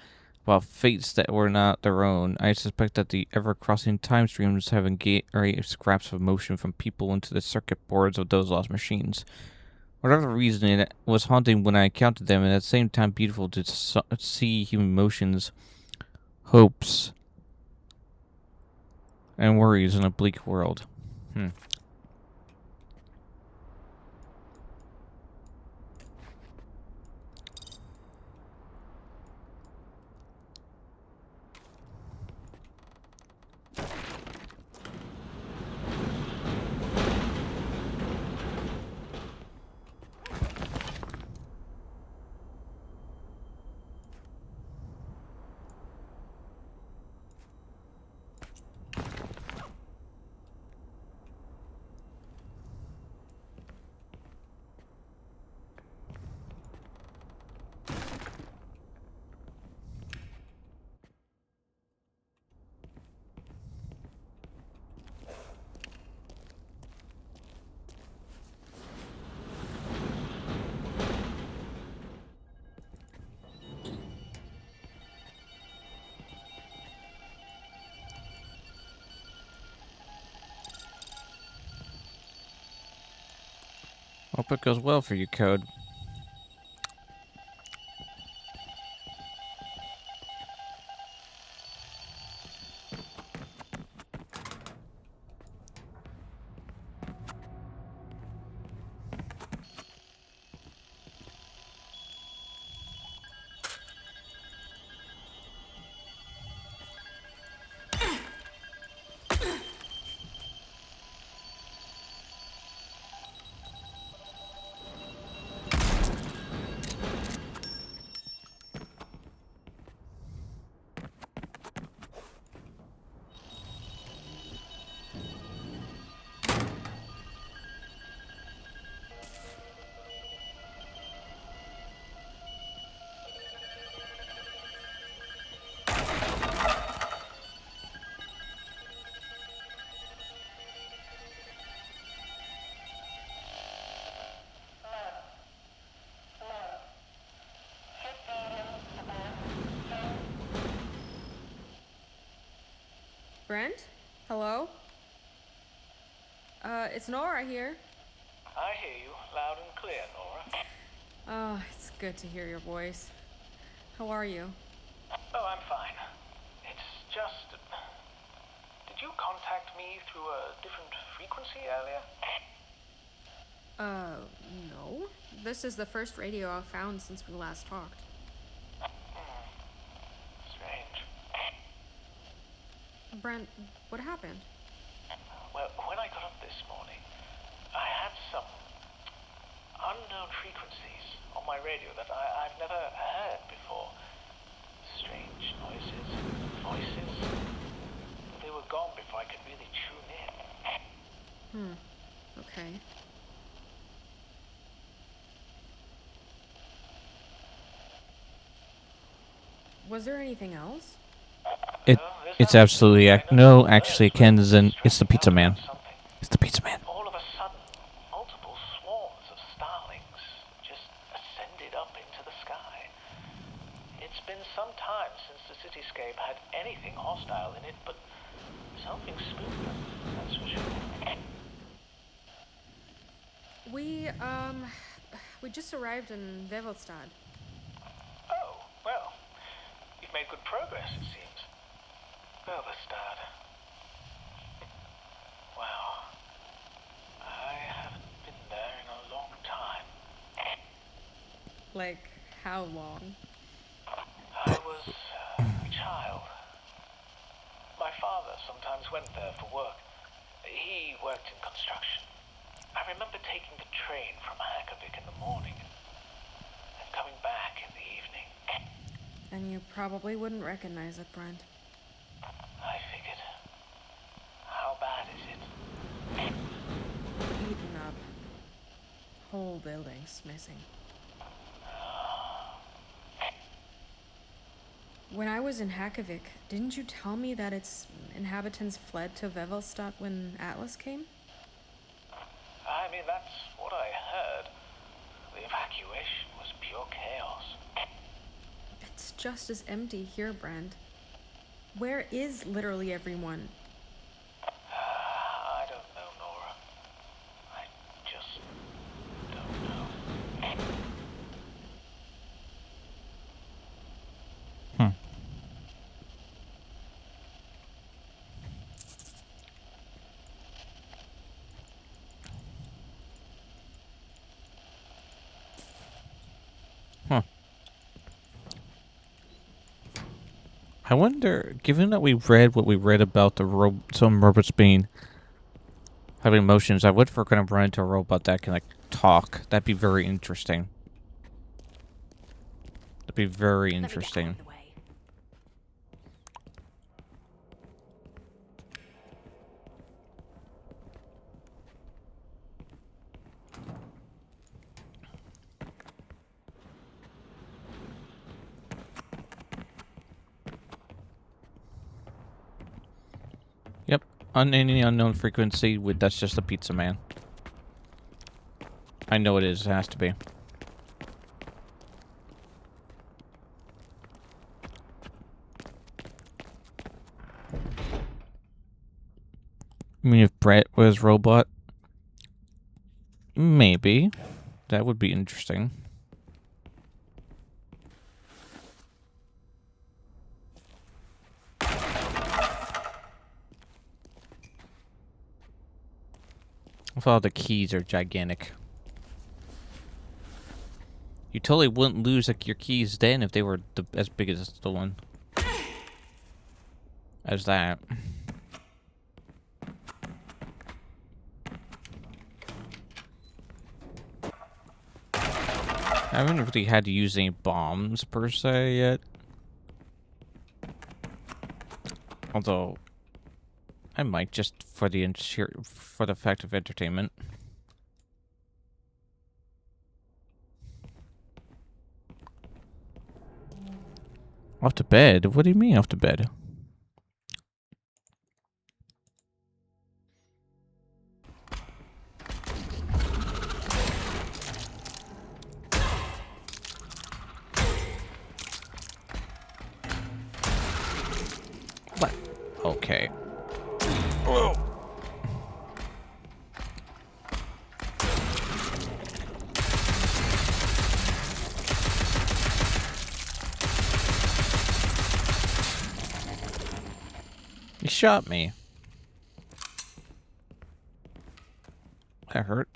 about fates that were not their own. I suspect that the ever-crossing time streams have engaged scraps of motion from people into the circuit boards of those lost machines. Whatever the reason, it was haunting when I encountered them, and at the same time beautiful to see human emotions, hopes, and worries in a bleak world. Hope it goes well for you, Code. Brent? Hello? It's Nora here. I hear you loud and clear, Nora. Oh, it's good to hear your voice. How are you? Oh, I'm fine. It's just... Did you contact me through a different frequency earlier? No. This is the first radio I've found since we last talked. Strange. Brent, what happened? Well, when I got up this morning, I had some unknown frequencies on my radio that I've never heard before. Strange noises, voices. They were gone before I could really tune in. Okay. Was there anything else? It's absolutely actually, Kenzen, it's the pizza man. It's the pizza man. All of a sudden, multiple swarms of starlings just ascended up into the sky. It's been some time since the cityscape had anything hostile in it, but something spooked them, that's for sure. We just arrived in Vevelstad. Oh, well, you've made good progress, it seems. Vevelstad. Wow. I haven't been there in a long time. Like, how long? I was a child. My father sometimes went there for work. He worked in construction. I remember taking the train from Hakovic in the morning and coming back in the evening. And you probably wouldn't recognize it, Brent. I figured. How bad is it? Whole building's missing. When I was in Hakavik, didn't you tell me that its inhabitants fled to Vevelstadt when Atlas came? I mean, that's what I heard. The evacuation was pure chaos. It's just as empty here, Brand. Where is literally everyone? I don't know, Nora. I just don't know. Hmm. Huh. I wonder, given that we read what we read about the some robots being having emotions, I wonder if we're going to run into a robot that can, like, talk. That'd be very interesting. That'd be very Let me get out interesting. of the way. Yep. On any unknown frequency, that's just a pizza man. I know it is. It has to be. I mean, if Brett was robot, maybe. That would be interesting. I thought the keys are gigantic. You totally wouldn't lose, like, your keys then if they were as big as the one. As that. I haven't really had to use any bombs per se yet. Although I might, just for the fact of entertainment. Off to bed? What do you mean off to bed? What? Okay. Oh. You shot me. That hurt.